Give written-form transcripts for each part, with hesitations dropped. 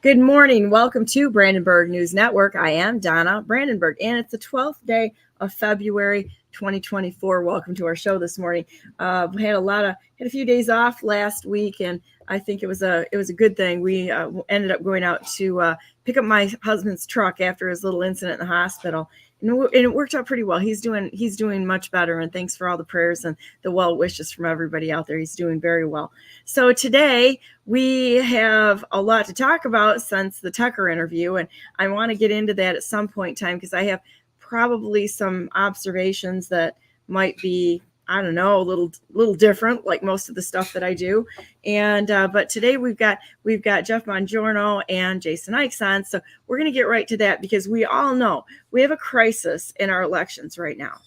Good morning. Welcome to Brandenburg News Network. I am Donna Brandenburg, and it's the 12th day of February 2024. Welcome to our show this morning. We had a few days off last week, and I think it was a good thing. We ended up going out to pick up my husband's truck after his little incident in the hospital. And it worked out pretty well. He's doing much better, and thanks for all the prayers and the well wishes from everybody out there. He's doing very well. So today we have a lot to talk about since the Tucker interview, and I want to get into that at some point in time because I have probably some observations that might be, I don't know, a little different, like most of the stuff that I do. And but today we've got Jeff Buongiorno and Jason Ickes on, so we're going to get right to that because we all know we have a crisis in our elections right now.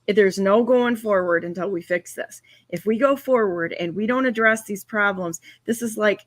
There's no going forward until we fix this. If we go forward and we don't address these problems, this is like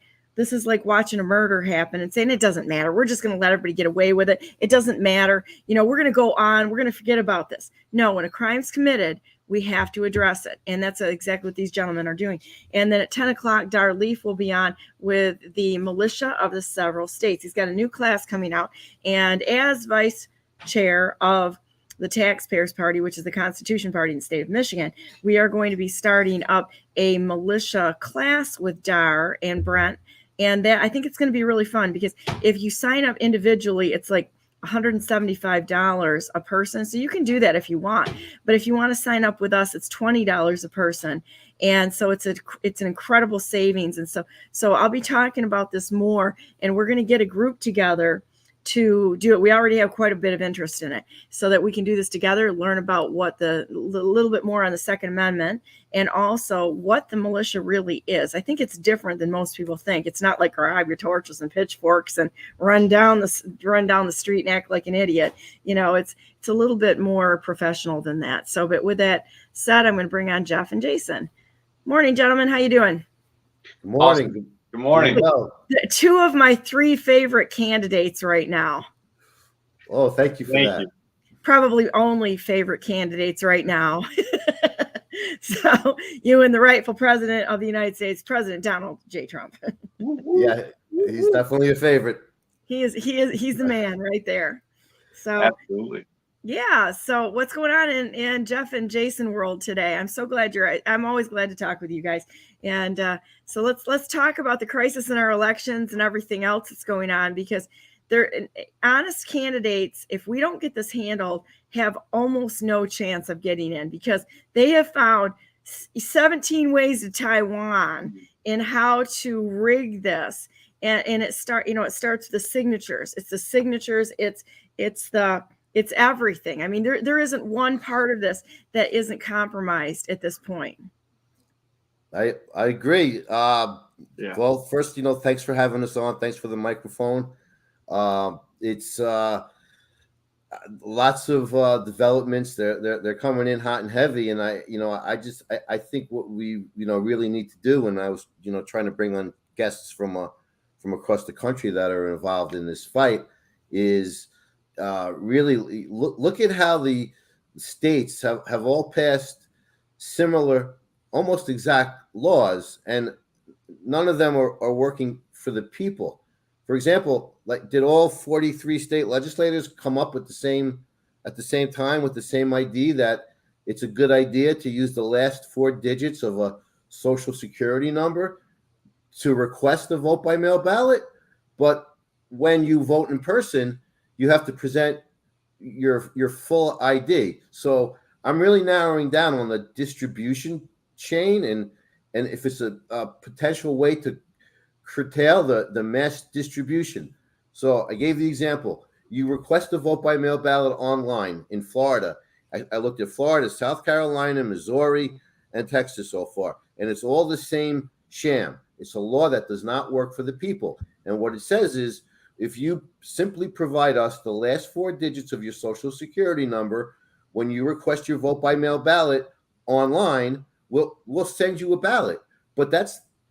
watching a murder happen and saying it doesn't matter. We're just going to let everybody get away with it. It doesn't matter. We're going to go on. We're going to forget about this. No, when a crime's committed, we have to address it. And that's exactly what these gentlemen are doing. And then at 10 o'clock, Dar Leaf will be on with the militia of the several states. He's got a new class coming out. And as vice chair of the Taxpayers Party, which is the Constitution Party in the state of Michigan, we are going to be starting up a militia class with Dar and Brent. And that, I think it's going to be really fun because if you sign up individually, it's like $175 a person. So you can do that if you want. But if you want to sign up with us, it's $20 a person. And so it's an incredible savings. And so I'll be talking about this more, and we're going to get a group together to do it. We already have quite a bit of interest in it so that we can do this together, learn about what a little bit more on the Second Amendment and also what the militia really is. I think it's different than most people think. It's not like grab your torches and pitchforks and run down the street and act like an idiot. It's a little bit more professional than that. So, but with that said, I'm going to bring on Jeff and Jason. Morning, gentlemen. How you doing? Good morning. Awesome. Good morning. Two of my three favorite candidates right now. Oh, thank you for that. Probably only favorite candidates right now. So you and the rightful president of the United States, President Donald J. Trump. Yeah, he's definitely a favorite. He's the man right there. So absolutely. Yeah. So what's going on in Jeff and Jason world today? I'm so glad I'm always glad to talk with you guys. And so let's talk about the crisis in our elections and everything else that's going on, because they're honest candidates. If we don't get this handled, have almost no chance of getting in, because they have found 17 ways to Taiwan in how to rig this. And it starts with the signatures. It's the signatures. It's everything. I mean, there isn't one part of this that isn't compromised at this point. I agree. Yeah. Well, first, thanks for having us on. Thanks for the microphone. It's lots of developments. They're coming in hot and heavy, and I think what we really need to do, and I was trying to bring on guests from across the country that are involved in this fight, is really look at how the states have all passed similar, almost exact laws, and none of them are working for the people. For example, did all 43 state legislators come up with at the same time with the same idea that it's a good idea to use the last 4 digits of a social security number to request a vote by mail ballot? But when you vote in person, you have to present your full ID. So I'm really narrowing down on the distribution chain, and if it's a potential way to curtail the mass distribution. So I gave the example. You request a vote by mail ballot online in Florida. I looked at Florida, South Carolina, Missouri, and Texas so far, and it's all the same sham. It's a law that does not work for the people. And what it says is, if you simply provide us the last 4 digits of your social security number when you request your vote by mail ballot online, we'll send you a ballot. But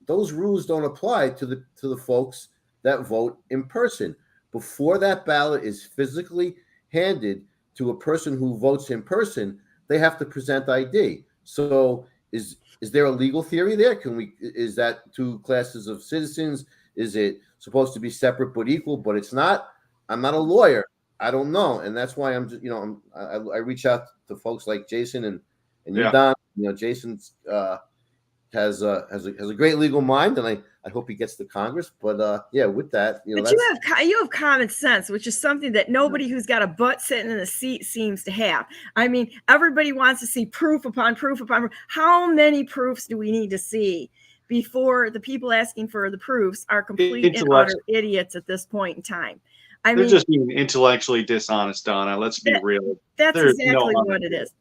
those rules don't apply to the folks that vote in person. Before that ballot is physically handed to a person who votes in person, they have to present ID. So is there a legal theory there? Is that 2 classes of citizens? Is it supposed to be separate but equal, but it's not. I'm not a lawyer. I don't know, and that's why I'm just, I reach out to folks like Jason and you, Don. Jason's has a great legal mind, and I hope he gets to Congress. But yeah, with that, but you have common sense, which is something that nobody who's got a butt sitting in a seat seems to have. I mean, everybody wants to see proof upon proof upon proof. How many proofs do we need to see before the people asking for the proofs are complete and utter idiots at this point in time? They're just being intellectually dishonest, Donna. Let's be real. That's exactly what it is.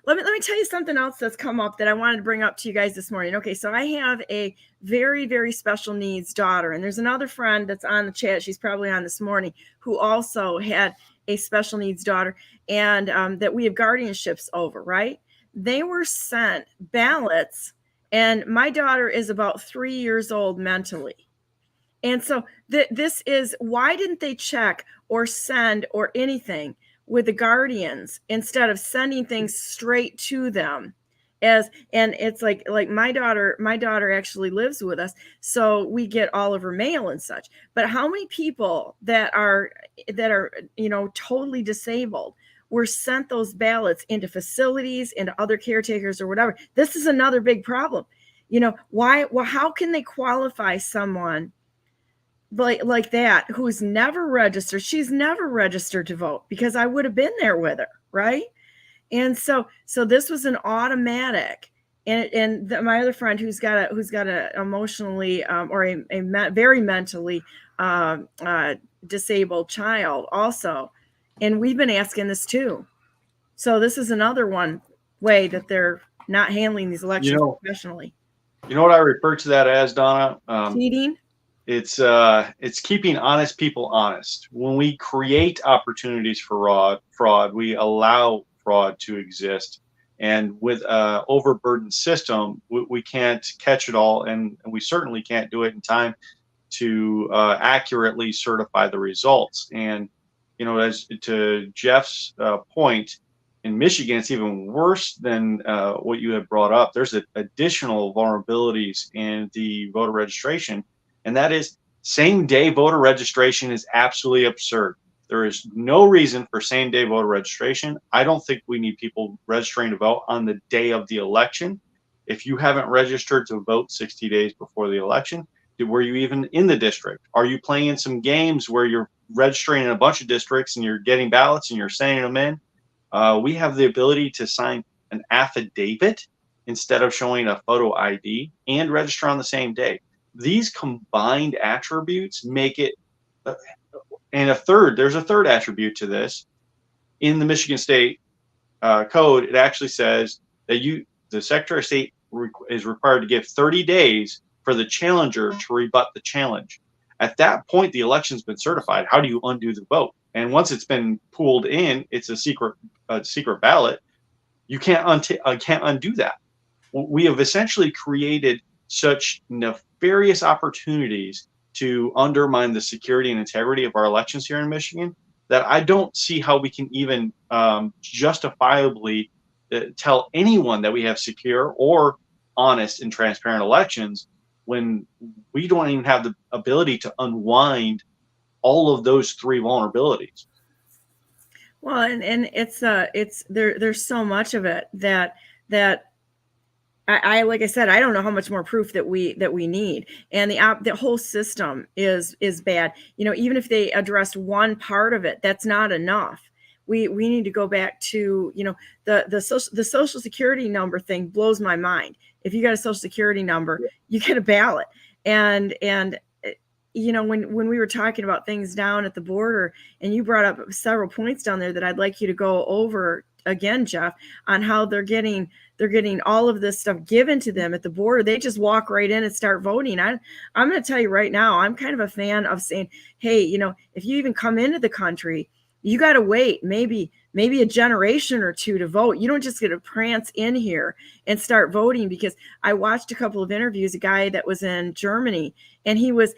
Let me tell you something else that's come up that I wanted to bring up to you guys this morning. Okay, so I have a very, very special needs daughter, and there's another friend that's on the chat. She's probably on this morning, who also had a special needs daughter, and that we have guardianships over, right? They were sent ballots, and my daughter is about 3 years old mentally. And so this is, why didn't they check or send or anything with the guardians instead of sending things straight to them? And it's like my daughter actually lives with us, so we get all of her mail and such. But how many people that are totally disabled were sent those ballots into facilities, into other caretakers or whatever? This is another big problem. How can they qualify someone like that who's never registered? She's never registered to vote, because I would have been there with her, right? And so this was an automatic. And my other friend who's got a emotionally or a very mentally disabled child also, and we've been asking this too. So this is another one way that they're not handling these elections professionally. You know what I refer to that as, Donna? Cheating. It's keeping honest people honest. When we create opportunities for fraud, we allow fraud to exist. And with an overburdened system, we can't catch it all, and we certainly can't do it in time to accurately certify the results. And as to Jeff's point, in Michigan, it's even worse than what you have brought up. There's additional vulnerabilities in the voter registration. And that is, same-day voter registration is absolutely absurd. There is no reason for same-day voter registration. I don't think we need people registering to vote on the day of the election. If you haven't registered to vote 60 days before the election, were you even in the district? Are you playing in some games where you're registering in a bunch of districts and you're getting ballots and you're sending them in? We have the ability to sign an affidavit instead of showing a photo ID and register on the same day. These combined attributes make it, and there's a third attribute to this. In the Michigan State Code, it actually says that the Secretary of State is required to give 30 days for the challenger to rebut the challenge. At that point, the election's been certified. How do you undo the vote? And once it's been pooled in, it's a secret ballot. You can't undo that. We have essentially created such nefarious opportunities to undermine the security and integrity of our elections here in Michigan that I don't see how we can even justifiably tell anyone that we have secure or honest and transparent elections when we don't even have the ability to unwind all of those three vulnerabilities. Well, and it's there's so much of it that I like I said, I don't know how much more proof that we need, and the whole system is bad. Even if they addressed one part of it, that's not enough. We need to go back to the social security number thing blows my mind. If you got a social security number, you get a ballot, and when we were talking about things down at the border, and you brought up several points down there that I'd like you to go over again, Jeff, on how they're getting all of this stuff given to them at the border. They just walk right in and start voting. I'm going to tell you right now, I'm kind of a fan of saying, hey, if you even come into the country, you got to wait maybe a generation or two to vote. You don't just get to prance in here and start voting, because I watched a couple of interviews, a guy that was in Germany, and he was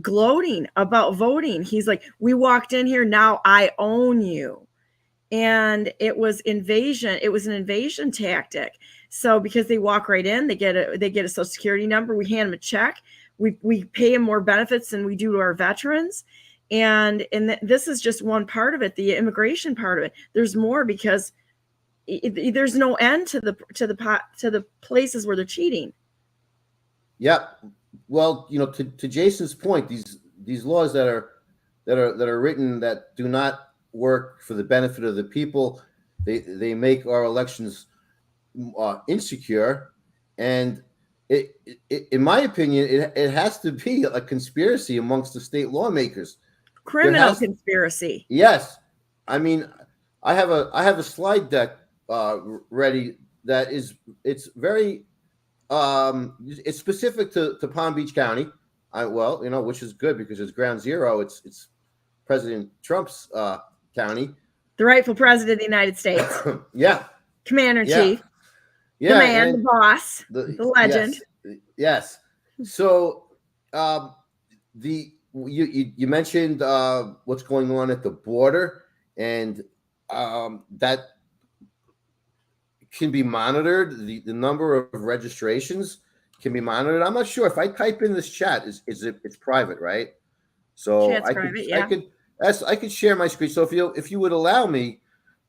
gloating about voting. He's like, we walked in here, now I own you. And it was invasion. It was an invasion tactic. So because they walk right in, they get a social security number. We hand them a check. we pay them more benefits than we do to our veterans. And this is just one part of it, the immigration part of it. There's more, because there's no end to the places where they're cheating. Yeah. Well, to Jason's point, these laws that are written that do not work for the benefit of the people, they make our elections insecure. And in my opinion, it has to be a conspiracy amongst the state lawmakers. Criminal conspiracy. Yes. I mean, I have a slide deck ready that it's very it's specific to Palm Beach County. Which is good because it's ground zero. It's President Trump's county. The rightful president of the United States. Yeah. Commander in chief. Yeah. The man, the boss, the legend. Yes. So you mentioned what's going on at the border, and that can be monitored. The number of registrations can be monitored. I'm not sure if I type in this chat, it's private, right? So I could share my screen. So if you would allow me,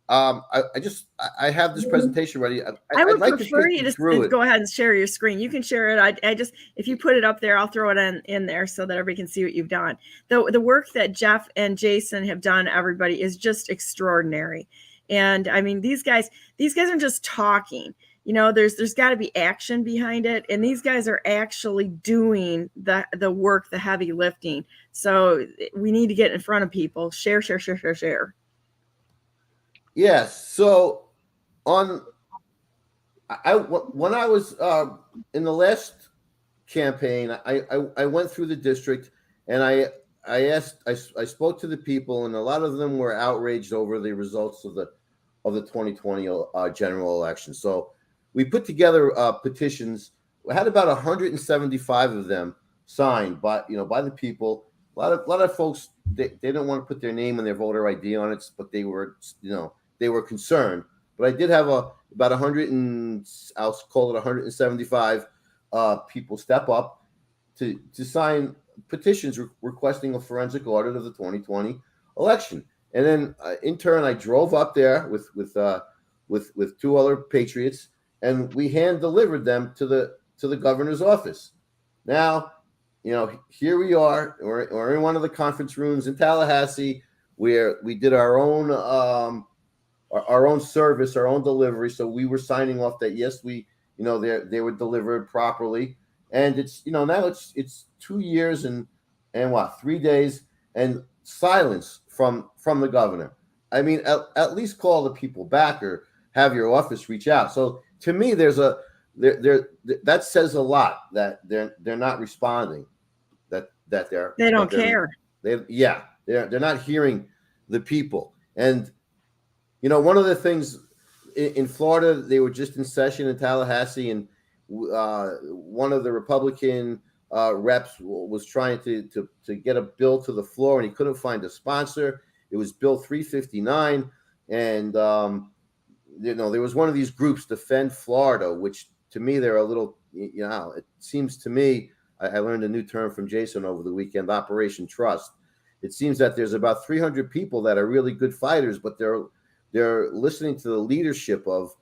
I have this presentation ready. I would like prefer you to go ahead and share your screen. You can share it. I just, if you put it up there, I'll throw it in there so that everybody can see what you've done. The work that Jeff and Jason have done, everybody, is just extraordinary. And I mean, these guys aren't just talking. There's got to be action behind it, and these guys are actually doing the work, the heavy lifting. So we need to get in front of people. Share. Yes. So when I was in the last campaign, I went through the district, and I spoke to the people, and a lot of them were outraged over the results of the 2020 general election. So we put together petitions. We had about 175 of them signed by the people. A lot of folks, they didn't want to put their name and their voter ID on it, but they were concerned. But I did have about 100 and I'll call it 175 people step up to sign petitions requesting a forensic audit of the 2020 election. And then in turn, I drove up there with two other patriots, and we hand delivered them to the governor's office. Now, here we are. We're in one of the conference rooms in Tallahassee, where we did our own service, our own delivery. So we were signing off that yes, they were delivered properly. And it's now it's 2 years and 3 days and silence from the governor. I mean, at least call the people back or have your office reach out. So to me, that says a lot that they're not responding, that they don't care. They're not hearing the people. And one of the things in Florida, they were just in session in Tallahassee, and one of the Republican reps was trying to get a bill to the floor, and he couldn't find a sponsor. It was Bill 359, and there was one of these groups, Defend Florida, which to me they're a little, it seems to me, I learned a new term from Jason over the weekend, Operation Trust. It seems that there's about 300 people that are really good fighters, but they're listening to the leadership of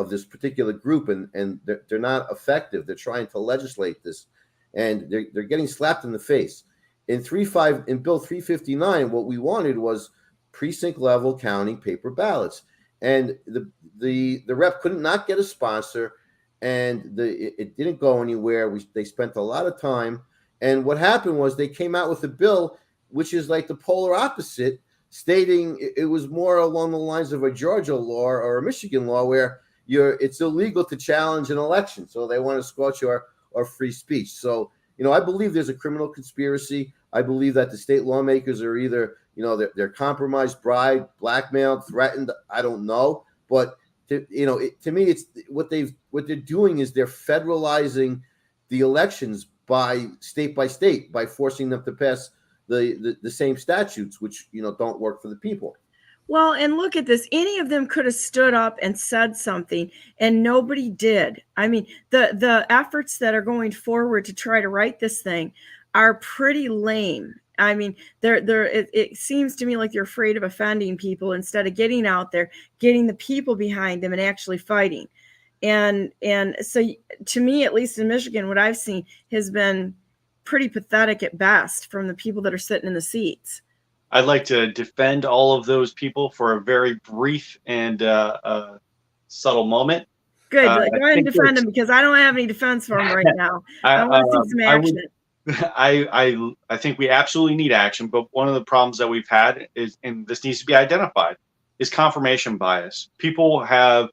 this particular group, and they're not effective. They're trying to legislate this, and they're getting slapped in the face. In Bill 359, what we wanted was precinct level counting paper ballots, and the rep could not get a sponsor, and it didn't go anywhere. They spent a lot of time, and what happened was they came out with a bill which is like the polar opposite, stating it was more along the lines of a Georgia law or a Michigan law where it's illegal to challenge an election. So they want to squelch our free speech. So, I believe there's a criminal conspiracy. I believe that the state lawmakers are either, they're compromised, bribed, blackmailed, threatened. I don't know. But to me, it's what they're doing is they're federalizing the elections by state, by forcing them to pass the same statutes, which don't work for the people. Well, and look at this. Any of them could have stood up and said something, and nobody did. I mean, the efforts that are going forward to try to write this thing are pretty lame. I mean, it seems to me like you're afraid of offending people instead of getting out there, getting the people behind them, and actually fighting. And so, to me, at least in Michigan, what I've seen has been pretty pathetic at best from the people that are sitting in the seats. I'd like to defend all of those people for a very brief and subtle moment. Good. Go I ahead and think defend him, because I don't have any defense for him right now. I want to see some I would action. I think we absolutely need action, but one of the problems that we've had is, and this needs to be identified, is confirmation bias. People have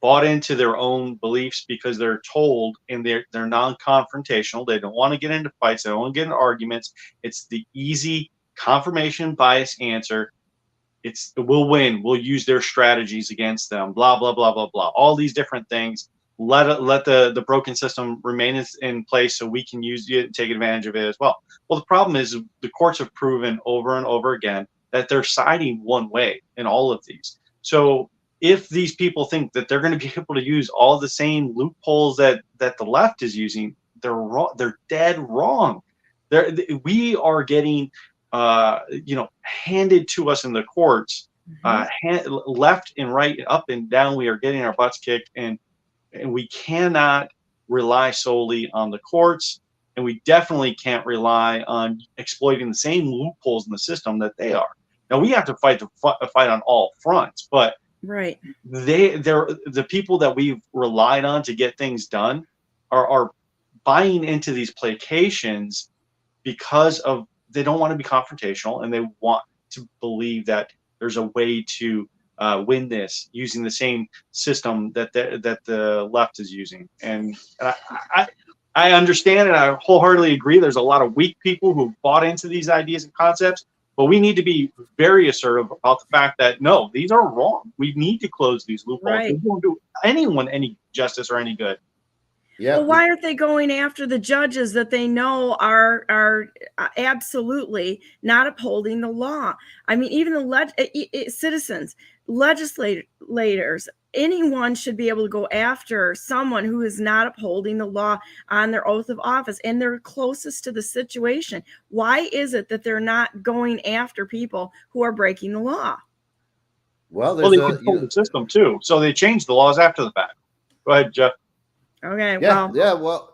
bought into their own beliefs because they're told, and they're non-confrontational. They don't want to get into fights. They don't want to get into arguments. It's the easy confirmation bias answer. It's we'll win. We'll use their strategies against them. Blah blah blah blah blah. All these different things. Let the broken system remain in place so we can use it and take advantage of it as well. Well, the problem is the courts have proven over and over again that they're siding one way in all of these. So if these people think that they're going to be able to use all the same loopholes that the left is using, they're wrong. They're dead wrong. We are getting handed to us in the courts, left and right, up and down. We are getting our butts kicked, and we cannot rely solely on the courts, and we definitely can't rely on exploiting the same loopholes in the system that they are. Now we have to fight on all fronts, but Right. they're the people that we've relied on to get things done are buying into these placations because of they don't want to be confrontational, and they want to believe that there's a way to win this using the same system that the left is using. And I understand, and I wholeheartedly agree. There's a lot of weak people who bought into these ideas and concepts, but we need to be very assertive about the fact that no, these are wrong. We need to close these loopholes. Right. They won't do anyone any justice or any good. Yeah. Well, why aren't they going after the judges that they know are absolutely not upholding the law? I mean, even the citizens, legislators, anyone should be able to go after someone who is not upholding the law on their oath of office, and they're closest to the situation. Why is it that they're not going after people who are breaking the law? Well, Well, they control the system too, so they changed the laws after the fact. Go ahead, Jeff. Okay. Yeah, Well.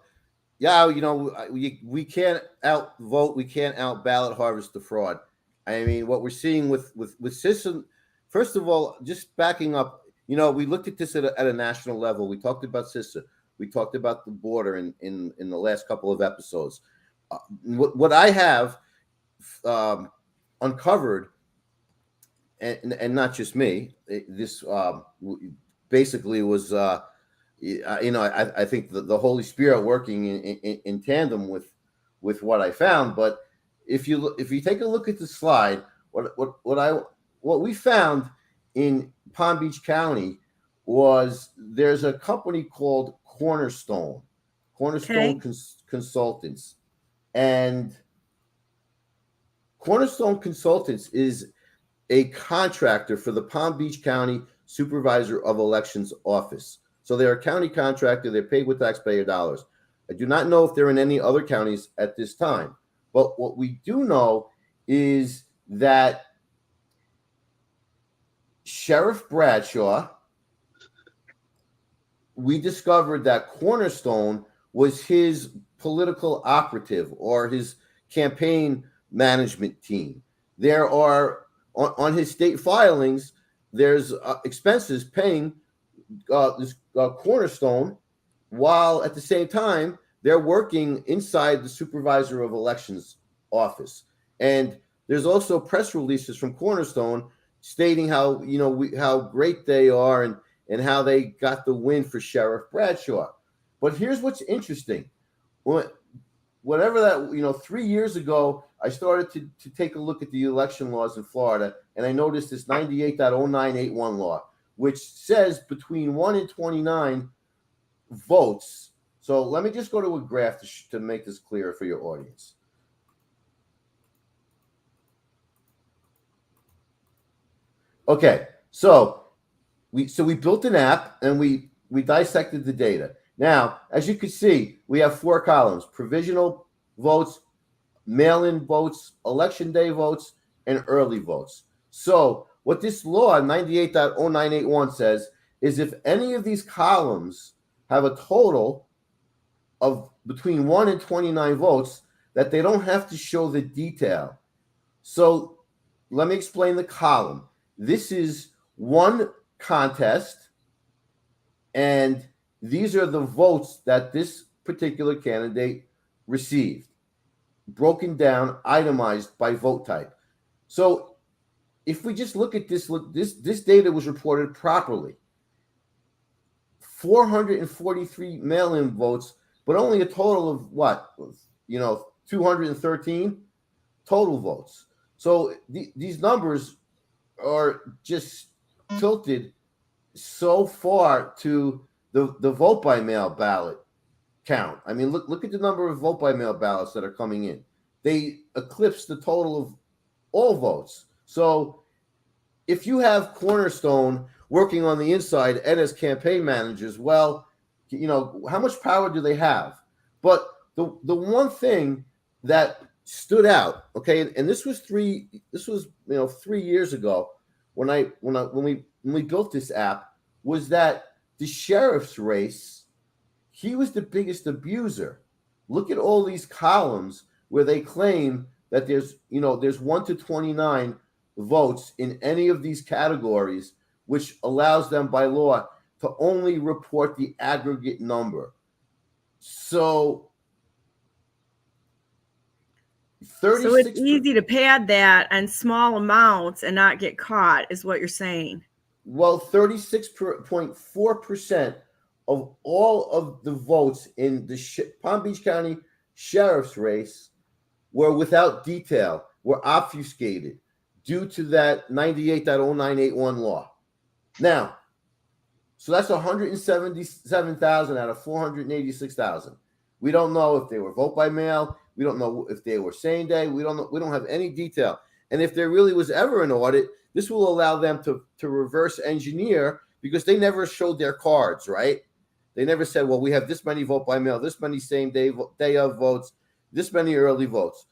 we can't outvote, we can't out ballot harvest the fraud. I mean, what we're seeing with system. First of all, just backing up, we looked at this at a national level. We talked about CISA. We talked about the border in the last couple of episodes. What I have uncovered, and not just me, this basically was. I think the Holy Spirit working in tandem with what I found. But if you take a look at the slide, what we found in Palm Beach County was there's a company called Cornerstone Consultants, and Cornerstone Consultants is a contractor for the Palm Beach County Supervisor of Elections Office. So they're a county contractor. They're paid with taxpayer dollars. I do not know if they're in any other counties at this time. But what we do know is that Sheriff Bradshaw, we discovered that Cornerstone was his political operative or his campaign management team. There are, on his state filings, there's expenses paying this Cornerstone, while at the same time they're working inside the Supervisor of Elections office. And there's also press releases from Cornerstone stating how how great they are and how they got the win for Sheriff Bradshaw. But here's what's interesting: whatever that 3 years ago, I started to take a look at the election laws in Florida, and I noticed this 98.0981 law, which says between 1 and 29 votes. So let me just go to a graph to make this clearer for your audience. Okay, so we built an app and we dissected the data. Now, as you can see, we have 4 columns: provisional votes, mail-in votes, election day votes, and early votes. So what this law 98.0981 says is if any of these columns have a total of between 1 and 29 votes, that they don't have to show the detail. So let me explain the column. This is one contest, and these are the votes that this particular candidate received, broken down, itemized by vote type. So if we just look at this, this data was reported properly. 443 mail-in votes, but only a total of what? 213 total votes. So these numbers are just tilted so far to the vote by mail ballot count. I mean, look at the number of vote by mail ballots that are coming in. They eclipse the total of all votes. So if you have Cornerstone working on the inside and as campaign managers, well, how much power do they have? But the one thing that stood out, okay, and this was 3 years ago when we built this app, was that the sheriff's race, he was the biggest abuser. Look at all these columns where they claim that there's 1 to 29 votes in any of these categories, which allows them by law to only report the aggregate number. So 36. So it's easy to pad that on small amounts and not get caught, is what you're saying. Well, 36.4% of all of the votes in the Palm Beach County sheriff's race were without detail, were obfuscated due to that 98.0981 law. Now, so that's 177,000 out of 486,000. We don't know if they were vote by mail. We don't know if they were same day. We don't know. We don't have any detail. And if there really was ever an audit, this will allow them to reverse engineer, because they never showed their cards, right? They never said, well, we have this many vote by mail, this many same day of votes, this many early votes.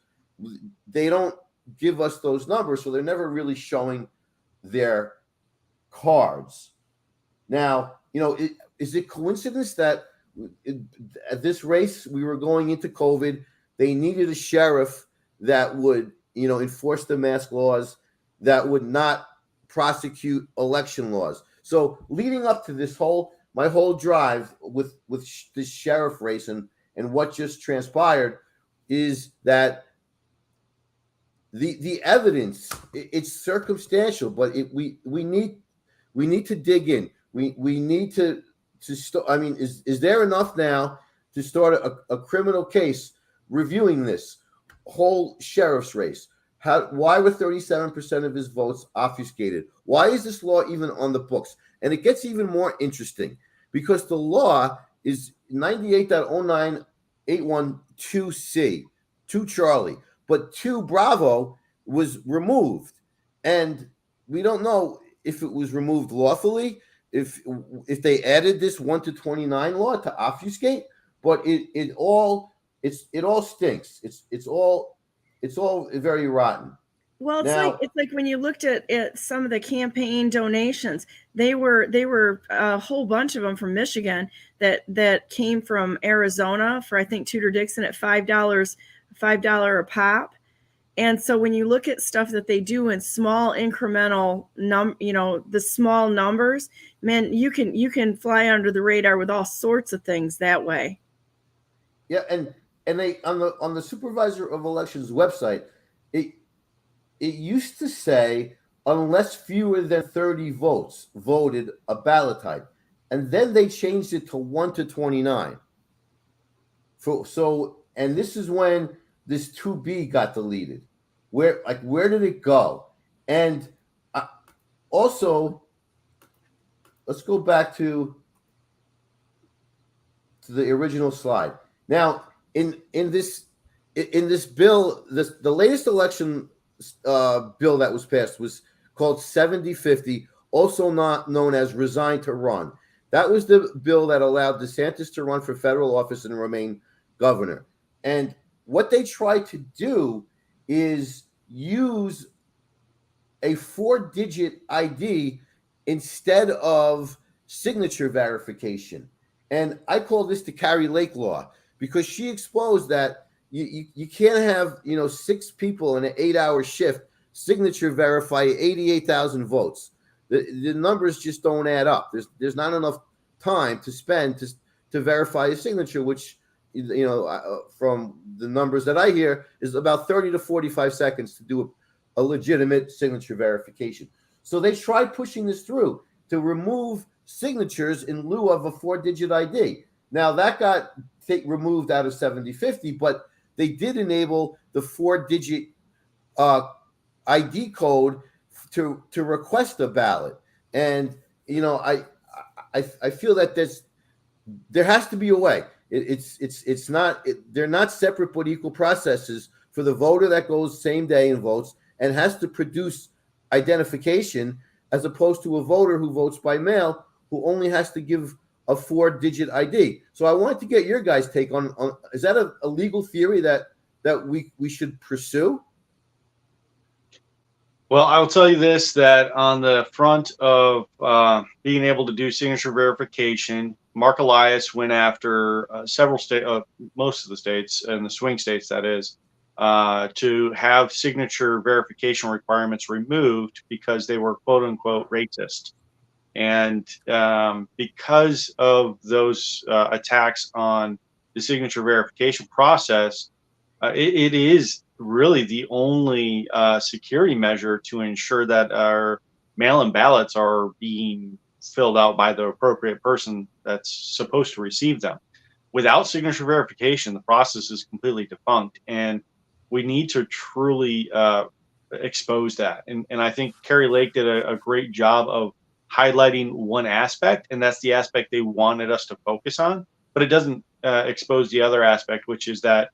They don't give us those numbers, so they're never really showing their cards. Now, is it coincidence that at this race we were going into COVID? They needed a sheriff that would, enforce the mask laws, that would not prosecute election laws. So leading up to my whole drive with this sheriff race and what just transpired is that the evidence, it's circumstantial, but we need to dig in. We need to start. I mean, is there enough now to start a criminal case reviewing this whole sheriff's race? Why were 37% of his votes obfuscated? Why is this law even on the books? And it gets even more interesting because the law is 98.09812C, 2 Charlie, but 2 Bravo was removed. And we don't know if it was removed lawfully, if they added this 1 to 29 law to obfuscate, but it all stinks. It's all very rotten. Well, it's like when you looked at some of the campaign donations, they were a whole bunch of them from Michigan that came from Arizona for, I think, Tudor Dixon at $5 a pop. And so when you look at stuff that they do in small incremental the small numbers, man, you can fly under the radar with all sorts of things that way. Yeah, and they on the Supervisor of Elections website, it used to say unless fewer than 30 votes voted a ballot type, and then they changed it to 1 to 29. And this is when this 2B got deleted. Where did it go? And also, let's go back to the original slide. Now, in this bill, the latest election bill that was passed was called 7050, also not known as Resign to Run. That was the bill that allowed DeSantis to run for federal office and remain governor. And what they tried to do is use a 4-digit ID instead of signature verification. And I call this the Carrie Lake law, because she exposed that you can't have 6 people in an 8-hour shift signature verify 88,000 votes. The numbers just don't add up. There's not enough time to spend to verify a signature, which from the numbers that I hear is about 30 to 45 seconds to do a legitimate signature verification. So they tried pushing this through to remove signatures in lieu of a 4-digit ID. Now that got removed out of 7050, but they did enable the 4-digit ID code to request a ballot. And I feel that there has to be a way. It's not they're not separate but equal processes for the voter that goes same day and votes and has to produce identification, as opposed to a voter who votes by mail who only has to give a 4-digit ID. So I wanted to get your guys' take on is that a legal theory that we should pursue? Well, I will tell you this, that on the front of being able to do signature verification, Mark Elias went after several states, most of the states, and the swing states, that is, to have signature verification requirements removed because they were quote unquote racist. And because of those attacks on the signature verification process, it is really the only security measure to ensure that our mail-in ballots are being filled out by the appropriate person that's supposed to receive them. Without signature verification, the process is completely defunct, and we need to truly expose that. And I think Carrie Lake did a great job of highlighting one aspect, and that's the aspect they wanted us to focus on, but it doesn't expose the other aspect, which is that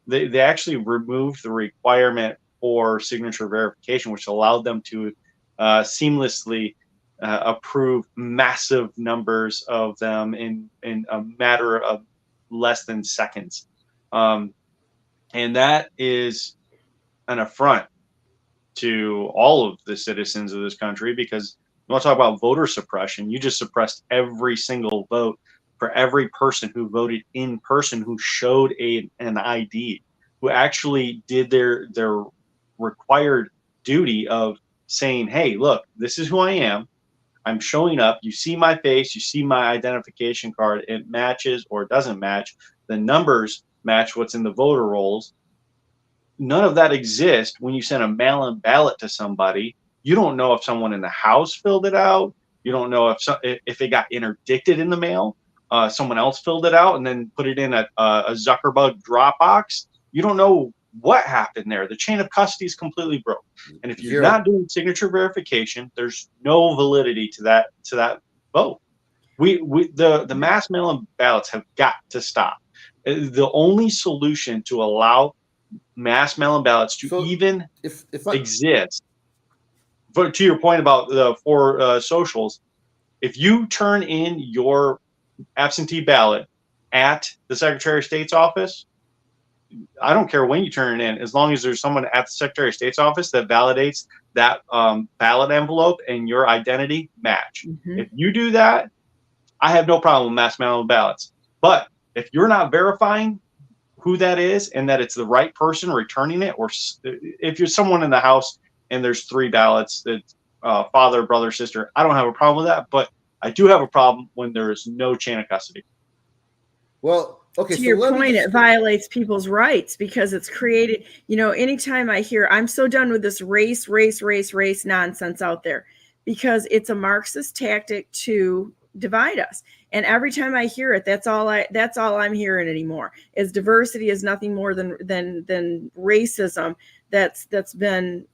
they actually removed the requirement for signature verification, which allowed them to seamlessly approve massive numbers of them in a matter of less than seconds. And that is an affront to all of the citizens of this country, because you want to talk about voter suppression, you just suppressed every single vote for every person who voted in person, who showed an ID, who actually did their required duty of saying, hey, look, this is who I am. I'm showing up. You see my face. You see my identification card. It matches or doesn't match. The numbers match what's in the voter rolls. None of that exists when you send a mail-in ballot to somebody. You don't know if someone in the house filled it out. You don't know if it got interdicted in the mail. Someone else filled it out and then put it in a Zuckerberg Dropbox. You don't know what happened there. The chain of custody is completely broke. And if you're not doing signature verification, there's no validity to that vote. The mass mail-in ballots have got to stop. The only solution to allow mass mail-in ballots to exist, but to your point about the 4 socials, if you turn in your absentee ballot at the Secretary of State's office, I don't care when you turn it in, as long as there's someone at the Secretary of State's office that validates that ballot envelope and your identity match. Mm-hmm. If you do that, I have no problem with mass mail-in ballots. But if you're not verifying who that is and that it's the right person returning it, or if you're someone in the house and there's 3 ballots, that father, brother, sister, I don't have a problem with that. But I do have a problem when there is no chain of custody. Well, okay. To your point, it violates people's rights because it's created, anytime I hear, I'm so done with this race nonsense out there, because it's a Marxist tactic to divide us. And every time I hear it, that's all I'm hearing anymore is diversity is nothing more than racism that's been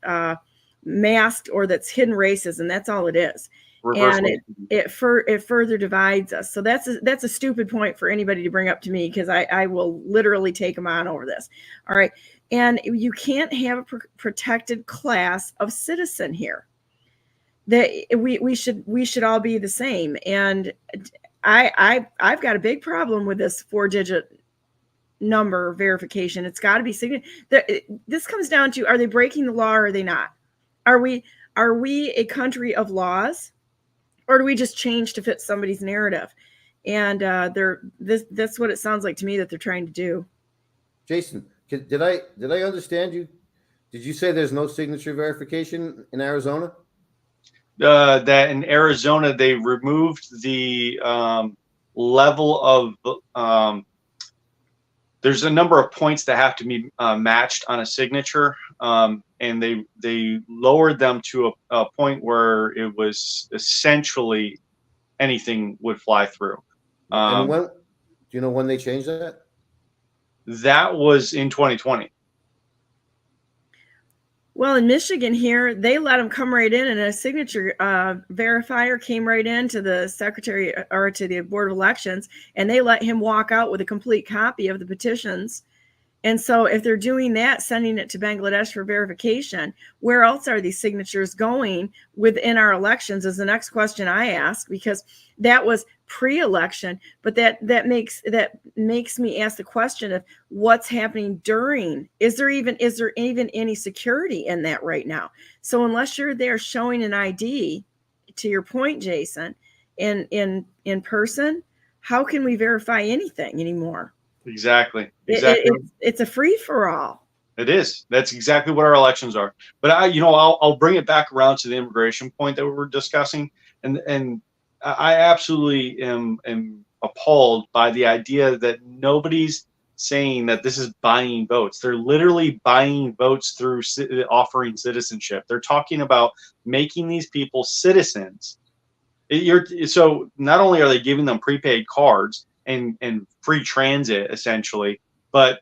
masked, or that's hidden racism. That's all it is. and it further divides us. So that's a stupid point for anybody to bring up to me, because I will literally take them on over this. All right. And you can't have a protected class of citizen here. That we should all be the same. And I've got a big problem with this 4-digit number verification. It's got to be this comes down to, are they breaking the law or are they not? Are we a country of laws, or do we just change to fit somebody's narrative? And that's what it sounds like to me that they're trying to do. Jason, did I understand you? Did you say there's no signature verification in Arizona? That in Arizona they removed the level of there's a number of points that have to be matched on a signature, and they lowered them to a point where it was essentially anything would fly through. And when, do you know when they changed that? That was in 2020. Well, in Michigan here, they let them come right in, and a signature verifier came right in to the secretary or to the Board of Elections, and they let him walk out with a complete copy of the petitions. And so if they're doing that, sending it to Bangladesh for verification, where else are these signatures going within our elections is the next question I ask, because that was pre-election. But that makes me ask the question of what's happening during. Is there even any security in that right now? So unless you're there showing an ID, to your point, Jason, in person, how can we verify anything anymore? Exactly. It's a free for all. It is. That's exactly what our elections are. But I'll bring it back around to the immigration point that we were discussing, and I absolutely am appalled by the idea that nobody's saying that this is buying votes. They're literally buying votes through offering citizenship. They're talking about making these people citizens. So not only are they giving them prepaid cards and free transit essentially, but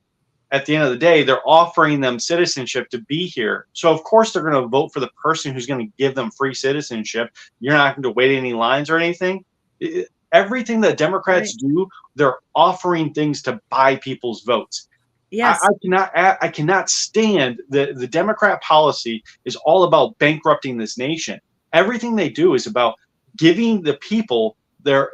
at the end of the day, they're offering them citizenship to be here. So of course they're going to vote for the person who's going to give them free citizenship. You're not going to wait any lines or anything. Everything that Democrats do, they're offering things to buy people's votes. Yes. I cannot stand the Democrat policy is all about bankrupting this nation. Everything they do is about giving the people they're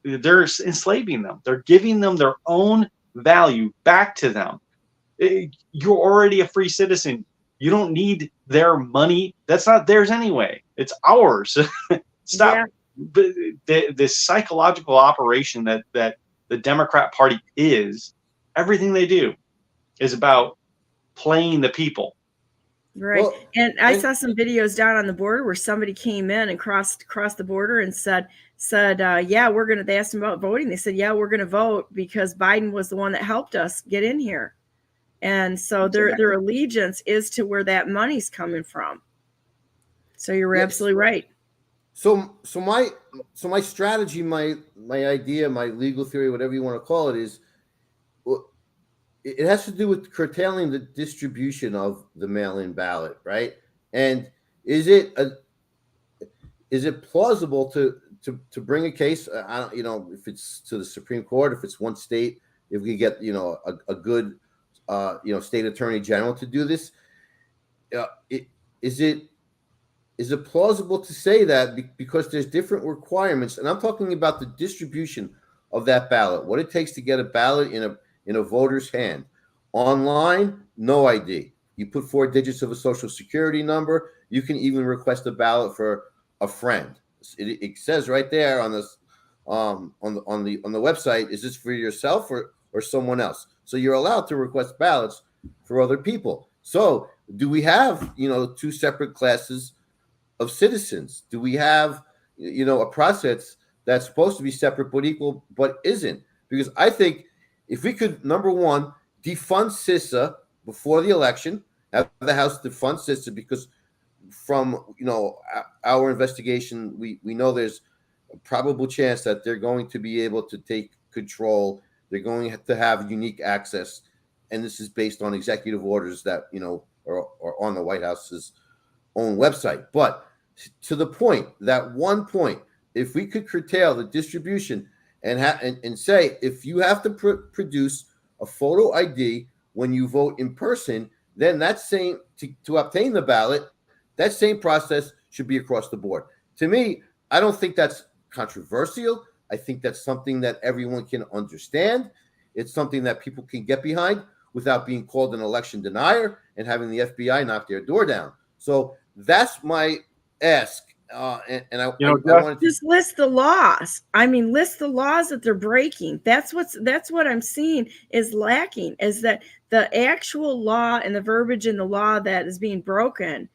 enslaving them. They're giving them their own value back to them. You're already a free citizen. You don't need their money. That's not theirs anyway. It's ours. Stop. Yeah. This psychological operation that the Democrat Party is, everything they do is about playing the people. Right. Well, and I saw some videos down on the border where somebody came in and crossed the border and said, yeah, they asked them about voting. They said, yeah, we're going to vote because Biden was the one that helped us get in here. And so their allegiance is to where that money's coming from. So you're absolutely right. So my strategy, my idea, my legal theory, whatever you want to call it, is it has to do with curtailing the distribution of the mail-in ballot, right? And is it plausible to bring a case? If it's to the Supreme Court, if it's one state, if we get a good state attorney general to do this, is it plausible to say that because there's different requirements, and I'm talking about the distribution of that ballot, what it takes to get a ballot in a voter's hand. Online, no ID. You put 4 digits of a social security number. You can even request a ballot for a friend. It says right there on this on the website, is this for yourself or someone else? So you're allowed to request ballots for other people. So do we have 2 separate classes of citizens? Do we have a process that's supposed to be separate but equal but isn't? Because I think if we could, number one, defund CISA before the election, have the House defund CISA, because from our investigation, we know there's a probable chance that they're going to be able to take control. They're going to have unique access, and this is based on executive orders that are on the White House's own website. But to the point, that one point, if we could curtail the distribution and say, if you have to produce a photo ID when you vote in person, then that same, to obtain the ballot, that same process should be across the board. To me, I don't think that's controversial. I think that's something that everyone can understand. It's something that people can get behind without being called an election denier and having the FBI knock their door down. So that's my ask. I wanted to just list the laws. I mean, list the laws that they're breaking. That's what I'm seeing is lacking, is that the actual law and the verbiage in the law that is being broken.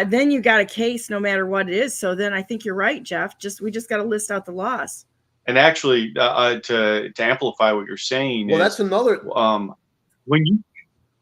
Then you got a case no matter what it is. So then I think you're right, Jeff. We just got to list out the laws. And actually, to amplify what you're saying, that's another.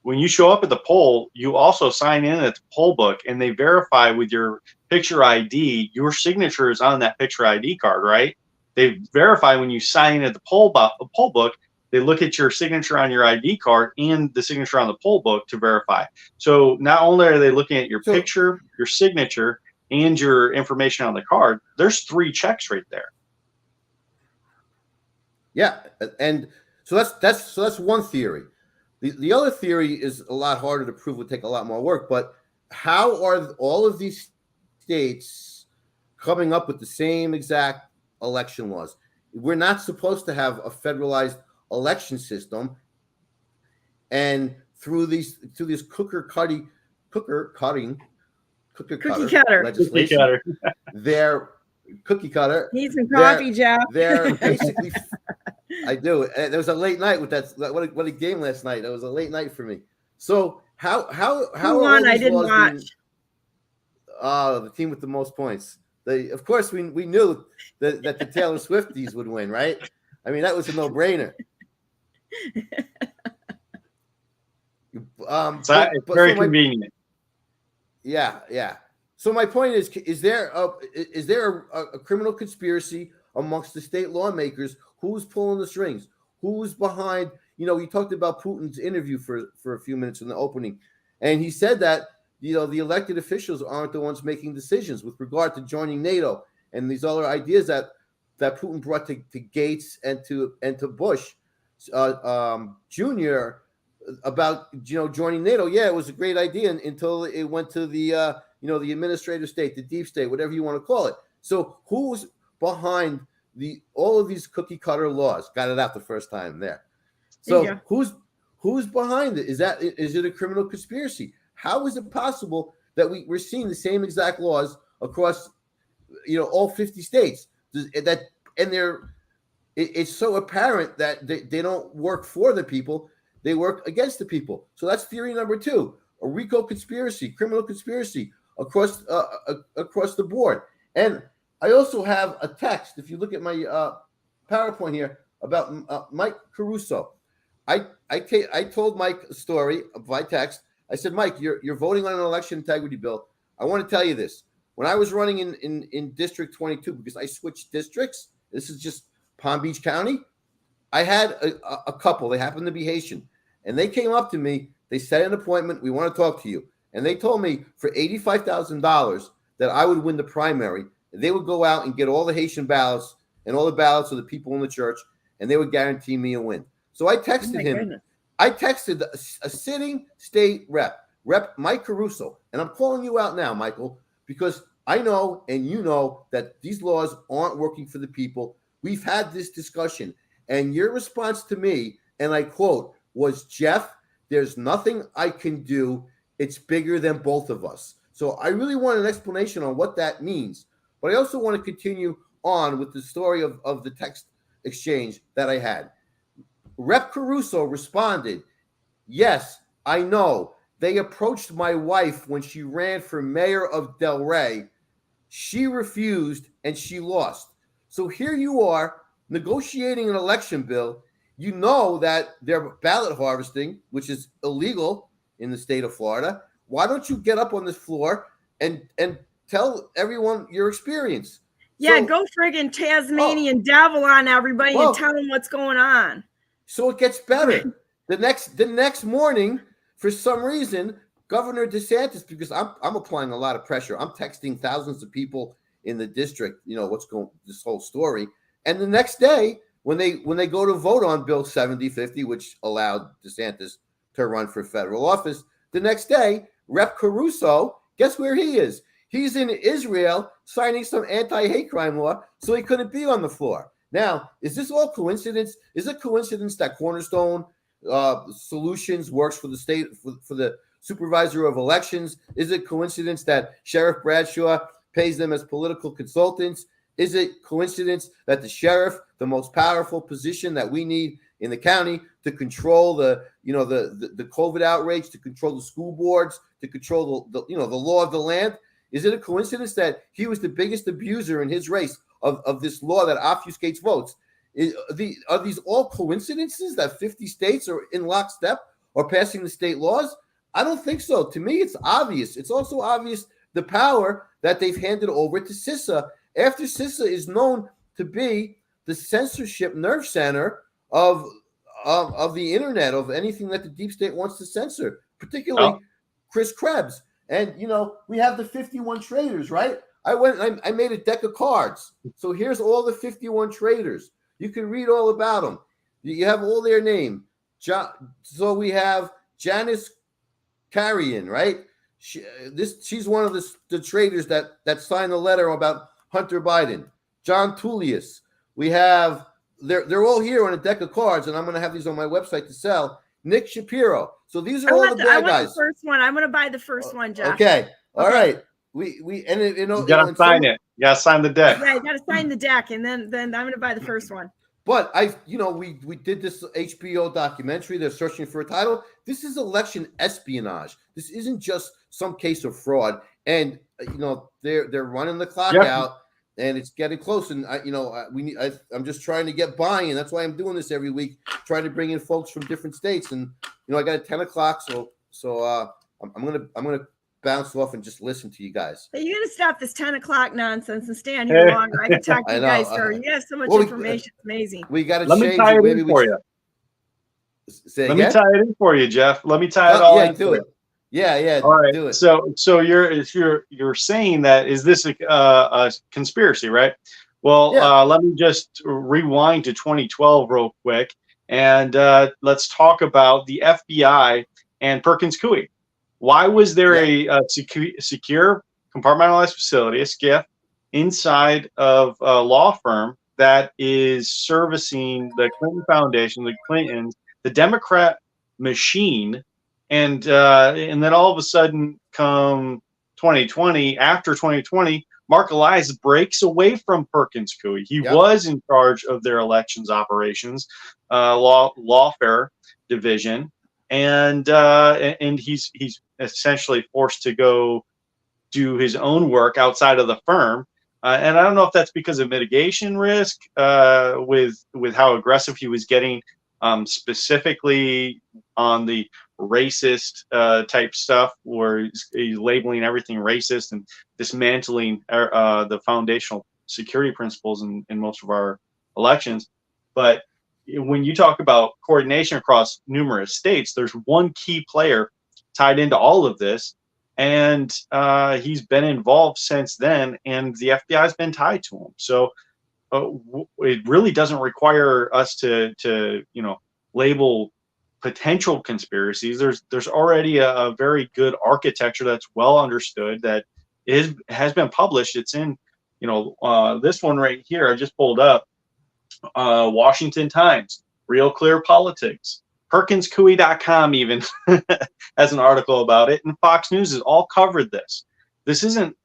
When you show up at the poll, you also sign in at the poll book, and they verify with your picture ID. Your signature is on that picture ID card, right? They verify when you sign in at the poll book. They look at your signature on your ID card and the signature on the poll book to verify. So not only are they looking at your picture, your signature, and your information on the card, there's 3 checks right there. Yeah, and so that's one theory. The other theory is a lot harder to prove, would take a lot more work. But how are all of these states coming up with the same exact election laws? We're not supposed to have a federalized election system, and through this cookie cutter legislation, they're cookie cutter. Need some coffee, Jeff. They're basically. I do. There was a late night with that. What a game last night. It was a late night for me. So how won? I didn't watch. The team with the most points. Of course, we knew that the Taylor Swifties would win, right? I mean, that was a no-brainer. It's very convenient. Yeah. So my point is there a criminal conspiracy amongst the state lawmakers? Who's pulling the strings? Who's behind? You talked about Putin's interview for a few minutes in the opening, and he said that the elected officials aren't the ones making decisions with regard to joining NATO and these other ideas that Putin brought to Gates and to Bush Jr. about joining NATO. Yeah, it was a great idea until it went to the the administrative state, the deep state, whatever you want to call it. So who's behind all of these cookie cutter laws? Got it out the first time there. So who's behind it? Is it a criminal conspiracy? How is it possible that we're seeing the same exact laws across all 50 states? It's so apparent that they don't work for the people, they work against the people. So that's theory number 2: a RICO conspiracy, criminal conspiracy across the board. And I also have a text, if you look at my PowerPoint here, about Mike Caruso. I told Mike a story by text. I said, Mike, you're voting on an election integrity bill. I want to tell you this. When I was running in District 22, because I switched districts, this is just Palm Beach County, I had a couple. They happened to be Haitian. And they came up to me. They set an appointment. We want to talk to you. And they told me for $85,000 that I would win the primary. They would go out and get all the Haitian ballots and all the ballots of the people in the church, and they would guarantee me a win. So I texted him. Goodness. I texted a sitting state rep Mike Caruso, and I'm calling you out now, Michael, because I know and you know that these laws aren't working for the people. We've had this discussion, and your response to me, and I quote, was, Jeff, there's nothing I can do. It's bigger than both of us. So I really want an explanation on what that means. But I also want to continue on with the story of the text exchange that I had. Rep Caruso responded, yes, I know. They approached my wife when she ran for mayor of Del Rey. She refused and she lost. So here you are negotiating an election bill. You know that they're ballot harvesting, which is illegal in the state of Florida. Why don't you get up on this floor and tell everyone your experience? Yeah, go friggin' Tasmanian devil on everybody and tell them what's going on. So it gets better. The next morning, for some reason, Governor DeSantis, because I'm applying a lot of pressure. I'm texting thousands of people in the district, what's going this whole story. And the next day, when they go to vote on Bill 7050, which allowed DeSantis to run for federal office, the next day, Rep. Caruso, guess where he is? He's in Israel signing some anti-hate crime law, so he couldn't be on the floor. Now, is this all coincidence? Is it coincidence that Cornerstone Solutions works for the state, for the supervisor of elections? Is it coincidence that Sheriff Bradshaw pays them as political consultants? Is it coincidence that the sheriff, the most powerful position that we need in the county to control the COVID outreach, to control the school boards, to control the law of the land? Is it a coincidence that he was the biggest abuser in his race of this law that obfuscates votes? Are these all coincidences that 50 states are in lockstep or passing the state laws? I don't think so. To me, it's obvious. It's also obvious the power that they've handed over to CISA, after CISA is known to be the censorship nerve center of the internet, of anything that the deep state wants to censor, particularly Chris Krebs. And, we have the 51 traitors, right? I made a deck of cards. So here's all the 51 traitors. You can read all about them. You have all their name. So we have Janice Carrion, right? She's one of the traitors that signed the letter about Hunter Biden. John Tullius. We have, they're all here on a deck of cards, and I'm going to have these on my website to sell. Nick Shapiro. So these are all the bad guys. The first one. I'm going to buy the first one, Jeff. Okay. All right. You gotta sign it. You gotta sign the deck. Yeah, you gotta sign the deck, and then I'm going to buy the first one. But we did this HBO documentary. They're searching for a title. This is election espionage. This isn't just some case of fraud. And they're running the clock out, and it's getting close. And I'm just trying to get buy-in. That's why I'm doing this every week, trying to bring in folks from different states. And I got at 10 o'clock, so I'm gonna bounce off and just listen to you guys. Hey, you got to stop this 10 o'clock nonsense and stay on here longer. I can talk to you guys, sir. You have so much information. It's amazing. We got to change. Let me tie it in for you. Let me tie it in for you, Jeff. Let me tie it all in. Do it. Yeah. All right. Do it. So you're saying that, is this a conspiracy, right? Well, let me just rewind to 2012 real quick, and let's talk about the FBI and Perkins Coie. Why was there a secure compartmentalized facility, a SCIF, inside of a law firm that is servicing the Clinton Foundation, the Clintons, the Democrat machine, and then all of a sudden, come 2020, after 2020, Mark Elias breaks away from Perkins Coie. He was in charge of their elections operations, lawfare division. And he's essentially forced to go do his own work outside of the firm, and I don't know if that's because of mitigation risk, with how aggressive he was getting, specifically on the racist type stuff, where he's labeling everything racist and dismantling the foundational security principles in most of our elections, but when you talk about coordination across numerous states, there's one key player tied into all of this, and he's been involved since then, and the FBI has been tied to him. So it really doesn't require us to label potential conspiracies. There's already a very good architecture that's well understood, that has been published. It's in this one right here. I just pulled up. Washington Times, Real Clear Politics, PerkinsCoie.com even has an article about it, and Fox News has all covered this. This isn't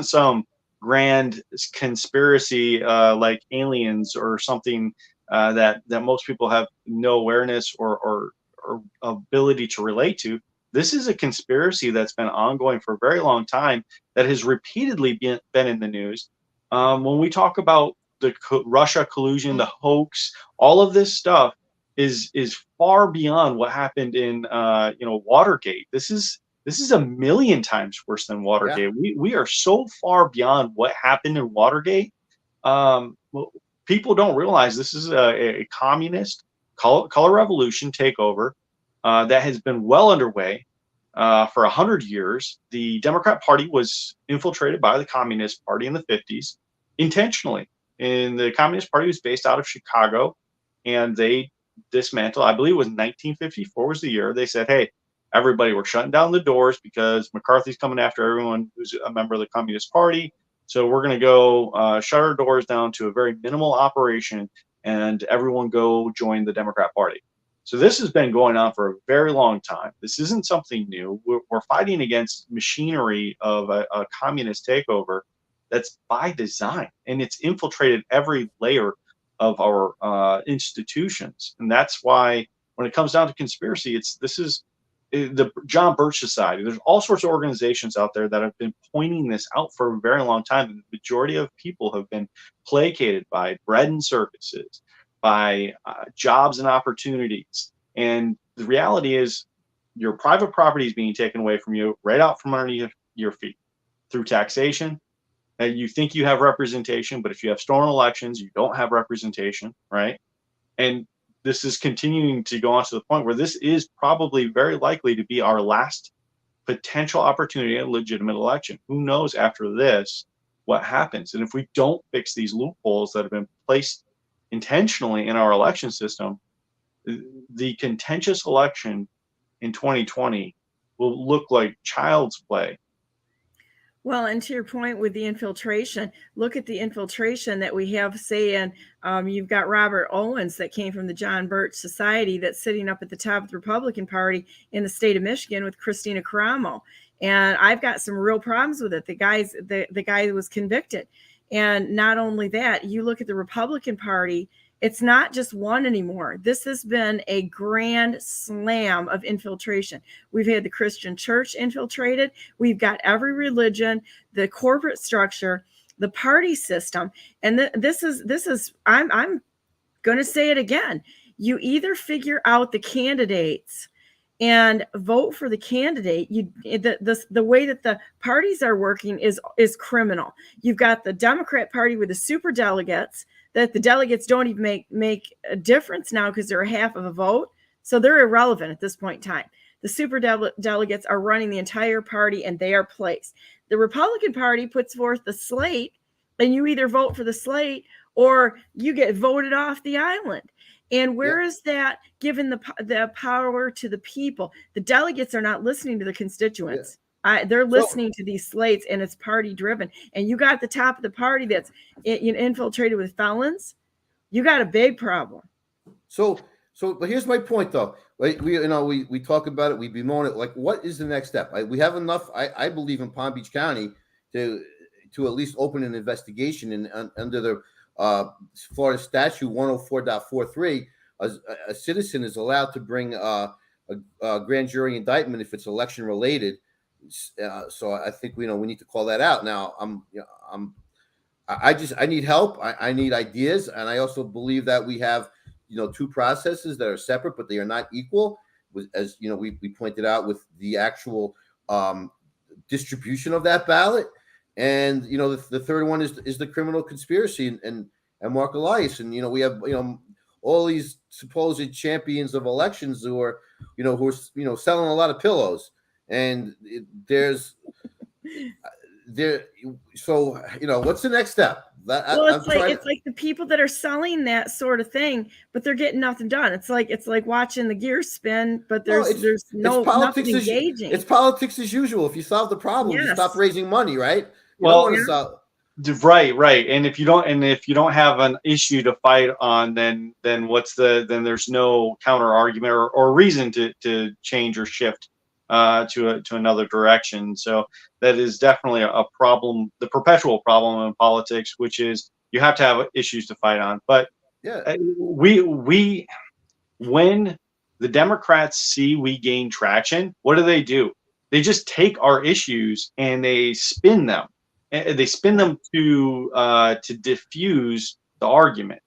some grand conspiracy like aliens or something that most people have no awareness or ability to relate to. This is a conspiracy that's been ongoing for a very long time, that has repeatedly been in the news. When we talk about the Russia collusion, the hoax, all of this stuff is far beyond what happened in Watergate. This is a million times worse than Watergate. We are so far beyond what happened in Watergate. People don't realize this is a communist color revolution takeover that has been well underway for 100 years. The Democrat Party was infiltrated by the Communist Party in the 50s intentionally. And the Communist Party was based out of Chicago, and they dismantled, I believe it was 1954 was the year. They said, hey, everybody, we're shutting down the doors because McCarthy's coming after everyone who's a member of the Communist Party. So we're going to go shut our doors down to a very minimal operation, and everyone go join the Democrat Party. So this has been going on for a very long time. This isn't something new. We're fighting against machinery of a communist takeover that's by design, and it's infiltrated every layer of our institutions. And that's why when it comes down to conspiracy, this is the John Birch Society. There's all sorts of organizations out there that have been pointing this out for a very long time. And the majority of people have been placated by bread and circuses, by jobs and opportunities. And the reality is your private property is being taken away from you right out from underneath your feet through taxation. And you think you have representation, but if you have stolen elections, you don't have representation, right? And this is continuing to go on to the point where this is probably very likely to be our last potential opportunity at a legitimate election. Who knows after this what happens? And if we don't fix these loopholes that have been placed intentionally in our election system, the contentious election in 2020 will look like child's play. Well, and to your point with the infiltration, look at the infiltration that we have, say, in you've got Robert Owens that came from the John Birch Society that's sitting up at the top of the Republican Party in the state of Michigan with Christina Caramo. And I've got some real problems with it. The guy was convicted. And not only that, you look at the Republican Party, it's not just one anymore. This has been a grand slam of infiltration. We've had the Christian church infiltrated. We've got every religion, the corporate structure, the party system. And this is I'm going to say it again. You either figure out the candidates and vote for the candidate. The way that the parties are working is criminal. You've got the Democrat Party with the super delegates, that the delegates don't even make a difference now because they're a half of a vote. So they're irrelevant at this point in time. The super delegates are running the entire party, and they are placed. The Republican Party puts forth the slate, and you either vote for the slate or you get voted off the island. And where is that given the power to the people? The delegates are not listening to the constituents. They're listening to these slates, and it's party driven. And you got the top of the party that's infiltrated with felons. You got a big problem. So, but here's my point, though. Like we talk about it, we bemoan it. Like, what is the next step? We have enough. I believe in Palm Beach County to at least open an investigation under the Florida Statute 104.43. A citizen is allowed to bring a grand jury indictment if it's election related. So I think we need to call that out. Now I need help. I need ideas, and I also believe that we have two processes that are separate, but they are not equal. As we pointed out with the actual distribution of that ballot, and the third one is the criminal conspiracy and Mark Elias, and we have all these supposed champions of elections who are selling a lot of pillows. And so what's the next step? It's like the people that are selling that sort of thing, but they're getting nothing done. It's like watching the gears spin, but there's nothing engaging. It's politics as usual. If you solve the problem, you stop raising money, right? Right. And if you don't have an issue to fight on, then then there's no counter argument or reason to change or shift to another direction. So that is definitely a problem, the perpetual problem in politics, which is you have to have issues to fight on. But we when the Democrats see we gain traction, what do? They just take our issues and they spin them. They spin them to diffuse the argument,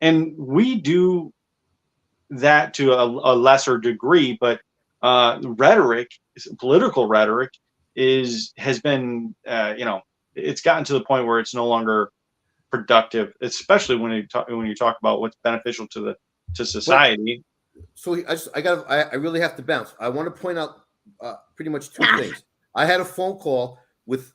and we do that to a lesser degree. But rhetoric, political rhetoric, has been it's gotten to the point where it's no longer productive, especially when you talk about what's beneficial to society. So I really have to bounce. I want to point out pretty much two things. I had a phone call with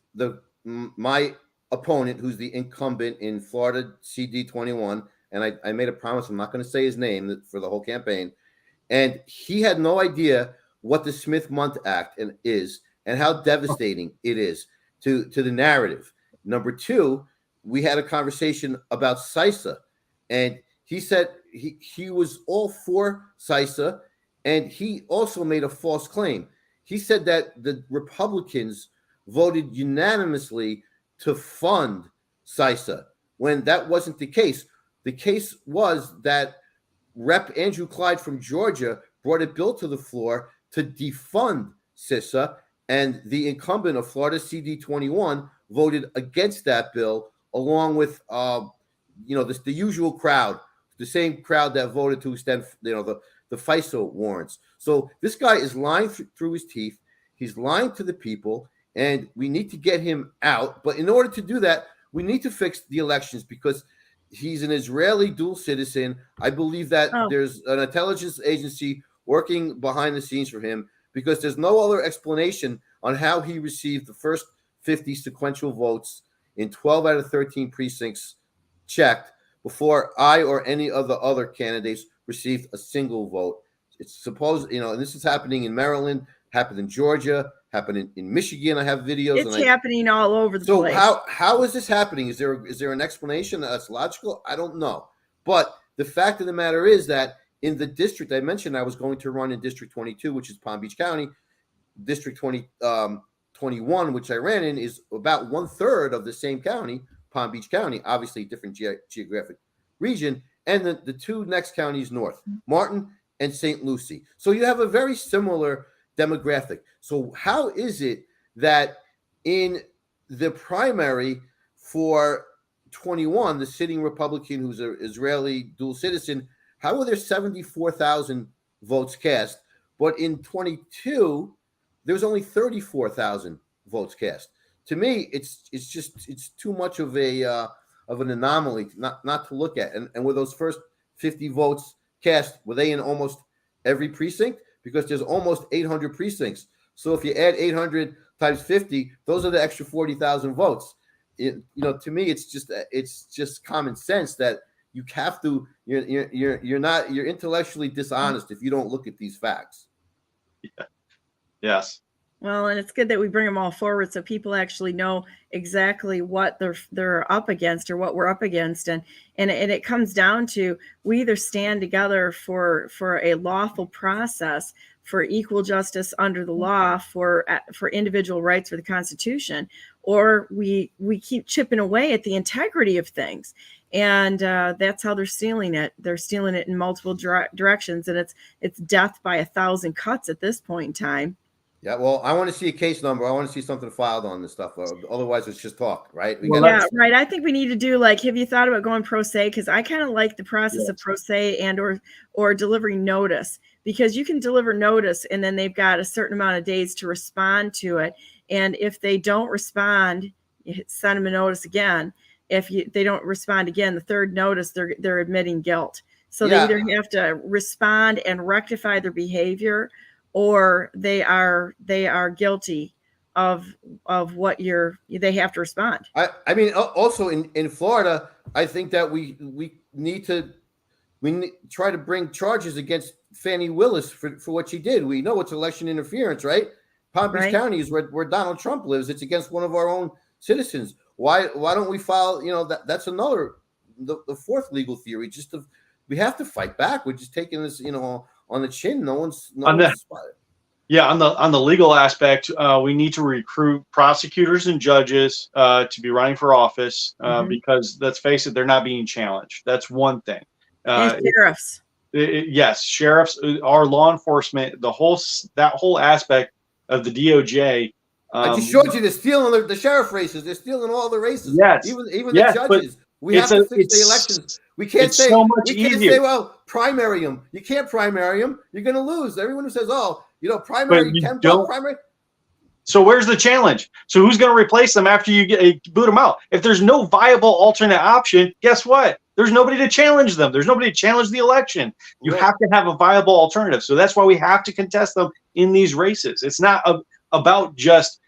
my opponent, who's the incumbent in Florida CD 21, and I made a promise I'm not going to say his name for the whole campaign, and he had no idea what the Smith-Mundt Act is and how devastating it is to the narrative. Number two, we had a conversation about CISA, and he said he was all for CISA, and he also made a false claim. He said that the Republicans voted unanimously to fund CISA, when that wasn't the case. The case was that Rep. Andrew Clyde from Georgia brought a bill to the floor to defund CISA, and the incumbent of Florida CD 21 voted against that bill, along with the usual crowd, the same crowd that voted to extend the FISA warrants. So this guy is lying through his teeth. He's lying to the people, and we need to get him out. But in order to do that, we need to fix the elections, because he's an Israeli dual citizen. I believe that there's an intelligence agency working behind the scenes for him, because there's no other explanation on how he received the first 50 sequential votes in 12 out of 13 precincts checked before I or any of the other candidates received a single vote. It's supposed, and this is happening in Maryland, happened in Georgia, happened in Michigan. I have videos. It's happening all over the place. So how is this happening? Is there an explanation that's logical? I don't know. But the fact of the matter is that in the district I mentioned, I was going to run in District 22, which is Palm Beach County. District 21, which I ran in, is about 1/3 of the same county, Palm Beach County, obviously different geographic region, and the two next counties north, Martin and St. Lucie. So you have a very similar demographic. So how is it that in the primary for 21, the sitting Republican who's an Israeli dual citizen, how are there 74,000 votes cast? But in 22, there's only 34,000 votes cast. To me, it's too much of an anomaly not to look at. And with those first 50 votes cast, were they in almost every precinct? Because there's almost 800 precincts. So if you add 800 times 50, those are the extra 40,000 votes. To me, it's just common sense that you have to. You're intellectually dishonest if you don't look at these facts. Yeah. Yes. Well, and it's good that we bring them all forward so people actually know exactly what they're up against, or what we're up against, and it comes down to, we either stand together for a lawful process, for equal justice under the law, for individual rights, for the Constitution, or we keep chipping away at the integrity of things, and that's how they're stealing it. They're stealing it in multiple directions, and it's death by 1,000 cuts at this point in time. Yeah, well, I want to see a case number. I want to see something filed on this stuff. Otherwise, it's just talk, right? Right. I think we need to do, like, have you thought about going pro se? Because I kind of like the process of pro se and or delivering notice, because you can deliver notice and then they've got a certain amount of days to respond to it. And if they don't respond, you send them a notice again. If they don't respond again, the third notice, they're admitting guilt. So they either have to respond and rectify their behavior, or they are guilty of what they have to respond. I mean, also in Florida, I think that we need to try to bring charges against Fannie Willis for what she did. We know it's election interference, right? Palm Beach County is where Donald Trump lives. It's against one of our own citizens. Why don't we file? That's another the fourth legal theory. We have to fight back. We're just taking this, on the chin. On the legal aspect, we need to recruit prosecutors and judges to be running for office, because let's face it, they're not being challenged. That's one thing. And sheriffs. Yes, sheriffs, our law enforcement, that whole aspect of the DOJ. I just showed you they're stealing the sheriff races. They're stealing all the races. Yes, even the judges. We have to fix the elections. We can't say, well, primary them. You can't primary them. You're going to lose. Everyone who says, primary, primary. So where's the challenge? So who's going to replace them after you boot them out? If there's no viable alternate option, guess what? there's nobody to challenge them. There's nobody to challenge the election. You have to have a viable alternative. So that's why we have to contest them in these races. It's not about just,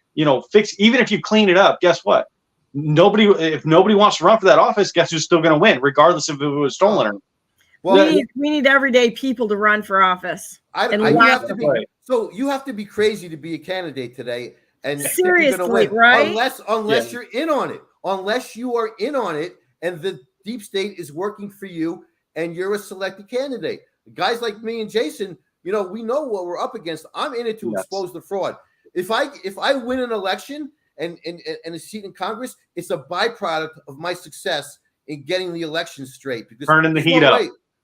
fix. Even if you clean it up, guess what? If nobody wants to run for that office, guess who's still going to win, regardless if it was stolen or not. Well, we need everyday people to run for office. So you have to be crazy to be a candidate today, and seriously, right? Unless you're in on it, unless you are in on it, and the deep state is working for you, and you're a selected candidate. Guys like me and Jason, we know what we're up against. I'm in it to expose the fraud. If I win an election and a seat in Congress, it's a byproduct of my success in getting the election straight. Because turning the heat up.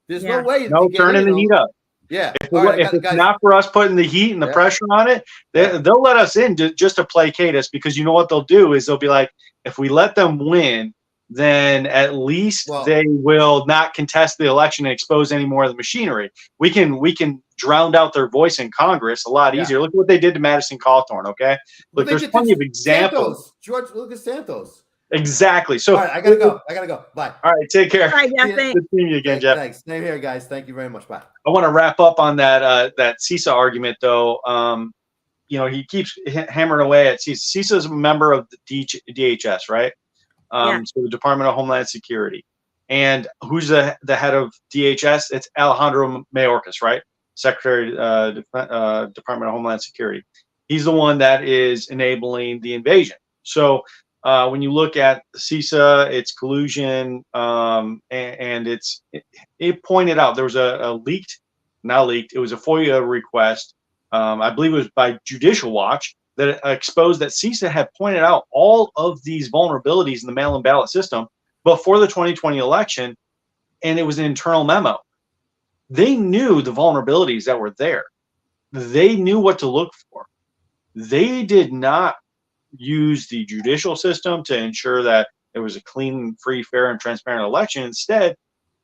There's no way. Turning the heat up. Yeah. If it's not for us putting the heat and the pressure on it, they'll let us in just to placate us, because you know what they'll do is they'll be like, if we let them win, then at least they will not contest the election and expose any more of the machinery. We can drown out their voice in Congress a lot easier. Look at what they did to Madison Cawthorn. Okay, look, there's plenty of examples. Lucas Santos. Exactly. So all right, I gotta go. Bye. All right, take care. Bye, Jeff. Good seeing you again, Jeff. Thanks. Same here, guys. Thank you very much. Bye. I want to wrap up on that CISA argument, though. He keeps hammering away at CISA. CISA is a member of the DHS, right? So the Department of Homeland Security. And who's the head of DHS? It's Alejandro Mayorkas, right? Secretary of Department of Homeland Security. He's the one that is enabling the invasion. So when you look at CISA, it's collusion, and it pointed out there was it was a FOIA request. I believe it was by Judicial Watch that exposed that CISA had pointed out all of these vulnerabilities in the mail-in ballot system before the 2020 election, and it was an internal memo. They knew the vulnerabilities that were there. They knew what to look for. They did not use the judicial system to ensure that it was a clean, free, fair, and transparent election. Instead,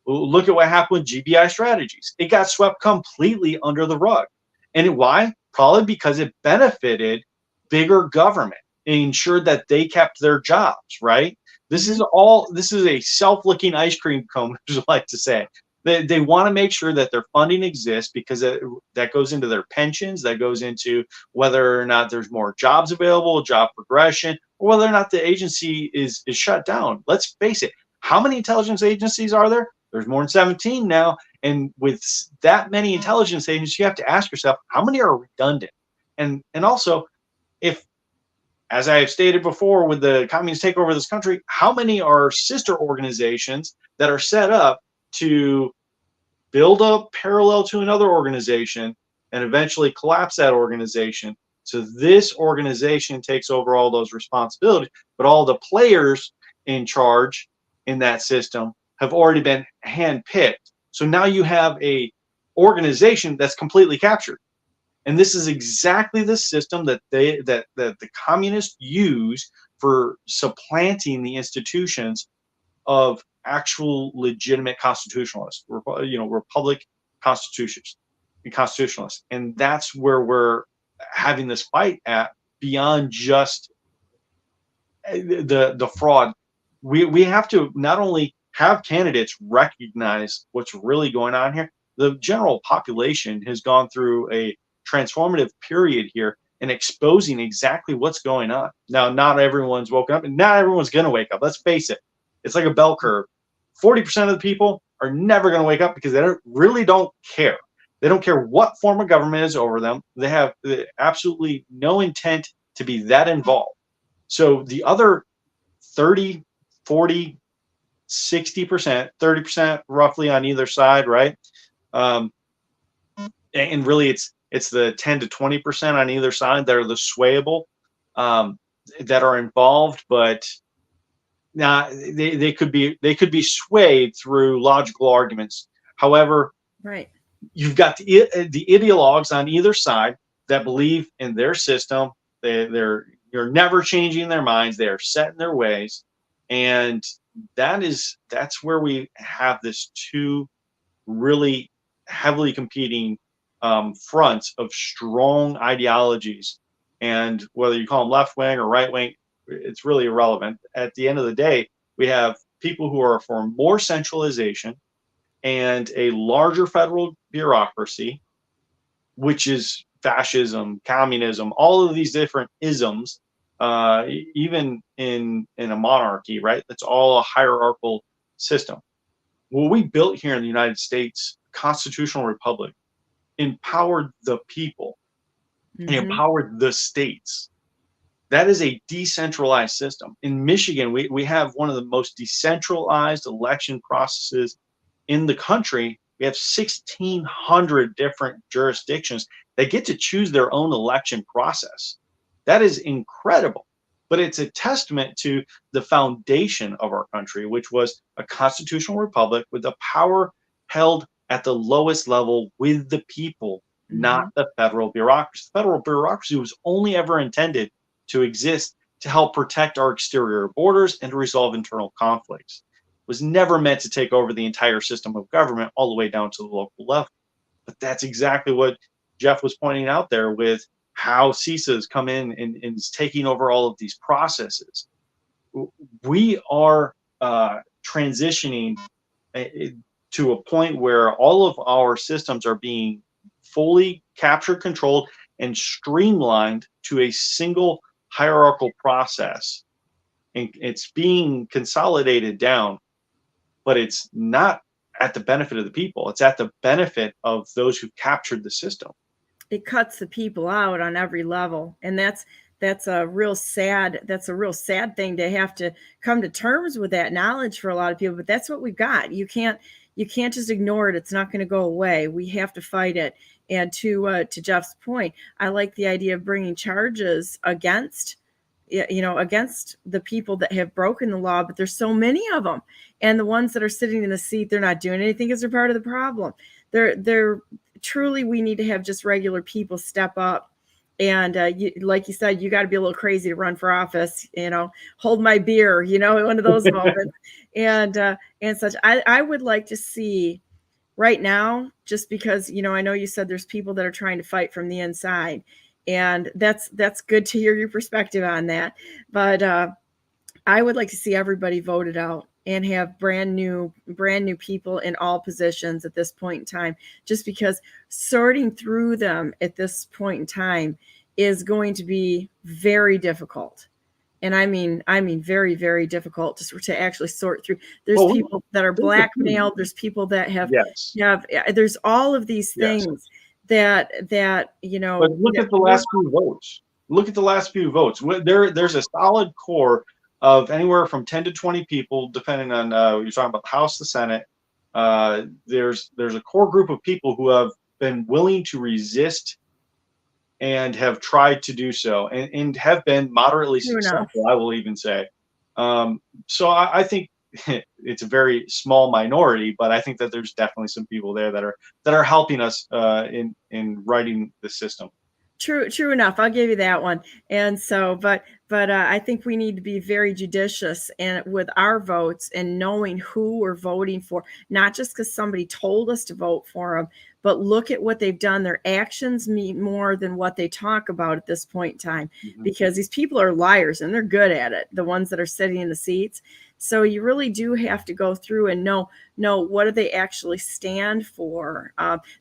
look at what happened with GBI strategies. It got swept completely under the rug. And why? Probably because it benefited bigger government and ensured that they kept their jobs, right? This is a self-licking ice cream cone, as I like to say. They want to make sure that their funding exists, because that goes into their pensions, that goes into whether or not there's more jobs available, job progression, or whether or not the agency is shut down. Let's face it, how many intelligence agencies are there? There's more than 17 now. And with that many intelligence agencies, you have to ask yourself, how many are redundant? And also, if, as I have stated before, with the communists take over this country, how many are sister organizations that are set up to build up parallel to another organization and eventually collapse that organization? So this organization takes over all those responsibilities, but all the players in charge in that system have already been handpicked. So now you have a organization that's completely captured. And this is exactly the system that the communists use for supplanting the institutions of actual legitimate constitutionalists, republic constitutionalists. And that's where we're having this fight at, beyond just the fraud. We have to not only have candidates recognize what's really going on here. The general population has gone through a transformative period here and exposing exactly what's going on. Now, not everyone's woken up, and not everyone's going to wake up. Let's face it. It's like a bell curve. 40% of the people are never going to wake up because they really don't care. They don't care what form of government is over them. They have absolutely no intent to be that involved. So the other 30, 40, 60%, 30% roughly on either side, right? And really it's the 10 to 20% on either side that are the swayable, that are involved, but now they could be swayed through logical arguments. However, right, you've got the ideologues on either side that believe in their system. You're never changing their minds. They are set in their ways, and that's where we have this two really heavily competing fronts of strong ideologies. And whether you call them left wing or right wing, it's really irrelevant. At the end of the day, we have people who are for more centralization and a larger federal bureaucracy, which is fascism, communism, all of these different isms, even in a monarchy, right? That's all a hierarchical system. What we built here in the United States, constitutional republic, empowered the people and empowered the states. That is a decentralized system. In Michigan, we have one of the most decentralized election processes in the country. We have 1,600 different jurisdictions that get to choose their own election process. That is incredible. But it's a testament to the foundation of our country, which was a constitutional republic with the power held at the lowest level with the people, not the federal bureaucracy. The federal bureaucracy was only ever intended to exist to help protect our exterior borders and to resolve internal conflicts. It was never meant to take over the entire system of government all the way down to the local level. But that's exactly what Jeff was pointing out there with how CISA has come in and is taking over all of these processes. We are transitioning to a point where all of our systems are being fully captured, controlled, and streamlined to a single hierarchical process. And it's being consolidated down, but it's not at the benefit of the people. It's at the benefit of those who've captured the system. It cuts the people out on every level, and that's a real sad thing to have to come to terms with that knowledge for a lot of people. But that's what we've got. You can't just ignore it. It's not going to go away. We have to fight it. And to Jeff's point, I like the idea of bringing charges against the people that have broken the law, but there's so many of them, and the ones that are sitting in the seat, they're not doing anything because they're part of the problem. They're truly, we need to have just regular people step up. And like you said, you got to be a little crazy to run for office, hold my beer, one of those moments and such. I would like to see right now, just because, I know you said there's people that are trying to fight from the inside, and that's good to hear your perspective on that. But I would like to see everybody voted out and have brand new people in all positions at this point in time, just because sorting through them at this point in time is going to be very difficult. And I mean very, very difficult to actually sort through. There's people that are blackmailed. There's people that have there's all of these things that But look at the last few votes. Look at the last few votes. There's a solid core of anywhere from 10 to 20 people, depending on you're talking about the House, the Senate. There's a core group of people who have been willing to resist and have tried to do so, and have been moderately successful, I will even say. So I think it's a very small minority, but I think that there's definitely some people there that are helping us in writing the system. True enough. I'll give you that one. And so, but I think we need to be very judicious and with our votes and knowing who we're voting for, not just because somebody told us to vote for them, but look at what they've done. Their actions mean more than what they talk about at this point in time, because these people are liars and they're good at it. The ones that are sitting in the seats. So you really do have to go through and know what do they actually stand for.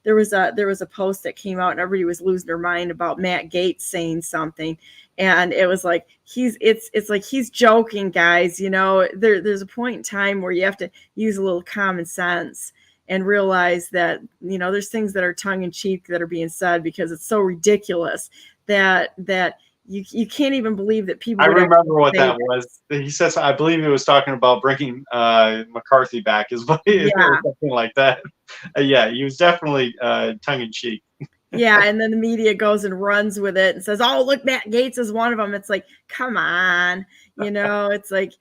There was a post that came out and everybody was losing their mind about Matt Gaetz saying something, and it was like it's like he's joking, guys. There's a point in time where you have to use a little common sense and realize that there's things that are tongue in cheek that are being said because it's so ridiculous that you can't even believe that people. I remember what that was. He says, I believe he was talking about bringing McCarthy back, something like that. He was definitely tongue in cheek. And then the media goes and runs with it and says, "Oh, look, Matt Gaetz is one of them." It's like, come on, it's like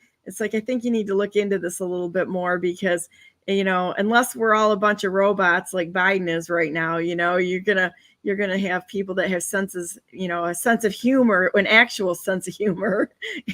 I think you need to look into this a little bit more because unless we're all a bunch of robots like Biden is right now, you're gonna have people that have senses, a sense of humor, an actual sense of humor.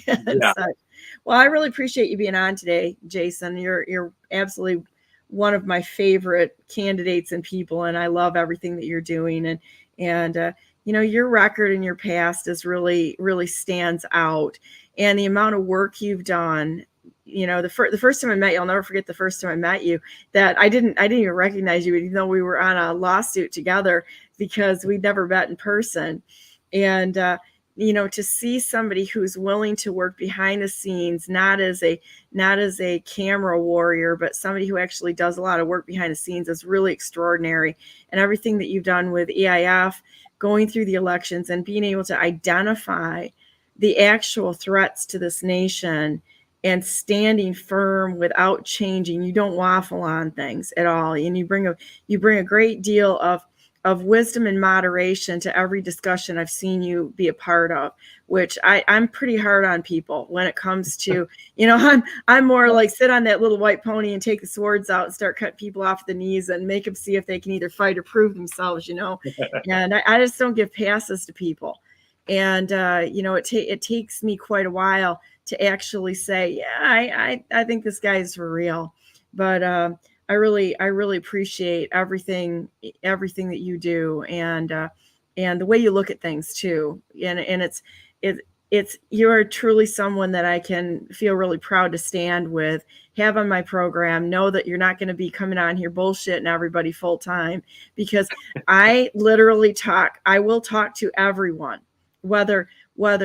Well, I really appreciate you being on today, Jason. You're absolutely one of my favorite candidates and people, and I love everything that you're doing. And your record in your past is really, really stands out, and the amount of work you've done the first time I met you, I'll never forget the first time I met you, that I didn't even recognize you, even though we were on a lawsuit together because we'd never met in person. And, to see somebody who's willing to work behind the scenes, not as a camera warrior, but somebody who actually does a lot of work behind the scenes is really extraordinary. And everything that you've done with EIF, going through the elections and being able to identify the actual threats to this nation and standing firm without changing. You don't waffle on things at all. And you bring a great deal of wisdom and moderation to every discussion I've seen you be a part of, which I'm pretty hard on people when it comes to, I'm more like sit on that little white pony and take the swords out and start cutting people off the knees and make them see if they can either fight or prove themselves, and I just don't give passes to people. And, it takes me quite a while to actually say, yeah, I think this guy is for real. But I really appreciate everything that you do and the way you look at things too. And it's you're truly someone that I can feel really proud to stand with, have on my program, know that you're not going to be coming on here bullshitting everybody full time, because I literally I will talk to everyone, whether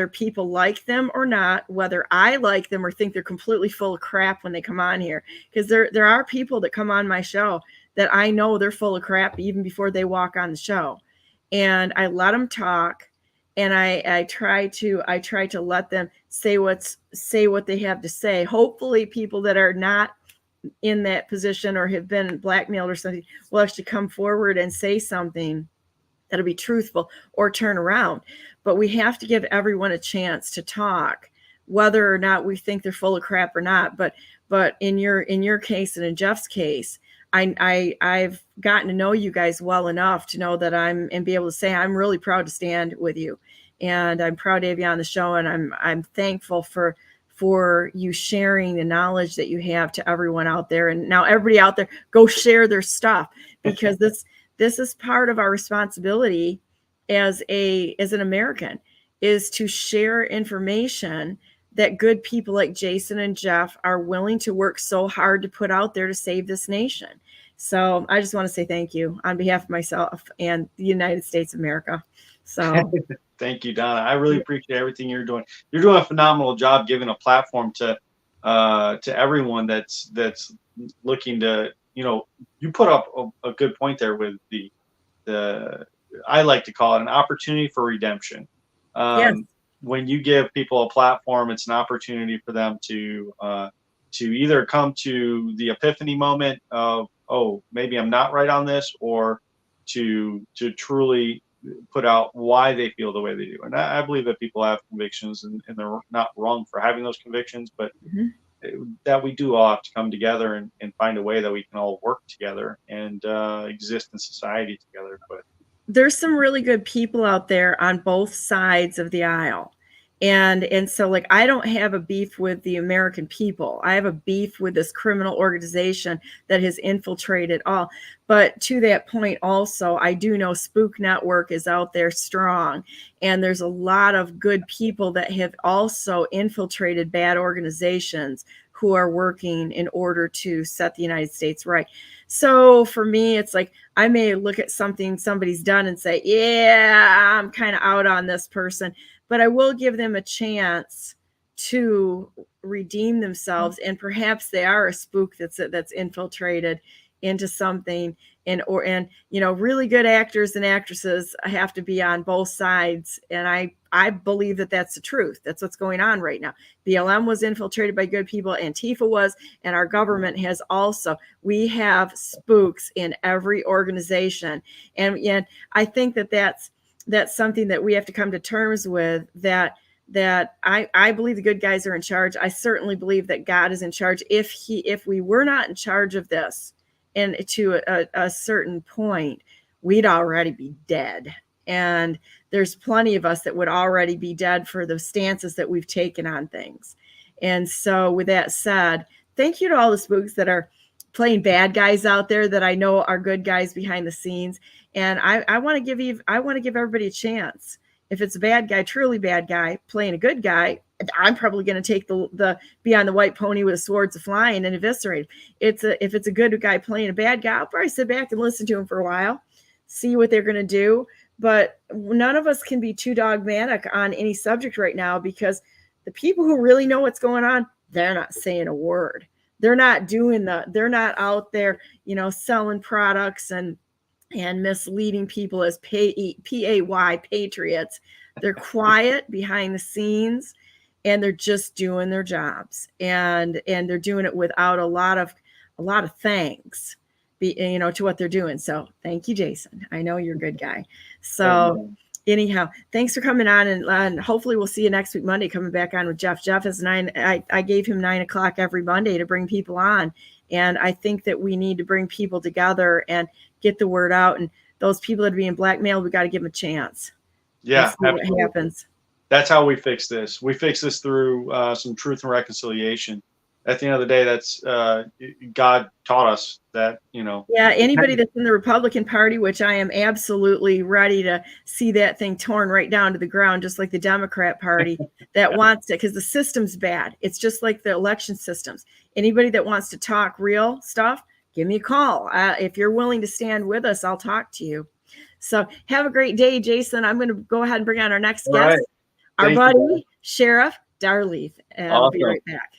people like them or not, whether I like them or think they're completely full of crap when they come on here. Because there are people that come on my show that I know they're full of crap even before they walk on the show. And I let them talk, and I try to let them say what they have to say. Hopefully people that are not in that position or have been blackmailed or something will actually come forward and say something that'll be truthful or turn around. But we have to give everyone a chance to talk, whether or not we think they're full of crap or not. But in your case and in Jeff's case, I've gotten to know you guys well enough to know that and be able to say I'm really proud to stand with you, and I'm proud to have you on the show, and I'm thankful for you sharing the knowledge that you have to everyone out there. And now everybody out there, go share their stuff, because this is part of our responsibility as an American, is to share information that good people like Jason and Jeff are willing to work so hard to put out there to save this nation. So I just want to say thank you on behalf of myself and the United States of America. So thank you, Donna. I really appreciate everything you're doing. You're doing a phenomenal job giving a platform to everyone that's looking to, you put up a good point there with the I like to call it an opportunity for redemption. yes. When you give people a platform, it's an opportunity for them to either come to the epiphany moment of, oh, maybe I'm not right on this, or to truly put out why they feel the way they do. And I believe that people have convictions, and they're not wrong for having those convictions, but that we do all have to come together and find a way that we can all work together and exist in society together. But there's some really good people out there on both sides of the aisle. And so, like, I don't have a beef with the American people. I have a beef with this criminal organization that has infiltrated all. But to that point also, I do know Spook Network is out there strong. And there's a lot of good people that have also infiltrated bad organizations who are working in order to set the United States right. So for me, it's like, I may look at something somebody's done and say, yeah, I'm kind of out on this person, but I will give them a chance to redeem themselves. And perhaps they are a spook that's infiltrated into something, and really good actors and actresses have to be on both sides. And I believe that that's the truth. That's what's going on right now. BLM was infiltrated by good people, Antifa was, and our government has also. We have spooks in every organization. And I think that's something that we have to come to terms with, that I believe the good guys are in charge. I certainly believe that God is in charge. If we were not in charge of this, and to a certain point, we'd already be dead. And there's plenty of us that would already be dead for the stances that we've taken on things. And so with that said, thank you to all the spooks that are playing bad guys out there that I know are good guys behind the scenes. And I want to give everybody a chance. If it's a bad guy, truly bad guy, playing a good guy, I'm probably going to take the be on the white pony with swords flying and eviscerate. If it's a good guy playing a bad guy, I'll probably sit back and listen to him for a while, see what they're going to do. But none of us can be too dogmatic on any subject right now, because the people who really know what's going on, they're not saying a word. They're not they're not out there, selling products and misleading people as pay patriots. They're quiet behind the scenes, and they're just doing their jobs, and they're doing it without a lot of thanks, to what they're doing. So thank you, Jason. I know you're a good guy. So anyhow, thanks for coming on, and hopefully we'll see you next week, Monday, coming back on with Jeff. Jeff is I gave him 9 o'clock every Monday to bring people on. And I think that we need to bring people together and get the word out. And those people that are being blackmailed, we got to give them a chance. Yeah, what happens. That's how we fix this. We fix this through some truth and reconciliation. At the end of the day, that's God taught us that, Yeah, anybody that's in the Republican Party, which I am absolutely ready to see that thing torn right down to the ground, just like the Democrat Party that wants it, because the system's bad. It's just like the election systems. Anybody that wants to talk real stuff, give me a call. If you're willing to stand with us, I'll talk to you. So have a great day, Jason. I'm going to go ahead and bring on our next guest, our buddy, Sheriff Darleaf. And I'll be right back.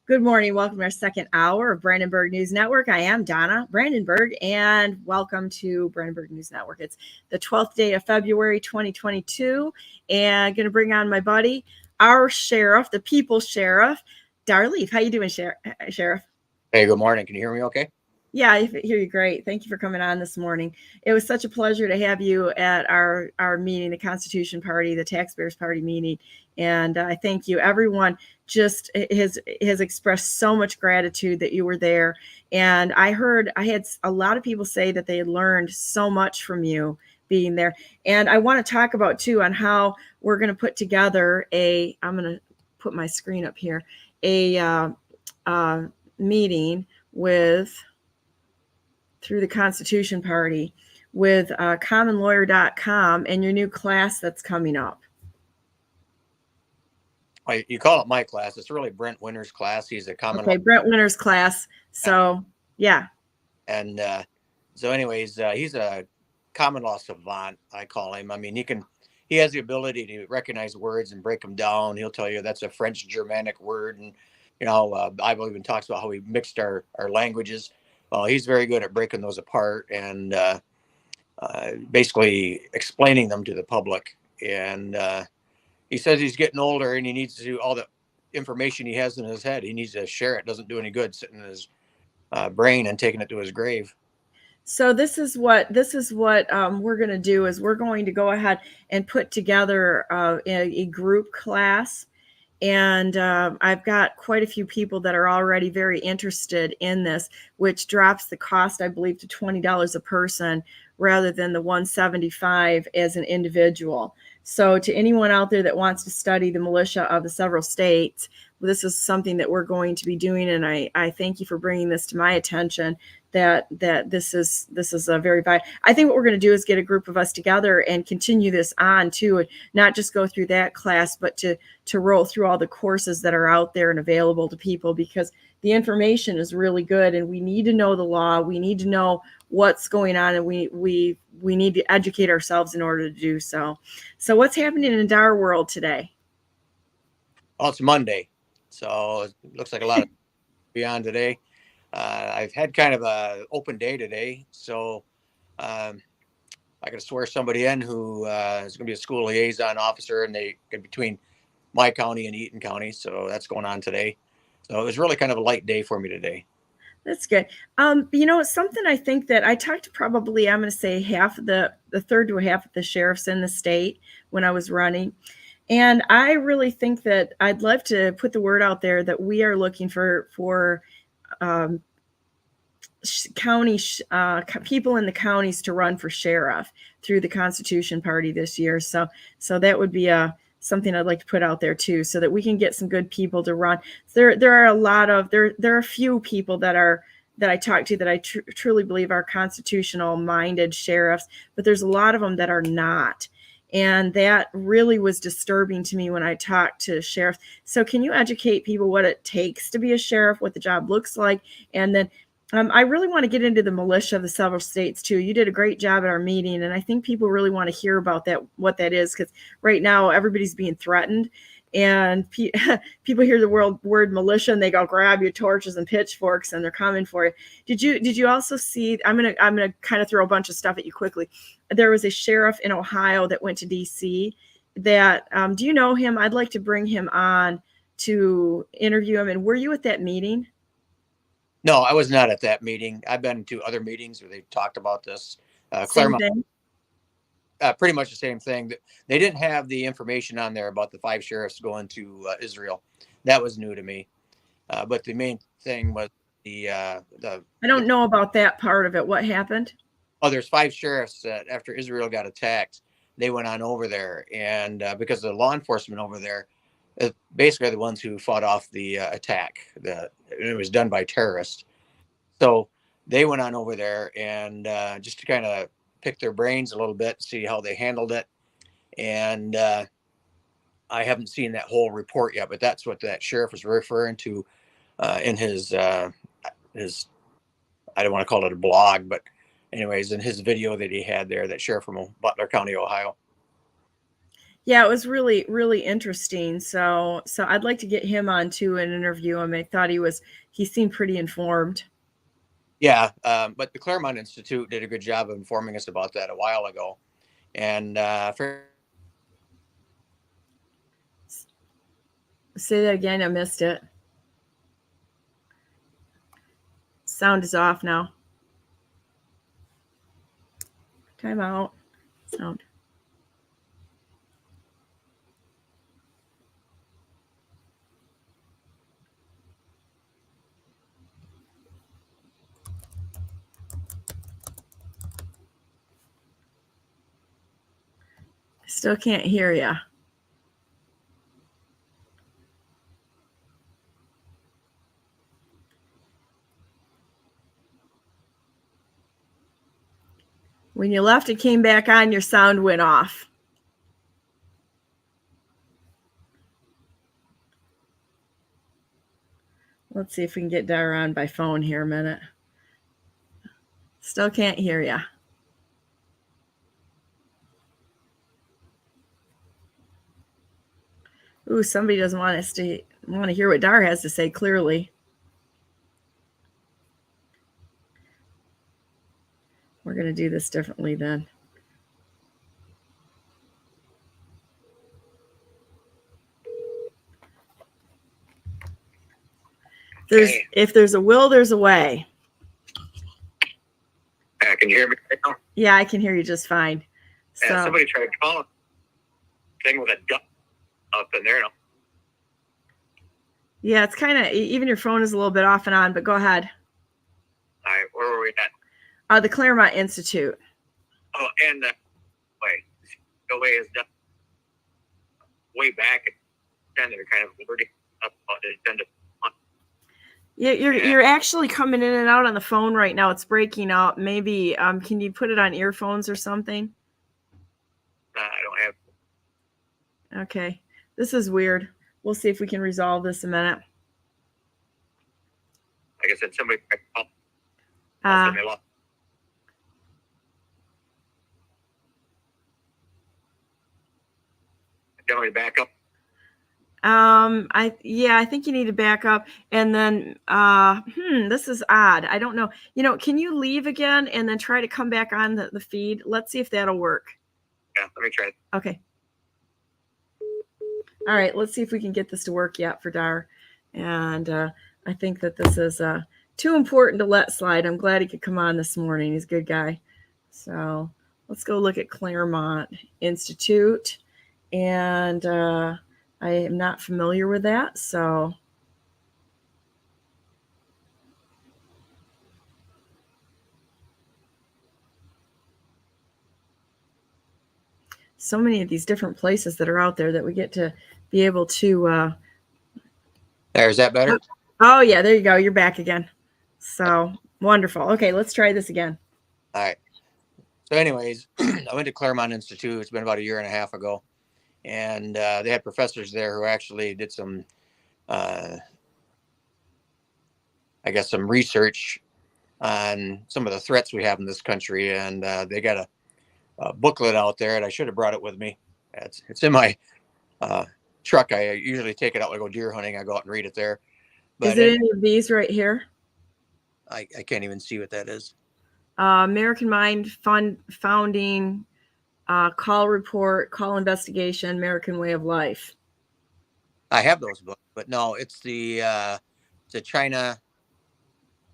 Good morning. Welcome to our second hour of Brandenburg News Network. I am Donna Brandenburg, and welcome to Brandenburg News Network. It's the 12th day of February, 2022, and I'm going to bring on my buddy, our sheriff, the people's sheriff, Darleaf. How you doing, Sheriff? Hey, good morning. Can you hear me okay? Yeah, I hear you great. Thank you for coming on this morning. It was such a pleasure to have you at our meeting, the Constitution Party, the Taxpayers Party meeting. And I thank you. Everyone just has expressed so much gratitude that you were there. And I had a lot of people say that they had learned so much from you being there. And I want to talk about, too, on how we're going to put together I'm going to put my screen up here, a meeting through the Constitution Party with commonlawyer.com and your new class that's coming up. You call it my class. It's really Brent Winter's class. He's a common. Okay, Brent Winter's class. So, yeah. And so anyways, he's a common law savant, I call him. I mean, he has the ability to recognize words and break them down. He'll tell you that's a French Germanic word. And, Bible even talks about how we mixed our languages. Well, he's very good at breaking those apart and basically explaining them to the public. And he says he's getting older and he needs to do all the information he has in his head. He needs to share it. Doesn't do any good sitting in his brain and taking it to his grave. So this is what we're going to do is we're going to go ahead and put together a group class. And I've got quite a few people that are already very interested in this, which drops the cost, I believe, to $20 a person rather than the $175 as an individual. So to anyone out there that wants to study the militia of the several states, this is something that we're going to be doing. And I thank you for bringing this to my attention, that this is a very vital. I think what we're going to do is get a group of us together and continue this on too, and not just go through that class, but to roll through all the courses that are out there and available to people, because the information is really good and we need to know the law. We need to know what's going on, and we need to educate ourselves in order to do so. So what's happening in our world today? Oh, it's Monday, so it looks like a lot of beyond today. I've had kind of a open day today, so I got to swear somebody in who is going to be a school liaison officer, and they get between my county and Eaton County, so that's going on today. So it was really kind of a light day for me today. That's good. It's something I think that I talked to probably, I'm going to say half of the third to a half of the sheriffs in the state when I was running. And I really think that I'd love to put the word out there that we are looking for county people in the counties to run for sheriff through the Constitution Party this year. So that would be something I'd like to put out there too, so that we can get some good people to run. There are a few people that I talk to that I truly believe are constitutional minded sheriffs, but there's a lot of them that are not. And that really was disturbing to me when I talked to sheriffs. So can you educate people what it takes to be a sheriff, what the job looks like? And then I really want to get into the militia of the several states too. You did a great job at our meeting, and I think people really want to hear about that, what that is, because right now everybody's being threatened, and people hear the word militia and they go grab your torches and pitchforks and they're coming for you. Did you also see? I'm gonna kind of throw a bunch of stuff at you quickly. There was a sheriff in Ohio that went to D.C. that do you know him? I'd like to bring him on to interview him. And were you at that meeting? No, I was not at that meeting. I've been to other meetings where they've talked about this. Claremont, pretty much the same thing. They didn't have the information on there about the 5 sheriffs going to Israel. That was new to me. But the main thing was I don't know about that part of it. What happened? Oh, there's 5 sheriffs that after Israel got attacked, they went on over there, and because the law enforcement over there, basically the ones who fought off the attack. It was done by terrorists. So they went on over there and just to kind of pick their brains a little bit, see how they handled it. And I haven't seen that whole report yet, but that's what that sheriff was referring to in his I don't want to call it a blog, but anyways, in his video that he had there, that sheriff from Butler County, Ohio. Yeah, it was really, really interesting. So I'd like to get him on too and interview him. I thought he seemed pretty informed. Yeah, but the Claremont Institute did a good job of informing us about that a while ago. And say that again. I missed it. Sound is off now. Time out. Sound. Still can't hear you. When you left, it came back on, your sound went off. Let's see if we can get Dara on by phone here a minute. Still can't hear you. Ooh, somebody doesn't want to hear what Dara has to say clearly. We're going to do this differently then. If there's a will, there's a way. Can you hear me right now? Yeah, I can hear you just fine. So somebody tried calling thing with a duck up in there. Yeah, it's kind of, even your phone is a little bit off and on, but go ahead. All right, where were we at? The Claremont Institute. Oh, and the way is done way back, and they're kind of wording up about it. Yeah, you're actually coming in and out on the phone right now. It's breaking up. Maybe can you put it on earphones or something? I don't have. Okay, this is weird. We'll see if we can resolve this in a minute. Like I said, somebody called. Can we back up? I think you need to back up, and then this is odd. I don't know. Can you leave again and then try to come back on the feed? Let's see if that'll work. Yeah, let me try it. Okay. All right, let's see if we can get this to work yet for Dar. And I think that this is too important to let slide. I'm glad he could come on this morning. He's a good guy. So let's go look at Claremont Institute. And I am not familiar with that. So many of these different places that are out there that we get to be able to. Is that better? Oh, yeah, there you go. You're back again. So wonderful. Okay, let's try this again. All right. So anyways, I went to Claremont Institute. It's been about a year and a half ago. And they had professors there who actually did some, some research on some of the threats we have in this country. And they got a booklet out there, and I should have brought it with me. It's in my truck. I usually take it out when I go deer hunting. I go out and read it there. But is it any of these right here? I can't even see what that is. American Mind Founding, Call Report, Call Investigation, American Way of Life. I have those books, but no, it's the China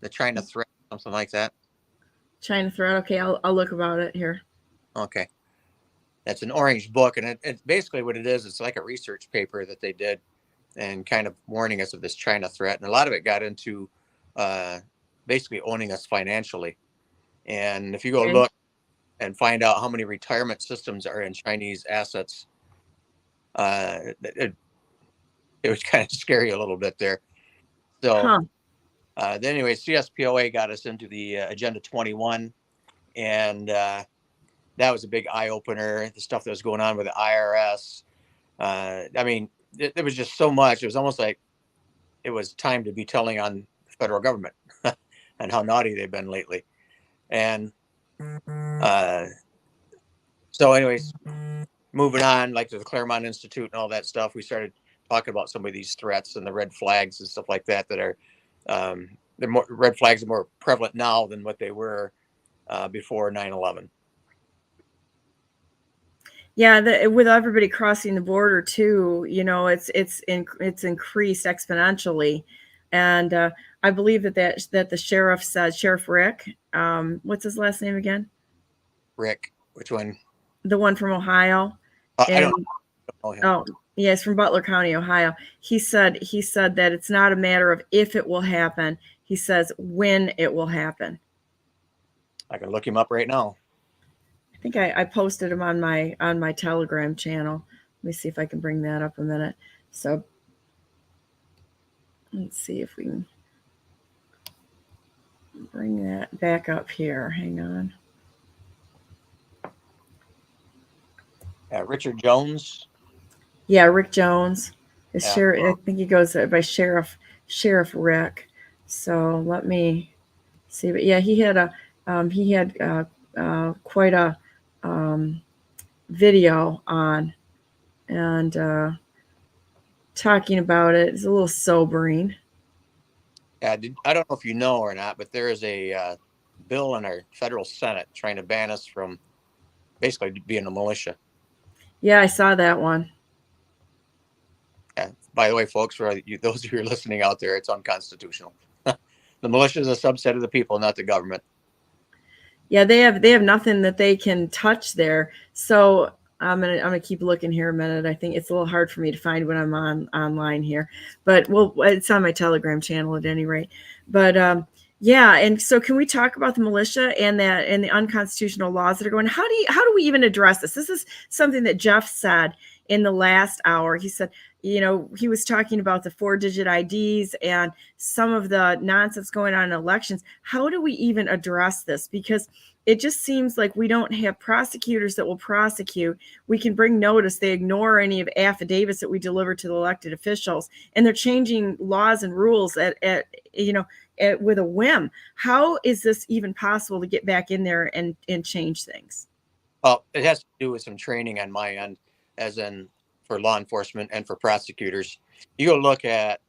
threat, something like that. China threat. Okay, I'll look about it here. Okay. That's an orange book, and it's basically what it is. It's like a research paper that they did and kind of warning us of this China threat. And a lot of it got into basically owning us financially. And if you go look and find out how many retirement systems are in Chinese assets, it was kind of scary a little bit there. So then anyway, CSPOA got us into the Agenda 21, and that was a big eye opener. The stuff that was going on with the IRS. There was just so much. It was almost like it was time to be telling on the federal government and how naughty they've been lately. And so anyways, moving on, like to the Claremont Institute and all that stuff, we started talking about some of these threats and the red flags and stuff like that are red flags are more prevalent now than what they were before 9/11. Yeah, with everybody crossing the border too, it's increased exponentially, and I believe that the sheriff said, Sheriff Rick, what's his last name again? Rick, which one? The one from Ohio. I don't know him. Oh, yes, from Butler County, Ohio. He said that it's not a matter of if it will happen. He says when it will happen. I can look him up right now. I think I posted him on my Telegram channel. Let me see if I can bring that up a minute. So let's see if we can bring that back up here. Hang on. Richard Jones. Yeah, Rick Jones. Yeah. I think he goes by Sheriff Rick. So let me see. But yeah, he had quite a video on and talking about it. It's a little sobering. I don't know if you know or not, but there is a bill in our federal Senate trying to ban us from basically being a militia. Yeah, I saw that one. Yeah. By the way, folks, for those of you who are listening out there, it's unconstitutional. The militia is a subset of the people, not the government. Yeah, they have nothing that they can touch there. So I'm gonna keep looking here a minute. I think it's a little hard for me to find when I'm online here, but it's on my Telegram channel at any rate. But yeah, and so can we talk about the militia and the unconstitutional laws that are going? How do we even address this? This is something that Jeff said in the last hour. He said, he was talking about the 4-digit IDs and some of the nonsense going on in elections. How do we even address this? Because it just seems like we don't have prosecutors that will prosecute. We can bring notice. They ignore any of affidavits that we deliver to the elected officials, and they're changing laws and rules with a whim. How is this even possible to get back in there and change things? Well, it has to do with some training on my end, as in for law enforcement and for prosecutors. You go look at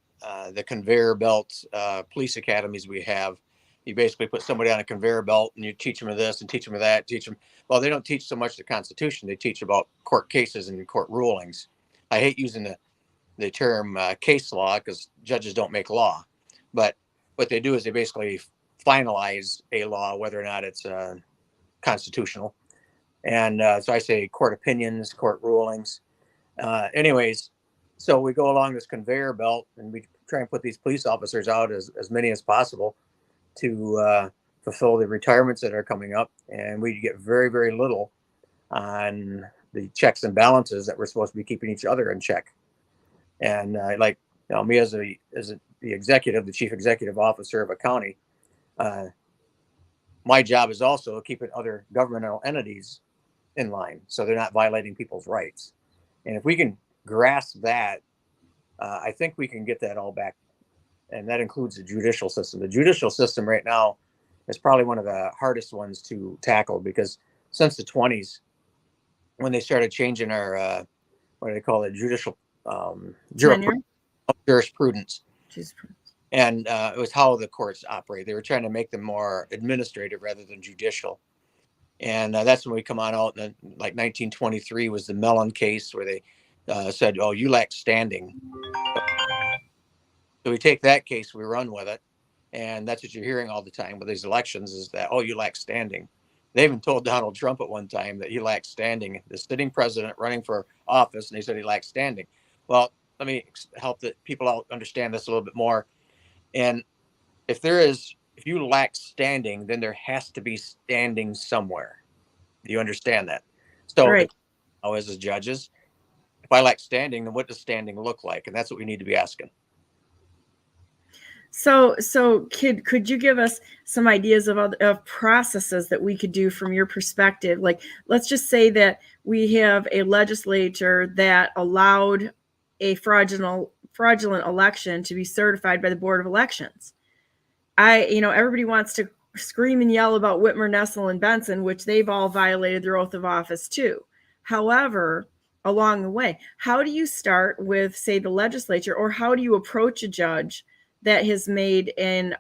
the conveyor belt police academies we have. You basically put somebody on a conveyor belt and you teach them this and teach them that, teach them. Well, they don't teach so much the Constitution. They teach about court cases and court rulings. I hate using the term case law because judges don't make law. But what they do is they basically finalize a law, whether or not it's constitutional. And so I say court opinions, court rulings. Anyways, so we go along this conveyor belt and we try and put these police officers out as many as possible to fulfill the retirements that are coming up. And we get very, very little on the checks and balances that we're supposed to be keeping each other in check. And me as the executive, the chief executive officer of a county, my job is also keeping other governmental entities in line so they're not violating people's rights. And if we can grasp that, I think we can get that all back. And that includes the judicial system. The judicial system right now is probably one of the hardest ones to tackle because since the 20s, when they started changing our, what do they call it, judicial jurisprudence. And it was how the courts operate. They were trying to make them more administrative rather than judicial. And that's when we come on out. And like 1923 was the Mellon case where they said, "Oh, you lack standing." So we take that case, we run with it, and that's what you're hearing all the time with these elections: is that, "Oh, you lack standing." They even told Donald Trump at one time that he lacked standing. The sitting president running for office, and they said he lacked standing. Well, let me help the people out understand this a little bit more. And if you lack standing, then there has to be standing somewhere. Do you understand that? So, right. As judges, if I lack standing, then what does standing look like? And that's what we need to be asking. So could you give us some ideas of processes that we could do from your perspective? Like, let's just say that we have a legislature that allowed a fraudulent election to be certified by the Board of Elections. Everybody wants to scream and yell about Whitmer, Nessel, and Benson, which they've all violated their oath of office too. However, along the way, how do you start with, say, the legislature, or how do you approach a judge that has made an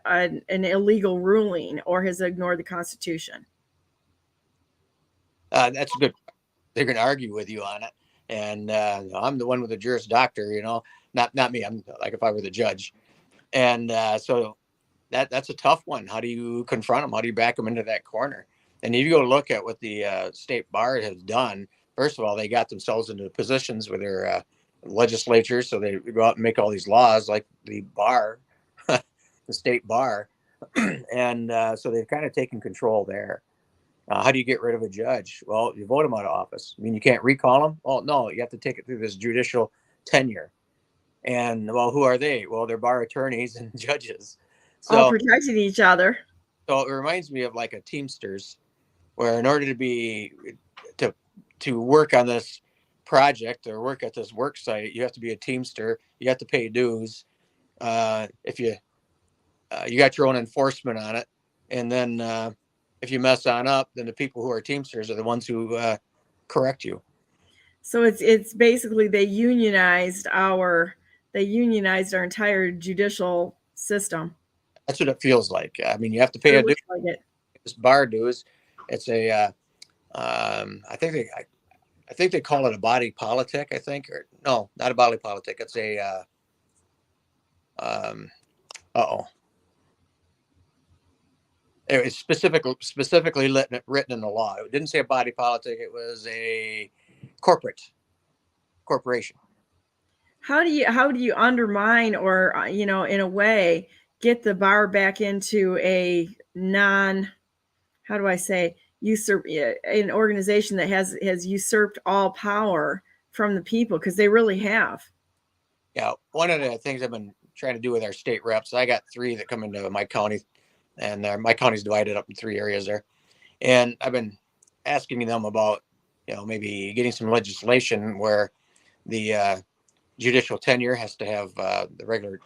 illegal ruling or has ignored the Constitution? That's good. They're going to argue with you on it. And I'm the one with the Juris Doctor, not me. I'm like if I were the judge. And so that's a tough one. How do you confront them? How do you back them into that corner? And if you go look at what the state bar has done, first of all, they got themselves into positions with their legislatures. So they go out and make all these laws like the bar, the state bar. And so they've kind of taken control there. How do you get rid of a judge? Well, you vote him out of office. I mean, you can't recall him. Well, no, you have to take it through this judicial tenure. And well, who are they? Well, they're bar attorneys and judges. So, all protecting each other. So it reminds me of like a Teamsters, where in order to work on this project or work at this work site, you have to be a Teamster. You have to pay dues. If you got your own enforcement on it, and then if you mess on up, then the people who are Teamsters are the ones who correct you. So it's basically they unionized our entire judicial system. That's what it feels like. I mean, you have to pay a dues. Like it's bar dues. It's a I think they call it a body politic. I think, or no, not a body politic. It's a It was specifically written in the law. It didn't say a body politic. It was a corporation. How do you undermine or in a way get the bar back into a an organization that has usurped all power from the people, because they really have. Yeah, one of the things I've been trying to do with our state reps, I got 3 that come into my county. And my county's divided up in 3 areas there. And I've been asking them about, maybe getting some legislation where the judicial tenure has to have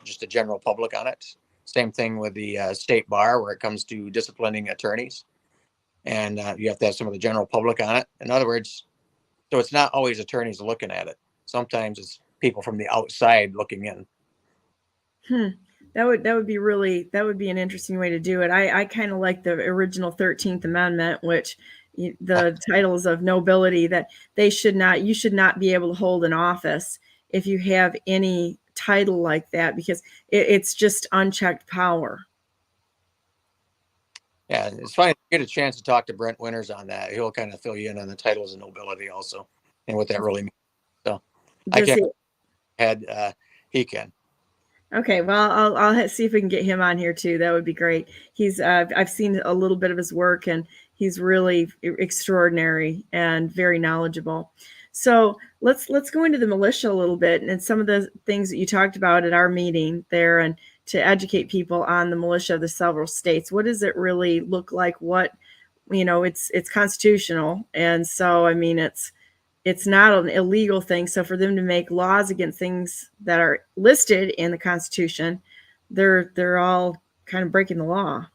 just the general public on it. Same thing with the state bar where it comes to disciplining attorneys. And you have to have some of the general public on it. In other words, so it's not always attorneys looking at it. Sometimes it's people from the outside looking in. That would be an interesting way to do it. I kind of like the original 13th Amendment, which the titles of nobility, that you should not be able to hold an office if you have any title like that, because it's just unchecked power. Yeah, it's fine. Get a chance to talk to Brent Winters on that. He'll kind of fill you in on the titles of nobility also, and what that really means. So I can't head. He can. Okay, well, I'll see if we can get him on here too. That would be great. He's I've seen a little bit of his work, and he's really extraordinary and very knowledgeable. So let's go into the militia a little bit and some of the things that you talked about at our meeting there, and to educate people on the militia of the several states. What does it really look like? What, it's constitutional, and so I mean it's not an illegal thing. So for them to make laws against things that are listed in the Constitution, they're all kind of breaking the law.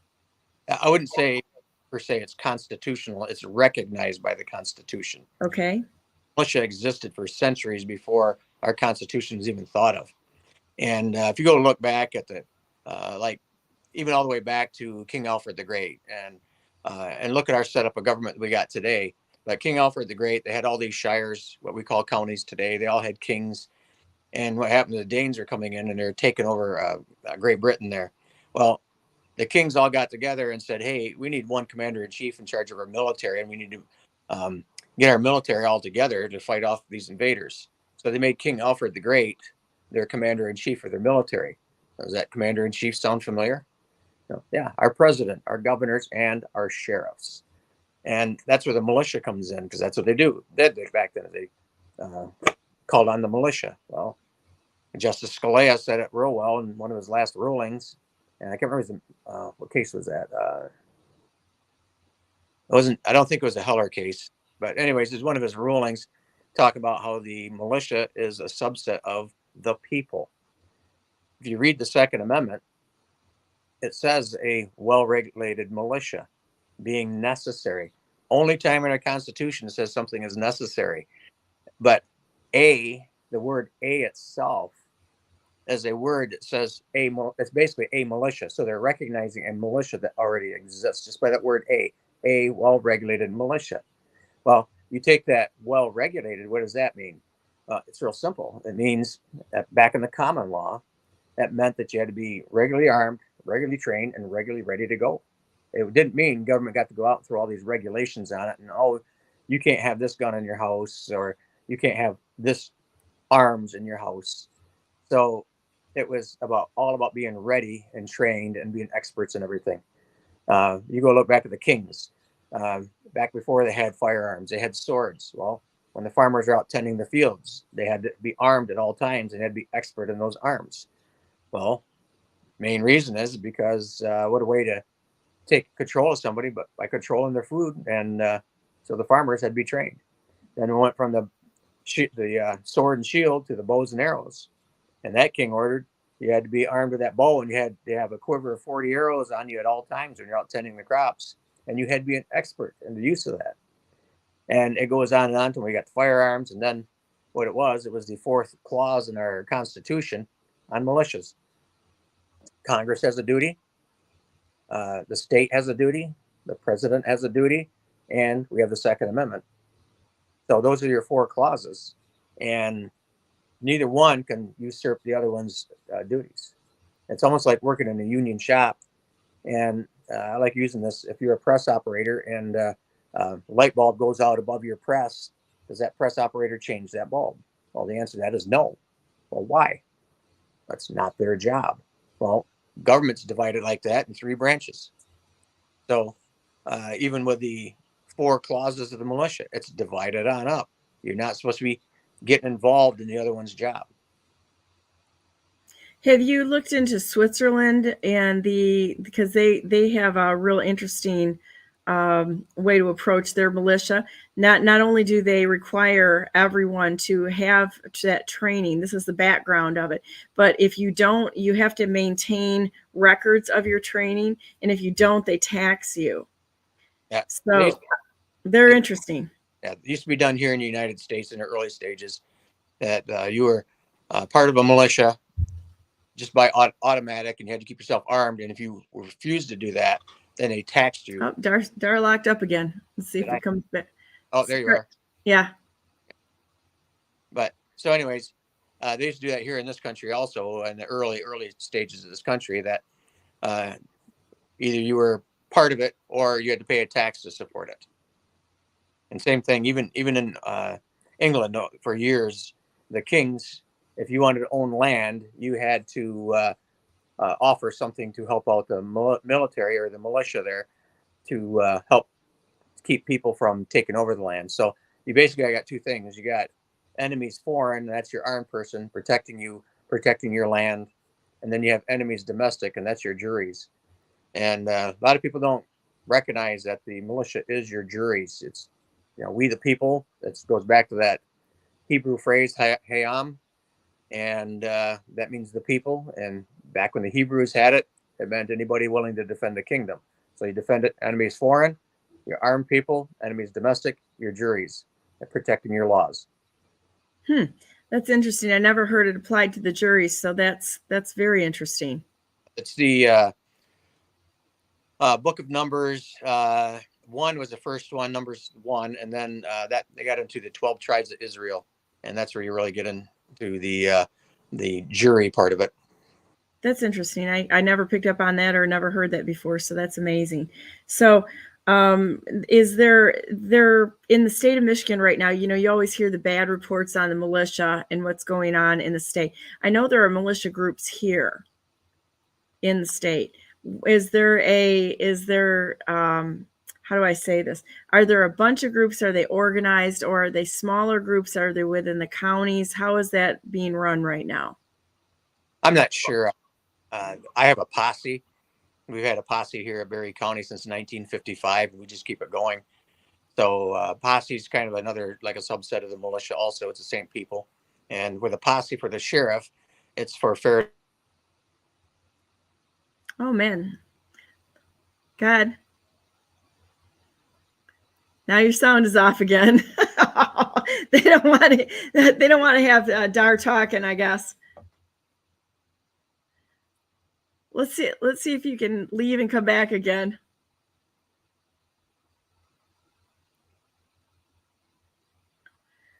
I wouldn't say per se it's constitutional. It's recognized by the Constitution. Okay. Militia existed for centuries before our Constitution was even thought of. And if you go look back at the, like even all the way back to King Alfred the Great, and look at our setup of government that we got today. Like King Alfred the Great, they had all these shires, what we call counties today. They all had kings. And what happened, the Danes are coming in and they're taking over Great Britain there. Well, the kings all got together and said, hey, we need one commander in chief in charge of our military, and we need to get our military all together to fight off these invaders. So they made King Alfred the Great their commander in chief for their military. Does that commander in chief sound familiar? No. Yeah, our president, our governors, and our sheriffs. And that's where the militia comes in, because that's what they do. They did back then. They called on the militia. Well, Justice Scalia said it real well in one of his last rulings, and I can't remember what case was that. It wasn't. I don't think it was a Heller case, but anyways, it's one of his rulings. Talk about how the militia is a subset of the people. If you read the Second Amendment, it says a well-regulated militia being necessary. Only time in our Constitution says something is necessary. But the word a itself is a word that says it's basically a militia. So they're recognizing a militia that already exists just by that word a well-regulated militia. Well, you take that well-regulated, what does that mean? It's real simple. It means that back in the common law, that meant that you had to be regularly armed, regularly trained, and regularly ready to go. It didn't mean government got to go out and throw all these regulations on it, and you can't have this gun in your house, or you can't have this arms in your house. So it was all about being ready and trained and being experts in everything. You go look back at the kings. Back before they had firearms, they had swords. Well, when the farmers were out tending the fields, they had to be armed at all times and had to be expert in those arms. Well, main reason is because what a way to take control of somebody, but by controlling their food. And so the farmers had to be trained. Then we went from the sword and shield to the bows and arrows. And that king ordered you had to be armed with that bow, and you had to have a quiver of 40 arrows on you at all times when you're out tending the crops. And you had to be an expert in the use of that. And it goes on and on until we got the firearms. And then what it was the fourth clause in our Constitution on militias. Congress has a duty. The state has a duty. The president has a duty. And we have the Second Amendment. So those are your four clauses. And neither one can usurp the other one's duties. It's almost like working in a union shop. And I like using this. If you're a press operator and a light bulb goes out above your press, does that press operator change that bulb? Well, the answer to that is no. Well, why? That's not their job. Well, government's divided like that in three branches. So even with the four clauses of the militia, it's divided on up. You're not supposed to be getting involved in the other one's job. Have you looked into Switzerland and because they have a real interesting way to approach their militia? Not only do they require everyone to have that training, this is the background of it, but if you don't, you have to maintain records of your training, and if you don't, they tax you. Yeah. So they're interesting. Yeah, it used to be done here in the United States in the early stages. that you were part of a militia just by automatic, and you had to keep yourself armed. And if you refused to do that, then they taxed you. Oh, Dar locked up again. Let's see if it comes back. Oh, there you are. Yeah. But so anyways, they used to do that here in this country also in the early stages of this country, that either you were part of it or you had to pay a tax to support it. And same thing, even in England for years, the kings, if you wanted to own land, you had to offer something to help out the military or the militia there to help keep people from taking over the land. So you basically got two things. You got enemies foreign, that's your armed person protecting you, protecting your land. And then you have enemies domestic, and that's your juries. And a lot of people don't recognize that the militia is your juries. It's, we the people. That goes back to that Hebrew phrase, hayam, and that means the people. And back when the Hebrews had it, it meant anybody willing to defend the kingdom. So you defend it, enemies foreign, your armed people, enemies domestic, your juries, and protecting your laws. That's interesting. I never heard it applied to the juries, so that's very interesting. It's the Book of Numbers. 1 was the first one, Numbers 1, and then that they got into the 12 tribes of Israel, and that's where you really get into the jury part of it. That's interesting. I never picked up on that or never heard that before, so that's amazing. So is there in the state of Michigan right now, you always hear the bad reports on the militia and what's going on in the state. I know there are militia groups here in the state. Is there how do I say this? Are there a bunch of groups? Are they organized, or are they smaller groups? Are they within the counties? How is that being run right now? I'm not sure. I have a posse. We've had a posse here at Berry County since 1955. We just keep it going. So posse is kind of another, like a subset of the militia also. It's the same people. And with a posse for the sheriff, it's for fair. Oh, man. God. Now your sound is off again. They don't want to have Dar talking, I guess. Let's see if you can leave and come back again.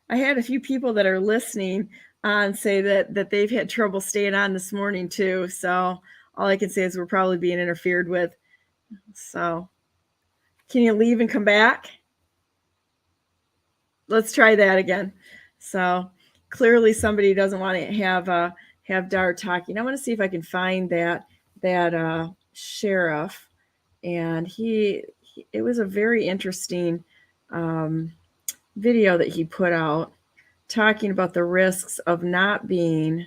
I had a few people that are listening on say that they've had trouble staying on this morning too. So all I can say is we're probably being interfered with. So can you leave and come back? Let's try that again. So clearly somebody doesn't want to have Dar talking. I want to see if I can find that sheriff, and it was a very interesting video that he put out talking about the risks of not being,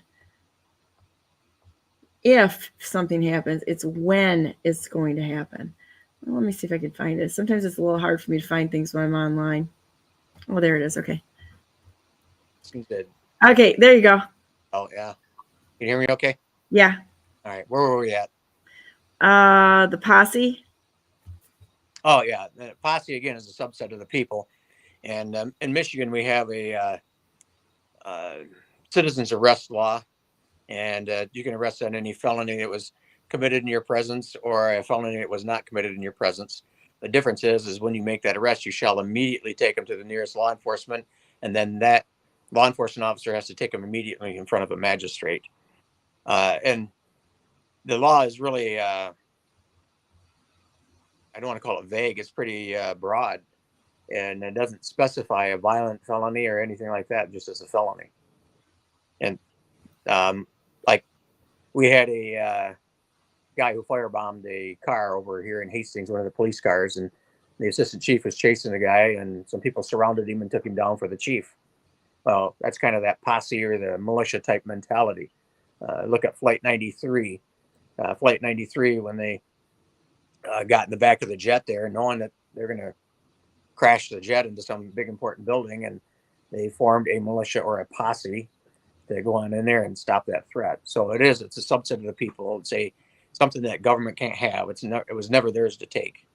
if something happens, it's when it's going to happen. Well, let me see if I can find it. Sometimes it's a little hard for me to find things when I'm online. Oh, there it is. Okay. Okay, there you go. Oh, yeah. Can you hear me okay? Yeah. All right. Where were we at? The posse. Oh, yeah. The posse, again, is a subset of the people. And in Michigan, we have a citizens arrest law. And you can arrest on any felony that was committed in your presence or a felony that was not committed in your presence. The difference is when you make that arrest, you shall immediately take them to the nearest law enforcement. And then that law enforcement officer has to take them immediately in front of a magistrate. And the law is really, I don't want to call it vague. It's pretty broad. And it doesn't specify a violent felony or anything like that, just as a felony. And like we had a guy who firebombed a car over here in Hastings, one of the police cars, and the assistant chief was chasing the guy, and some people surrounded him and took him down for the chief. Well, that's kind of that posse or the militia type mentality. Look at Flight 93. Flight 93, when they got in the back of the jet there, knowing that they're going to crash the jet into some big important building, and they formed a militia or a posse to go on in there and stop that threat. So it's a subset of the people. It's something that government can't have. It was never theirs to take.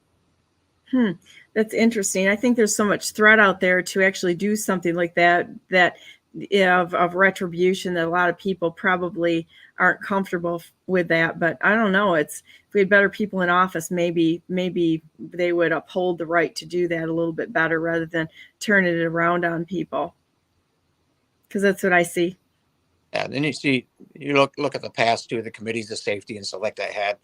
That's interesting. I think there's so much threat out there to actually do something like that of retribution that a lot of people probably aren't comfortable with that. But I don't know. If we had better people in office, maybe they would uphold the right to do that a little bit better rather than turn it around on people. Because that's what I see. Yeah, then you look at the past too, the committees of safety and stuff like that had,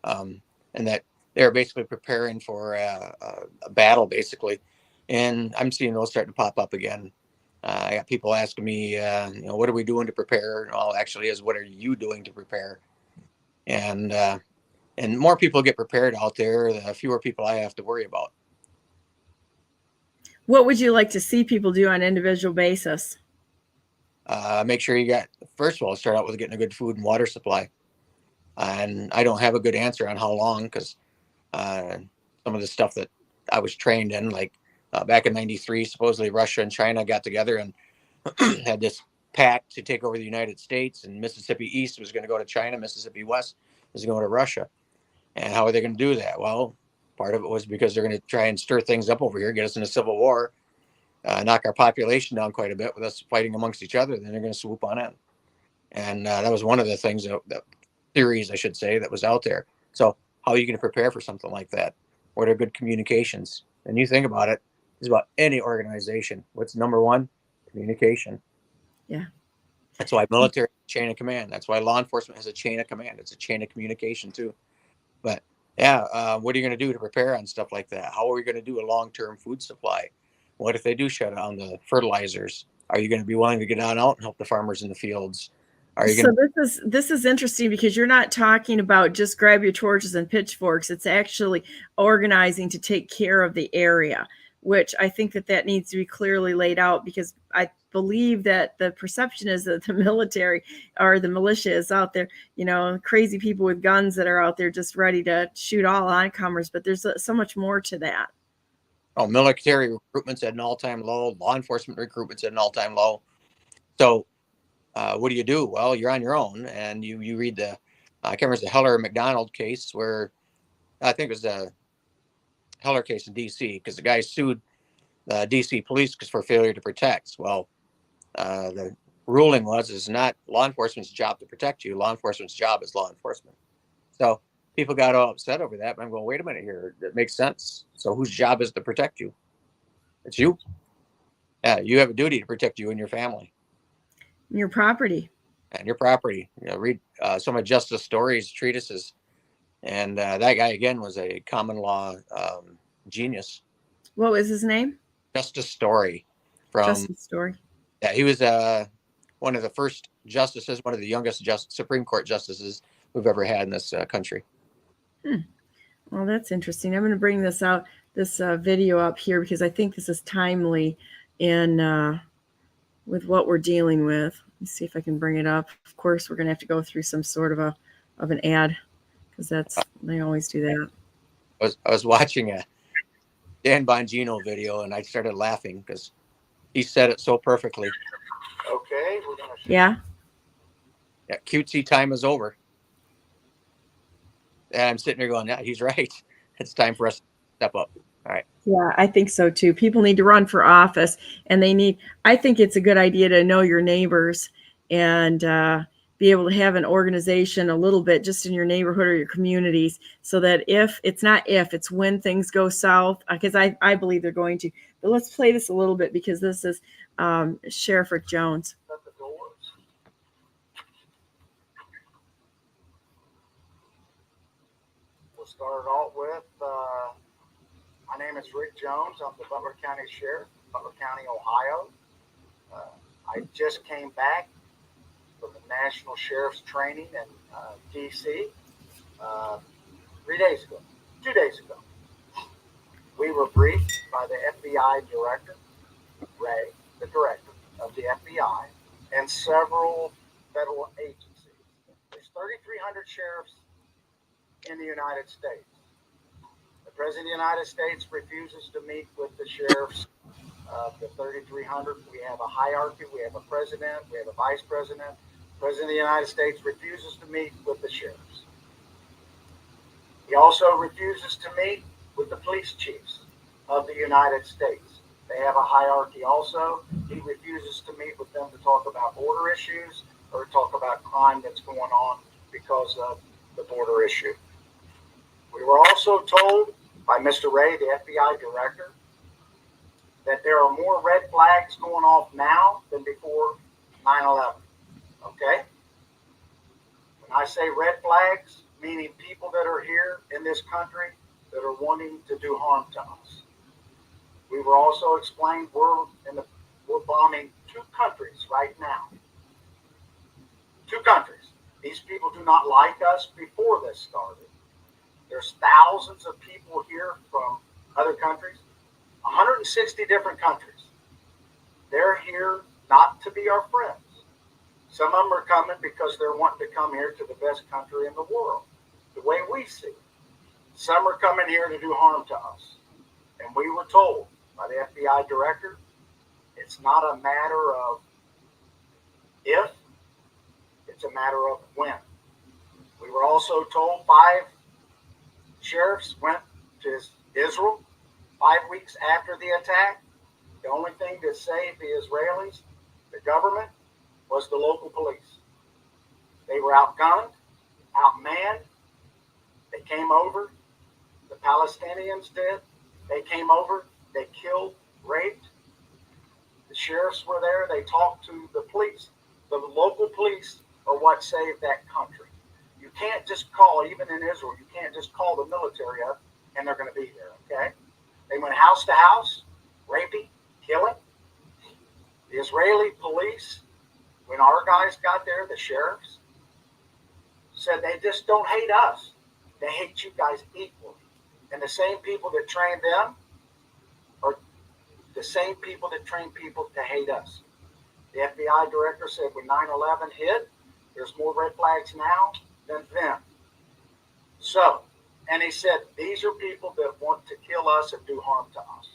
and that they're basically preparing for a battle, basically. And I'm seeing those starting to pop up again. I got people asking me, what are we doing to prepare? Well, actually, is what are you doing to prepare? And more people get prepared out there, the fewer people I have to worry about. What would you like to see people do on an individual basis? Make sure first of all, start out with getting a good food and water supply. And I don't have a good answer on how long, because some of the stuff that I was trained in, like back in '93, supposedly Russia and China got together and had this pact to take over the United States, and Mississippi East was going to go to China, Mississippi West was going to go to Russia. And how are they going to do that? Well, part of it was because they're going to try and stir things up over here, get us in a civil war, knock our population down quite a bit with us fighting amongst each other. Then they're going to swoop on in. And that was one of the things, that theories, I should say, that was out there. So how are you going to prepare for something like that? What are good communications? And you think about it, it's about any organization. What's number one? Communication. Yeah. That's why military chain of command. That's why law enforcement has a chain of command. It's a chain of communication too. But yeah, what are you going to do to prepare on stuff like that? How are we going to do a long-term food supply? What if they do shut down the fertilizers? Are you going to be willing to get out and help the farmers in the fields? Are you going So this is interesting, because you're not talking about just grab your torches and pitchforks. It's actually organizing to take care of the area, which I think that needs to be clearly laid out, because I believe that the perception is that the military or the militia is out there, crazy people with guns that are out there just ready to shoot all oncomers. But there's so much more to that. Oh, military recruitment's at an all-time low. Law enforcement recruitment's at an all-time low. So what do? Well, you're on your own, and you read I can't remember the Heller McDonald case, where I think it was the Heller case in D.C., because the guy sued the D.C. police for failure to protect. Well, the ruling it's not law enforcement's job to protect you. Law enforcement's job is law enforcement. So people got all upset over that, but I'm going, wait a minute here. That makes sense. So whose job is to protect you? It's you. Yeah, you have a duty to protect you and your family. Your property. And your property. Read some of Justice Story's treatises. And that guy, again, was a common law genius. What was his name? Justice Story. Justice Story. Yeah, he was one of the first justices, one of the youngest Supreme Court justices we've ever had in this country. Well, that's interesting. I'm going to bring this video up here, because I think this is timely in with what we're dealing with. Let me see if I can bring it up. Of course, we're going to have to go through some sort of an ad, because they always do that. I was watching a Dan Bongino video, and I started laughing because he said it so perfectly. Okay, we're gonna. Yeah, cutesy time is over. And I'm sitting there going, yeah, he's right. It's time for us to step up. All right. Yeah, I think so too. People need to run for office, and I think it's a good idea to know your neighbors and be able to have an organization a little bit just in your neighborhood or your communities, so that it's when things go south, because I believe they're going to. But let's play this a little bit, because this is Sheriff Rick Jones. We'll start off with, my name is Rick Jones. I'm the Butler County Sheriff, Butler County, Ohio. I just came back from the National Sheriff's Training in D.C. 2 days ago. We were briefed by the FBI director, Ray, the director of the FBI, and several federal agencies. There's 3,300 sheriffs in the United States. The President of the United States refuses to meet with the sheriffs of the 3,300. We have a hierarchy. We have a president. We have a vice president. The President of the United States refuses to meet with the sheriffs. He also refuses to meet with the police chiefs of the United States. They have a hierarchy also. He refuses to meet with them to talk about border issues or talk about crime that's going on because of the border issue. We were also told by Mr. Ray, the FBI director, that there are more red flags going off now than before 9/11. Okay? When I say red flags, meaning people that are here in this country that are wanting to do harm to us. We were also explained we're bombing 2 countries right now. 2 countries. These people do not like us before this started. There's thousands of people here from other countries, 160 different countries. They're here not to be our friends. Some of them are coming because they're wanting to come here to the best country in the world, the way we see it. Some are coming here to do harm to us. And we were told by the FBI director, it's not a matter of if, it's a matter of when. We were also told 5 sheriffs went to Israel 5 weeks after the attack. The only thing that saved the Israelis, the government, was the local police. They were outgunned, outmanned. They came over. The Palestinians did. They came over. They killed, raped. The sheriffs were there. They talked to the police. The local police are what saved that country. You can't just call, even in Israel, you can't just call the military up and they're going to be there, okay? They went house to house, raping, killing. The Israeli police, when our guys got there, the sheriffs, said they just don't hate us. They hate you guys equally. And the same people that trained them are the same people that train people to hate us. The FBI director said when 9/11 hit, there's more red flags now than then. So, and he said, these are people that want to kill us and do harm to us.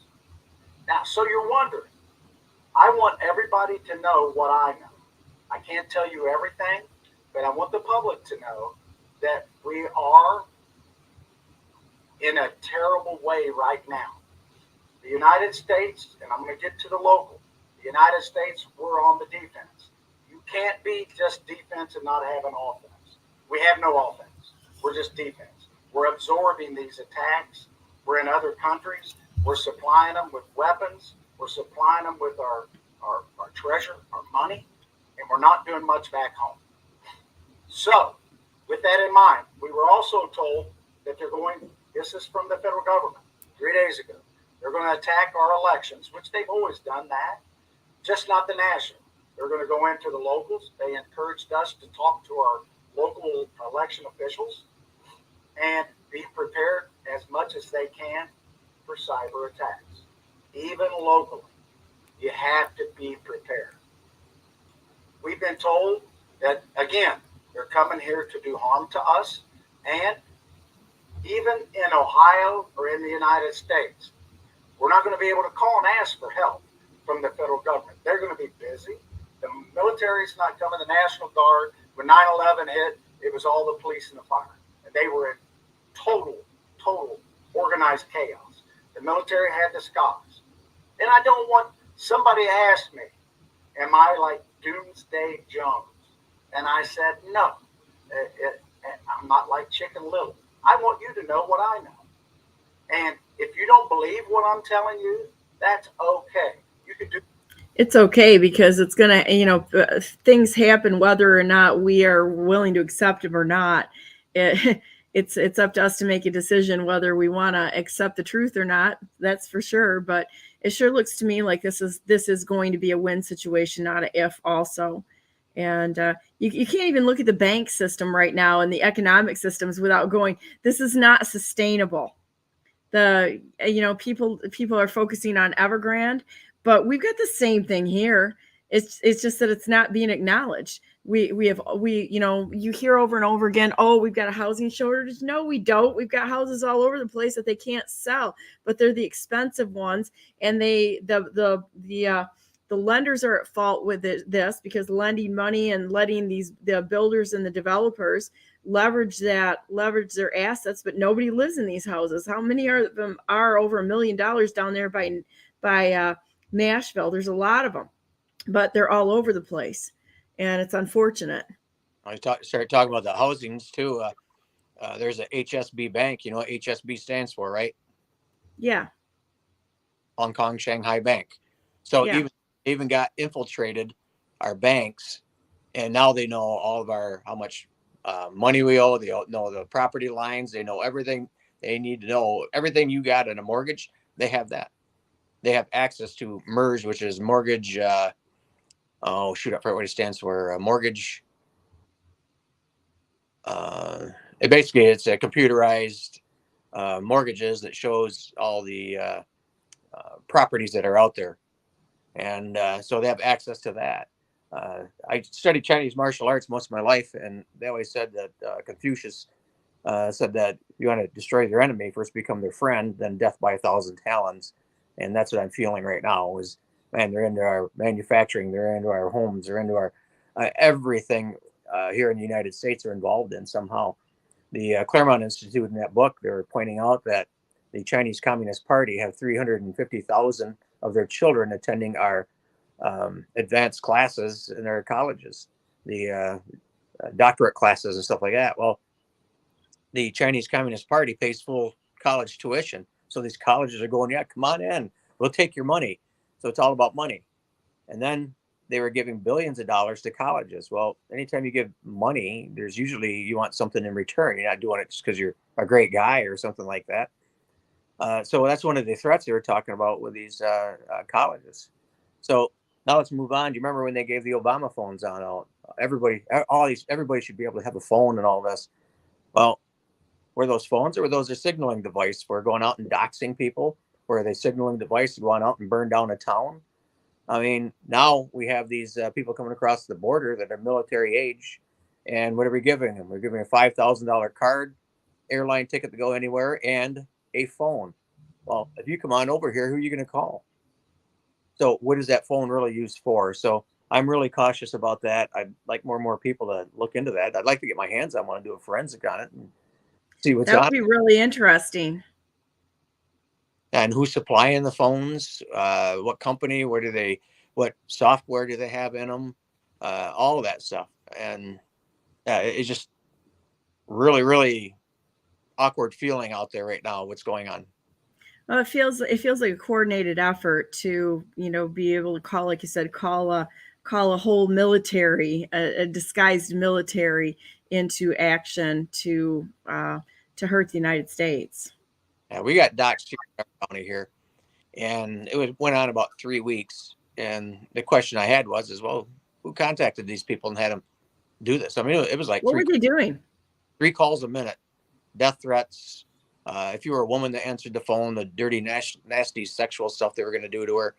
Now, so you're wondering, I want everybody to know what I know. I can't tell you everything, but I want the public to know that we are in a terrible way right now. The United States, and I'm going to get to the local, the United States, we're on the defense. You can't be just defense and not have an offense. We have no offense. We're just defense. We're absorbing these attacks. We're in other countries. We're supplying them with weapons. We're supplying them with our treasure, our money, and we're not doing much back home. So, with that in mind, we were also told that they're going, this is from the federal government 3 days ago, they're going to attack our elections, which they've always done that, just not the national. They're going to go into the locals. They encouraged us to talk to our local election officials and be prepared as much as they can for cyber attacks. Even locally, you have to be prepared. We've been told that, again, they're coming here to do harm to us. And even in Ohio or in the United States, we're not going to be able to call and ask for help from the federal government. They're going to be busy. The military's not coming, the National Guard. When 9/11 hit, it was all the police and the fire. And they were in total organized chaos. The military had the scholars. And I don't want somebody to ask me, am I like Doomsday Jones? And I said, no, I'm not like Chicken Little. I want you to know what I know. And if you don't believe what I'm telling you, that's okay. You can do. It's okay because it's going to, things happen whether or not we are willing to accept them or not. It's up to us to make a decision whether we want to accept the truth or not. That's for sure. But it sure looks to me like this is going to be a win situation, not an if also. And you can't even look at the bank system right now and the economic systems without going, this is not sustainable. People are focusing on Evergrande, but we've got the same thing here. It's just that it's not being acknowledged. You hear over and over again, oh, we've got a housing shortage. No, we don't. We've got houses all over the place that they can't sell, but they're the expensive ones. And the lenders are at fault with this because lending money and letting the builders and the developers leverage their assets, but nobody lives in these houses. How many of them are over $1 million down there by Nashville. There's a lot of them, but they're all over the place, and it's unfortunate. I started talking about the housings too. There's a HSB Bank. You know what HSB stands for, right? Yeah. Hong Kong Shanghai Bank. So Yeah. even got infiltrated our banks, and now they know all of how much money we owe. They know the property lines. They know everything. They need to know everything you got in a mortgage. They have that. They have access to MERS, which is mortgage. Oh shoot, I forget what it stands for. Mortgage. It's a computerized mortgages that shows all the properties that are out there, and so they have access to that. I studied Chinese martial arts most of my life, and they always said that Confucius said that you want to destroy your enemy, first become their friend, then death by 1,000 talons. And that's what I'm feeling right now is, man, they're into our manufacturing, they're into our homes, they're into our everything here in the United States are involved in somehow. The Claremont Institute in that book, they're pointing out that the Chinese Communist Party have 350,000 of their children attending our advanced classes in their colleges, the doctorate classes and stuff like that. Well, the Chinese Communist Party pays full college tuition. So these colleges are going, yeah, come on in. We'll take your money. So it's all about money. And then they were giving billions of dollars to colleges. Well, anytime you give money, there's usually you want something in return. You're not doing it just because you're a great guy or something like that. So that's one of the threats they were talking about with these colleges. So now let's move on. Do you remember when they gave the Obama phones out? Everybody should be able to have a phone and all this. Well, were those phones or were those a signaling device for going out and doxing people? Or are they signaling device to go out and burn down a town? I mean, now we have these people coming across the border that are military age. And what are we giving them? We're giving a $5,000 card, airline ticket to go anywhere, and a phone. Well, if you come on over here, who are you going to call? So what is that phone really used for? So I'm really cautious about that. I'd like more and more people to look into that. I'd like to get my hands on one and do a forensic on it and see what's That on would be really interesting. and who's supplying the phones, what company, what software do they have in them, all of that stuff. And it's just really, really awkward feeling out there right now. What's going on? Well, it feels like a coordinated effort to, be able to call, like you said, call a whole military, a disguised military into action to hurt the United States. Yeah, we got docs here in our county here, and went on about 3 weeks. And the question I had was, well, who contacted these people and had them do this? I mean, it was like what were they doing? 3 calls a minute, death threats. If you were a woman that answered the phone, the dirty, nasty sexual stuff they were going to do to her.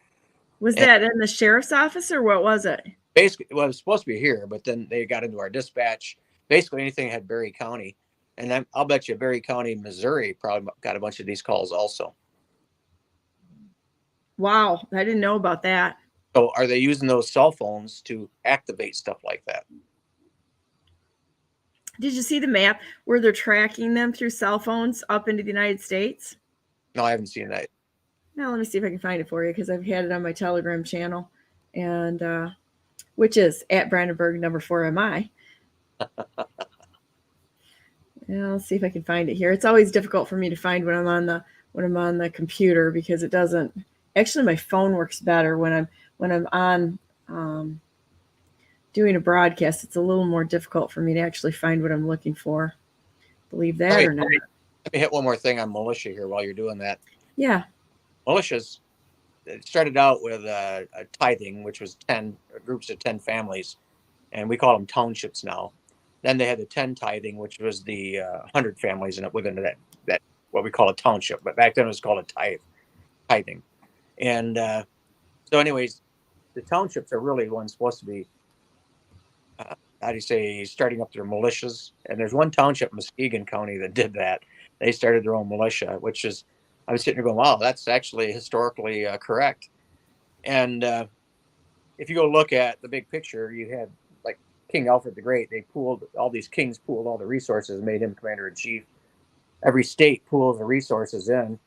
Was that in the sheriff's office or what was it? Basically, well, it was supposed to be here, but then they got into our dispatch. Basically, anything had Berry County. And then I'll bet you Berry County, Missouri probably got a bunch of these calls also. Wow, I didn't know about that. So are they using those cell phones to activate stuff like that? Did you see the map where they're tracking them through cell phones up into the United States? No, I haven't seen that. Now, let me see if I can find it for you because I've had it on my Telegram channel, and which is at Brandenburg number 4MI. Yeah, let's see if I can find it here. It's always difficult for me to find when I'm on the computer because it doesn't. Actually, my phone works better when I'm on doing a broadcast. It's a little more difficult for me to actually find what I'm looking for. Believe that or not. Let me hit one more thing on militia here while you're doing that. Yeah. Militias, it started out with a tithing, which was 10 groups of 10 families, and we call them townships now. Then they had the 10 tithing, which was the 100 families within that what we call a township. But back then it was called a tithing. And so anyways, the townships are really ones supposed to be, how do you say, starting up their militias. And there's one township in Muskegon County that did that. They started their own militia, which is, I was sitting there going, wow, that's actually historically correct. And if you go look at the big picture, you had like King Alfred the Great. All these kings pooled all the resources and made him commander in chief. Every state pools the resources in.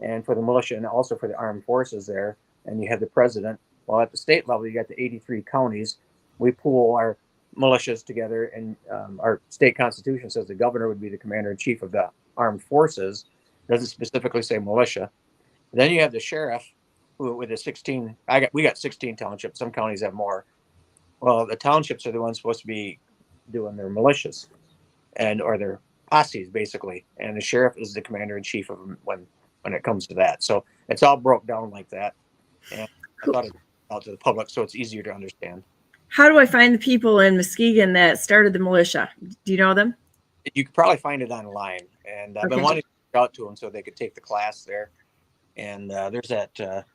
and for the militia and also for the armed forces there. And you have the president. Well, at the state level, you got the 83 counties. We pool our militias together, and our state constitution says the governor would be the commander in chief of the armed forces. It doesn't specifically say militia. Then you have the sheriff, who with the 16. We got 16 townships. Some counties have more. Well, the townships are the ones supposed to be doing their militias or their posses, basically. And the sheriff is the commander in chief of them when it comes to that. So it's all broke down like that. And I thought it out to the public so it's easier to understand. How do I find the people in Muskegon that started the militia? Do you know them? You could probably find it online. And I've been wanting to reach out to them so they could take the class there. And there's that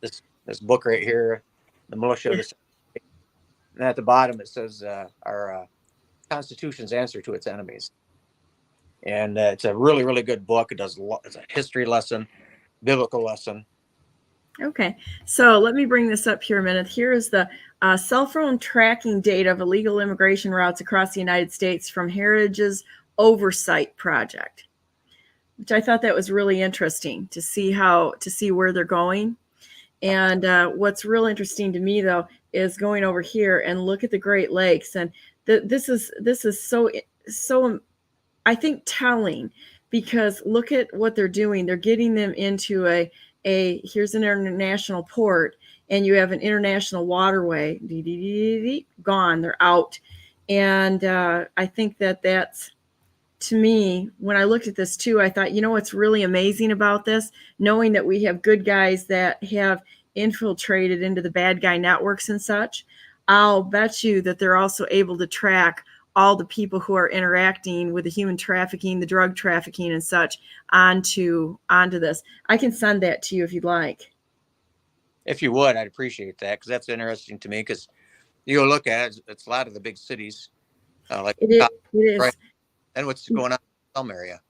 this book right here, The Militia of the State. And at the bottom it says our Constitution's answer to its enemies. And it's a really, really good book. It's a history lesson, biblical lesson. Okay, so let me bring this up here a minute. Here is the cell phone tracking data of illegal immigration routes across the United States from Heritage's Oversight Project, which I thought that was really interesting to see where they're going. And what's real interesting to me, though, is going over here and look at the Great Lakes. And this is so I think telling, because look at what they're doing. They're getting them into here's an international port, and you have an international waterway. Gone. They're out. And I think that's, to me, when I looked at this too, I thought, what's really amazing about this, knowing that we have good guys that have infiltrated into the bad guy networks and such, I'll bet you that they're also able to track all the people who are interacting with the human trafficking, the drug trafficking and such onto this. I can send that to you if you'd like. If you would, I'd appreciate that, because that's interesting to me, because you look at it, it's a lot of the big cities. Like it is. Right? And what's going on in some area.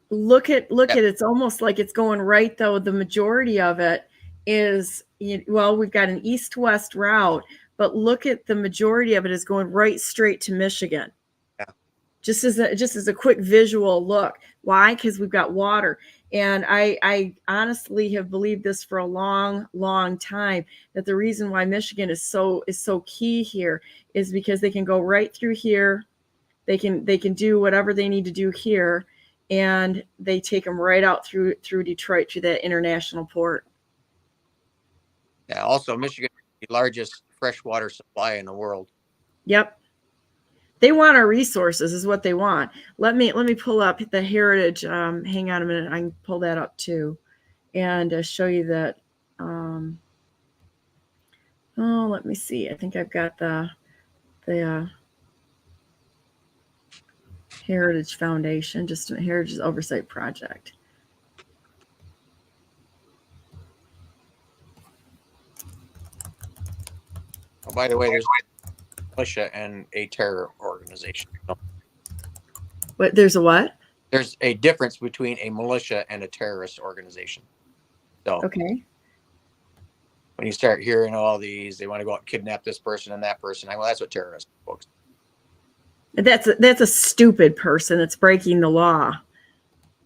Look at it. It's almost like it's going right, though. The majority of it is, we've got an east-west route, but look at the majority of it is going right straight to Michigan. Yeah. Just as a quick visual look. Why? Because we've got water. And I honestly have believed this for a long, long time, that the reason why Michigan is so key here is because they can go right through here. They can do whatever they need to do here, and they take them right out through Detroit to that international port. Yeah. Also, Michigan is the largest freshwater supply in the world. Yep. They want our resources, is what they want. Let me pull up the Heritage. Hang on a minute. I can pull that up too, and show you that. Let me see. I think I've got the Heritage Foundation, just a Heritage Oversight Project. Oh, by the way, there's militia and a terror organization. What? There's a what? There's a difference between a militia and a terrorist organization. So, okay. When you start hearing all these, they want to go out and kidnap this person and that person. Well, that's what terrorists, folks. That's a stupid person that's breaking the law.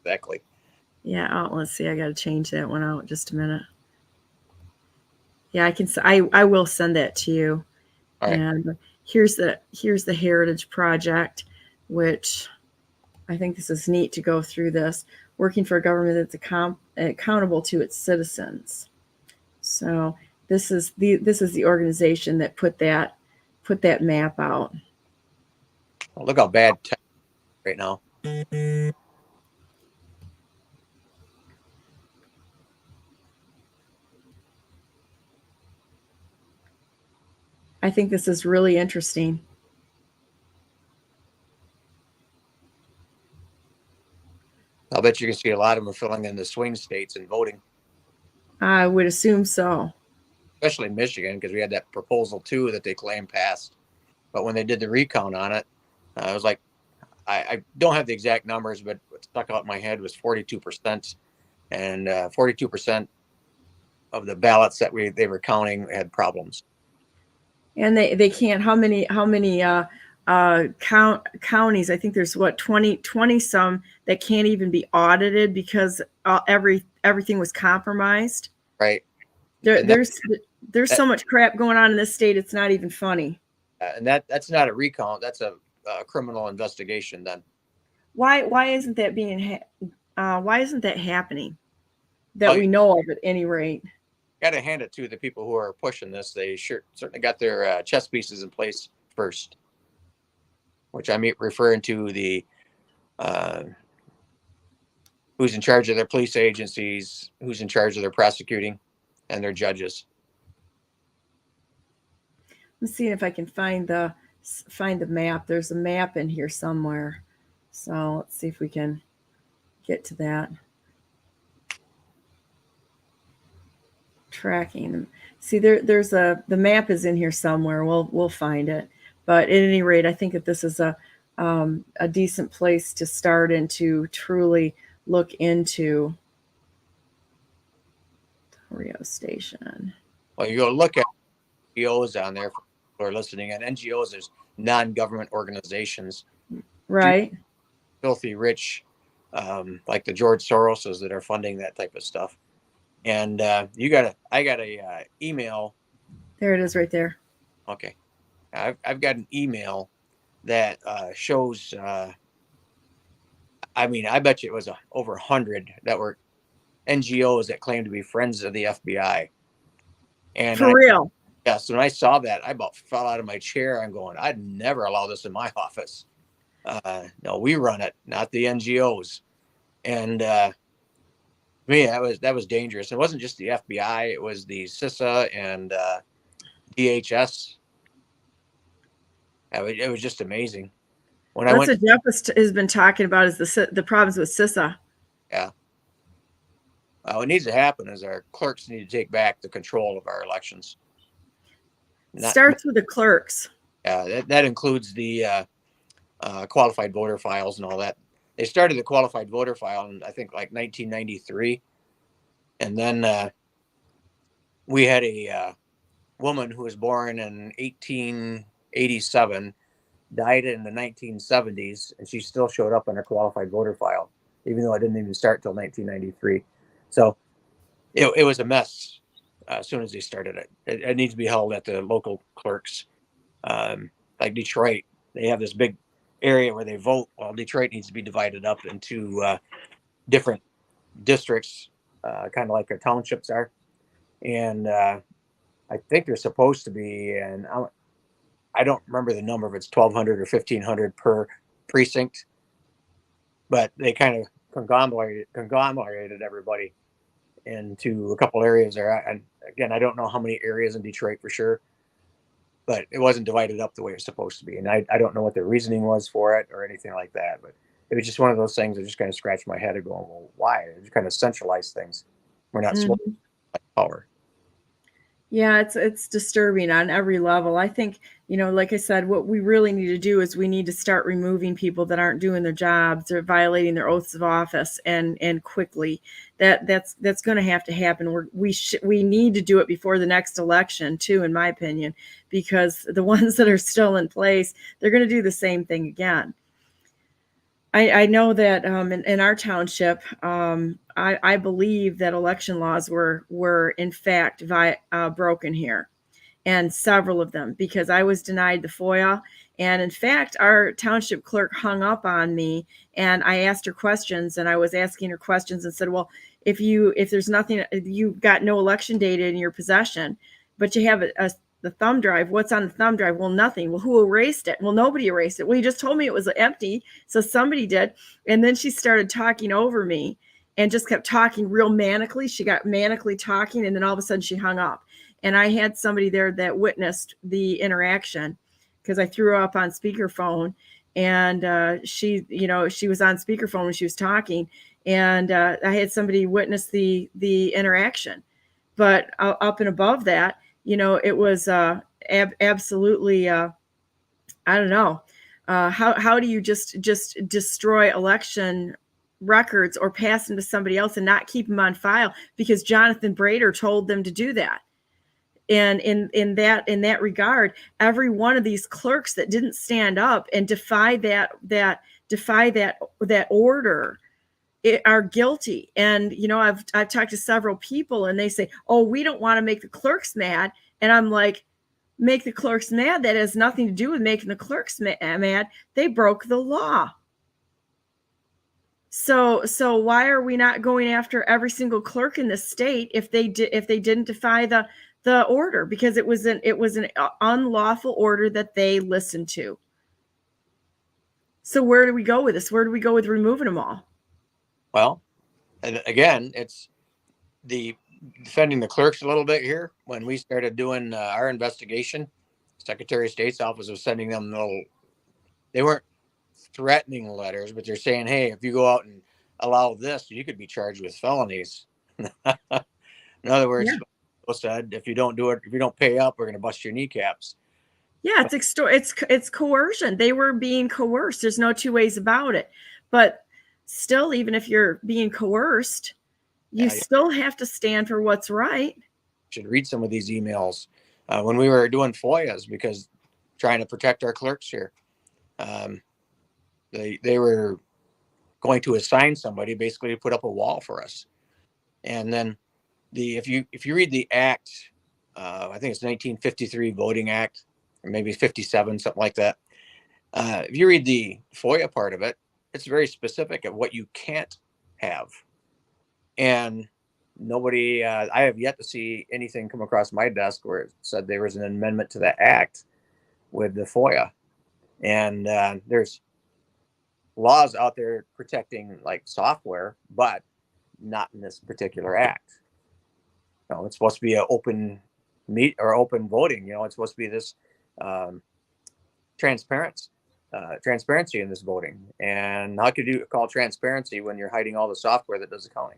Exactly. Yeah. Oh, let's see. I got to change that one out. Just a minute. Yeah, I will send that to you. All right. And here's the Heritage Project, which I think this is neat to go through this. Working for a government that's accountable to its citizens. So this is the organization that put that map out. Oh, look how bad right now. I think this is really interesting. I'll bet you can see a lot of them filling in the swing states and voting. I would assume so. Especially Michigan, because we had that proposal too that they claim passed. But when they did the recount on it, I was like, I don't have the exact numbers, but what stuck out in my head was 42%. And 42% of the ballots that they were counting had problems. And they can't, how many counties. I think there's 20 some that can't even be audited because everything was compromised. Right. There's so much crap going on in this state. It's not even funny. And that's not a recount. That's a criminal investigation then. Why isn't that why isn't that happening that we know of at any rate? Got to hand it to the people who are pushing this. They certainly got their chess pieces in place first, which I'm referring to the who's in charge of their police agencies, who's in charge of their prosecuting, and their judges. Let's see if I can find the map. There's a map in here somewhere. So let's see if we can get to that. Tracking them. See, there's the map is in here somewhere. We'll find it. But at any rate, I think that this is a decent place to start and to truly look into Rio Station. Well, you go look at NGOs on there for people who are listening. And NGOs, there's non-government organizations, right? Filthy rich, like the George Soroses that are funding that type of stuff. And I got a email. There it is, right there. Okay, I've got an email that shows. I mean, I bet you it was over 100 that were NGOs that claimed to be friends of the FBI. And for real. Yes, when I saw that, I about fell out of my chair. I'm going, I'd never allow this in my office. No, we run it, not the NGOs. And me, that was dangerous. It wasn't just the FBI; it was the CISA and DHS. It was just amazing. That's what Jeff has been talking about is the problems with CISA. Yeah. What needs to happen is our clerks need to take back the control of our elections. Starts with the clerks. Yeah, that includes the qualified voter files and all that. They started the qualified voter file in, I think, like 1993. And then we had a woman who was born in 1887, died in the 1970s, and she still showed up on her qualified voter file, even though it didn't even start till 1993. So it was a mess as soon as they started it. It needs to be held at the local clerks. Like Detroit, they have this big area where they vote. Well, Detroit needs to be divided up into different districts, kind of like our townships are. And I think they're supposed to be, and I don't remember the number, if it's 1,200 or 1,500 per precinct, but they kind of conglomerated everybody into a couple areas there. And again, I don't know how many areas in Detroit for sure, but it wasn't divided up the way it's supposed to be. And I don't know what the reasoning was for it or anything like that, but it was just one of those things that just kind of scratched my head and going, well, why? It just kind of centralized things. We're not supposed to have power. Yeah, it's disturbing on every level. I think, like I said, what we really need to do is we need to start removing people that aren't doing their jobs or violating their oaths of office and quickly. That's going to have to happen. We need to do it before the next election too, in my opinion, because the ones that are still in place, they're going to do the same thing again. I know that in our township, I believe that election laws were in fact broken here, and several of them, because I was denied the FOIA. And in fact, our township clerk hung up on me, and I asked her questions, and I was asking her questions and said, well, if there's nothing, you've got no election data in your possession, but you have the thumb drive. What's on the thumb drive? Well, nothing. Well, who erased it? Well, nobody erased it. Well, you just told me it was empty, so somebody did. And then she started talking over me and just kept talking real manically. She got manically talking, and then all of a sudden she hung up. And I had somebody there that witnessed the interaction because I threw her up on speakerphone, and she was on speakerphone when she was talking, and I had somebody witness the interaction. But up and above that, it was absolutely, I don't know. How do you just destroy election records or pass them to somebody else and not keep them on file because Jonathan Brader told them to do that? And in that regard, every one of these clerks that didn't stand up and defy that order are guilty. And I've talked to several people, and they say, "Oh, we don't want to make the clerks mad." And I'm like, make the clerks mad? That has nothing to do with making the clerks mad. They broke the law. So why are we not going after every single clerk in the state if they didn't defy the order? Because it was an unlawful order that they listened to. So where do we go with this? Where do we go with removing them all? Well, again, it's the defending the clerks a little bit here. When we started doing our investigation, Secretary of State's office was sending them they weren't threatening letters, but they're saying, hey, if you go out and allow this, you could be charged with felonies. In other words, yeah. Said, if you don't do it, if you don't pay up, we're going to bust your kneecaps. Yeah, it's coercion. They were being coerced. There's no two ways about it. But still, even if you're being coerced, you still have to stand for what's right. Should read some of these emails when we were doing FOIAs, because trying to protect our clerks here. They were going to assign somebody basically to put up a wall for us. And then if you read the act, I think it's 1953 Voting Act, or maybe 57, something like that. If you read the FOIA part of it, it's very specific of what you can't have. And nobody, I have yet to see anything come across my desk where it said there was an amendment to the act with the FOIA. And there's laws out there protecting like software, but not in this particular act. It's supposed to be an open open voting. It's supposed to be this transparency in this voting. And how could you call transparency when you're hiding all the software that does accounting?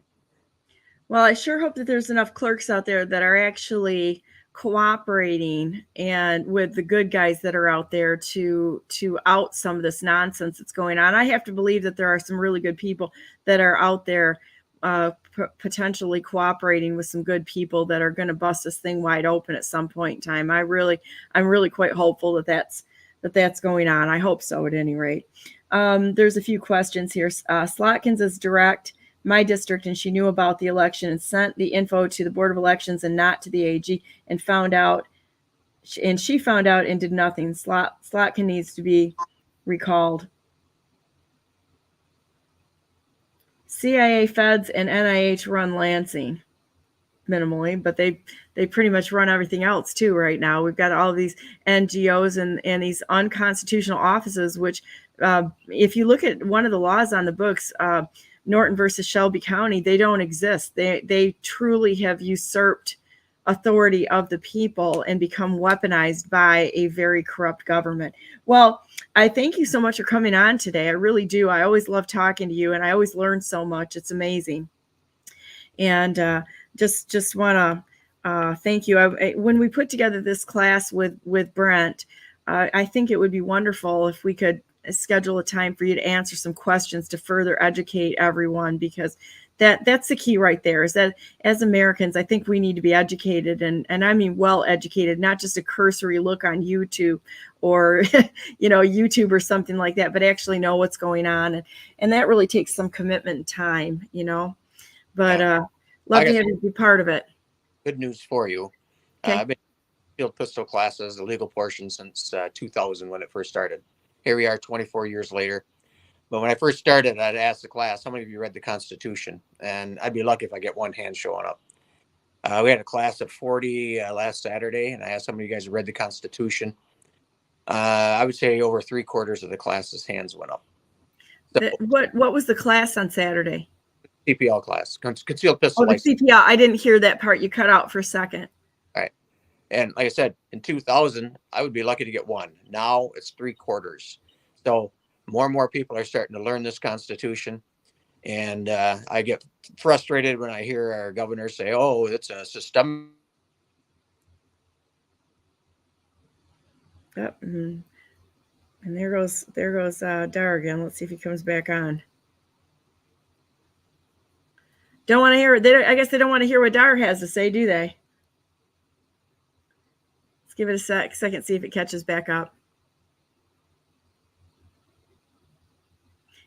Well, I sure hope that there's enough clerks out there that are actually cooperating and with the good guys that are out there to out some of this nonsense that's going on. I have to believe that there are some really good people that are out there potentially cooperating with some good people that are going to bust this thing wide open at some point in time. I'm really quite hopeful that that's going on. I hope so at any rate. There's a few questions here. Slotkins is direct my district, and she knew about the election and sent the info to the Board of Elections and not to the AG, and she found out and did nothing. Slotkin needs to be recalled. CIA, feds, and NIH run Lansing minimally, but they pretty much run everything else too right now. We've got all of these NGOs and these unconstitutional offices, which if you look at one of the laws on the books, Norton versus Shelby County, they don't exist. They truly have usurped authority of the people and become weaponized by a very corrupt government. Well, I thank you so much for coming on today. I really do. I always love talking to you, and I always learn so much. It's amazing. And just want to thank you. When we put together this class with Brent, I think it would be wonderful if we could schedule a time for you to answer some questions to further educate everyone, because that's the key right there, is that as Americans, I think we need to be educated, and I mean well educated, not just a cursory look on YouTube or YouTube or something like that, but actually know what's going on, and that really takes some commitment and time, but love to have you be part of it. Good news for you. Okay. I've been in field pistol classes, the legal portion, since 2000 when it first started. Here we are 24 years later. But when I first started, I'd ask the class, how many of you read the Constitution? And I'd be lucky if I get one hand showing up. We had a class of 40 last Saturday, and I asked how many of you guys read the Constitution. I would say over 3/4 of the class's hands went up. So, what was the class on Saturday? CPL class, concealed pistol. Oh, the CPL. I didn't hear that part. You cut out for a second. All right. And like I said, in 2000, I would be lucky to get one. Now it's 3/4. So more and more people are starting to learn this Constitution. And I get frustrated when I hear our governor say, oh, it's a system. Yep. And there goes Dar again. Let's see if he comes back on. Don't want to hear it. I guess they don't want to hear what Dar has to say, do they? give it a second, see if it catches back up.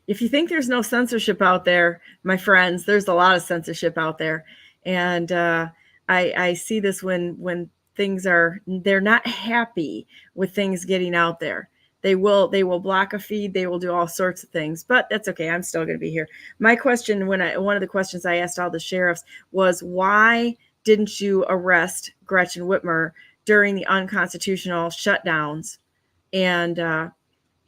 If you think there's no censorship out there, my friends, there's a lot of censorship out there. And I see this when things they're not happy with things getting out there. They will block a feed. They will do all sorts of things, but that's okay. I'm still going to be here. My question, one of the questions I asked all the sheriffs was, why didn't you arrest Gretchen Whitmer during the unconstitutional shutdowns and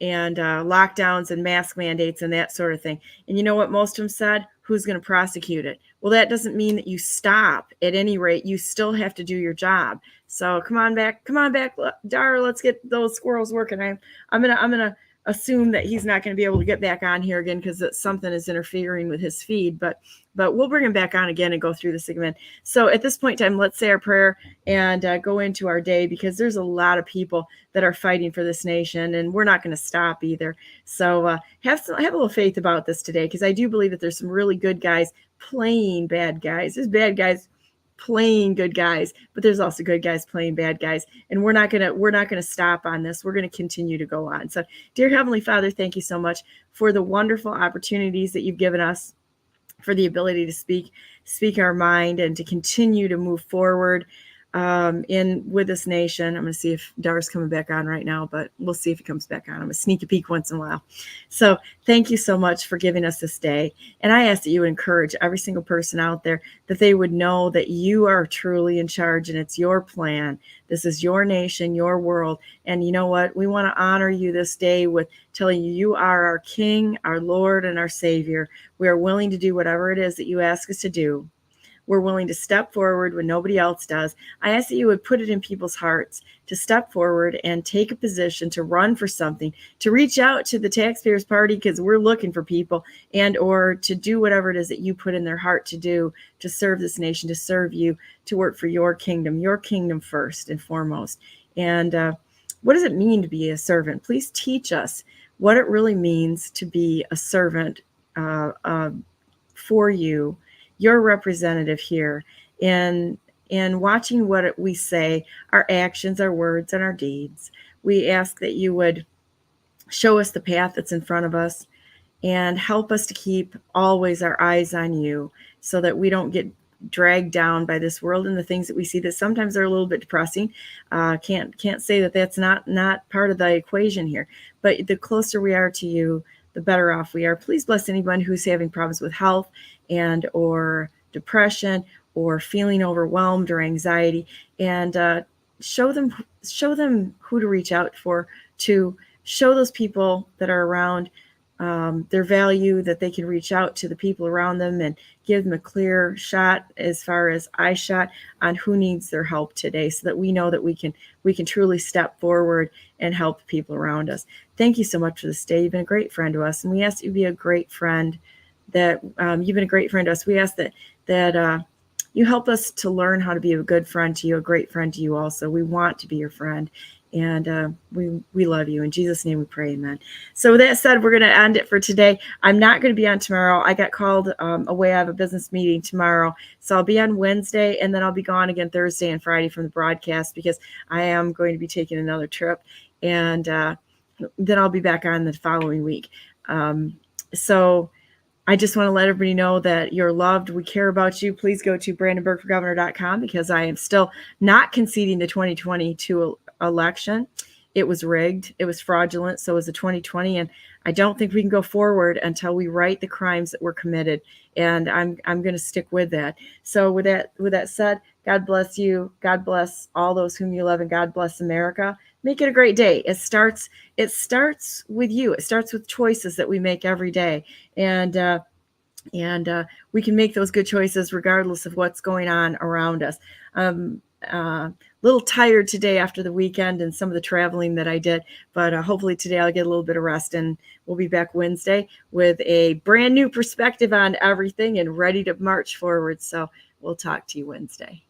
lockdowns and mask mandates and that sort of thing? And you know what most of them said? Who's going to prosecute it? Well, that doesn't mean that you stop. At any rate, you still have to do your job. So come on back, Dara. Let's get those squirrels working. I'm gonna assume that he's not going to be able to get back on here again because something is interfering with his feed. But we'll bring him back on again and go through this again. So at this point in time, let's say our prayer and go into our day, because there's a lot of people that are fighting for this nation, and we're not going to stop either. So have a little faith about this today, because I do believe that there's some really good guys playing bad guys. There's bad guys playing good guys, but there's also good guys playing bad guys, and we're not gonna stop on this. We're gonna continue to go on. So, dear Heavenly Father, thank you so much for the wonderful opportunities that you've given us, for the ability to speak our mind and to continue to move forward with this nation. I'm going to see if Dar's coming back on right now, but we'll see if he comes back on. I'm going to sneak a peek once in a while. So thank you so much for giving us this day. And I ask that you would encourage every single person out there, that they would know that you are truly in charge and it's your plan. This is your nation, your world. And you know what? We want to honor you this day with telling you, you are our King, our Lord, and our Savior. We are willing to do whatever it is that you ask us to do. We're willing to step forward when nobody else does. I ask that you would put it in people's hearts to step forward and take a position, to run for something, to reach out to the Taxpayers Party, because we're looking for people, and or to do whatever it is that you put in their heart to do, to serve this nation, to serve you, to work for your kingdom first and foremost. And what does it mean to be a servant? Please teach us what it really means to be a servant for you, your representative here, and watching what we say, our actions, our words, and our deeds. We ask that you would show us the path that's in front of us and help us to keep always our eyes on you, so that we don't get dragged down by this world and the things that we see that sometimes are a little bit depressing. Can't say that that's not part of the equation here, but the closer we are to you, the better off we are. Please bless anyone who's having problems with health and or depression or feeling overwhelmed or anxiety, and show them who to reach out for, to show those people that are around their value, that they can reach out to the people around them and give them a clear shot, as far as eye shot, on who needs their help today, so that we know that we can truly step forward and help people around us. Thank you so much for this day. You've been a great friend to us, and we ask that you be a great friend. That you've been a great friend to us. We ask that you help us to learn how to be a good friend to you, a great friend to you also. We want to be your friend, and we love you. In Jesus' name we pray, amen. So with that said, we're going to end it for today. I'm not going to be on tomorrow. I got called away. I have a business meeting tomorrow. So I'll be on Wednesday, and then I'll be gone again Thursday and Friday from the broadcast, because I am going to be taking another trip. And then I'll be back on the following week. So I just want to let everybody know that you're loved. We care about you. Please go to brandenburgforgovernor.com, because I am still not conceding the 2022 election. It was rigged. It was fraudulent. So was the 2020. And I don't think we can go forward until we right the crimes that were committed. And I'm going to stick with that. So with that said, God bless you. God bless all those whom you love, and God bless America. Make it a great day. It starts with you. It starts with choices that we make every day. And we can make those good choices regardless of what's going on around us. A little tired today after the weekend and some of the traveling that I did, but hopefully today I'll get a little bit of rest, and we'll be back Wednesday with a brand new perspective on everything and ready to march forward. So we'll talk to you Wednesday.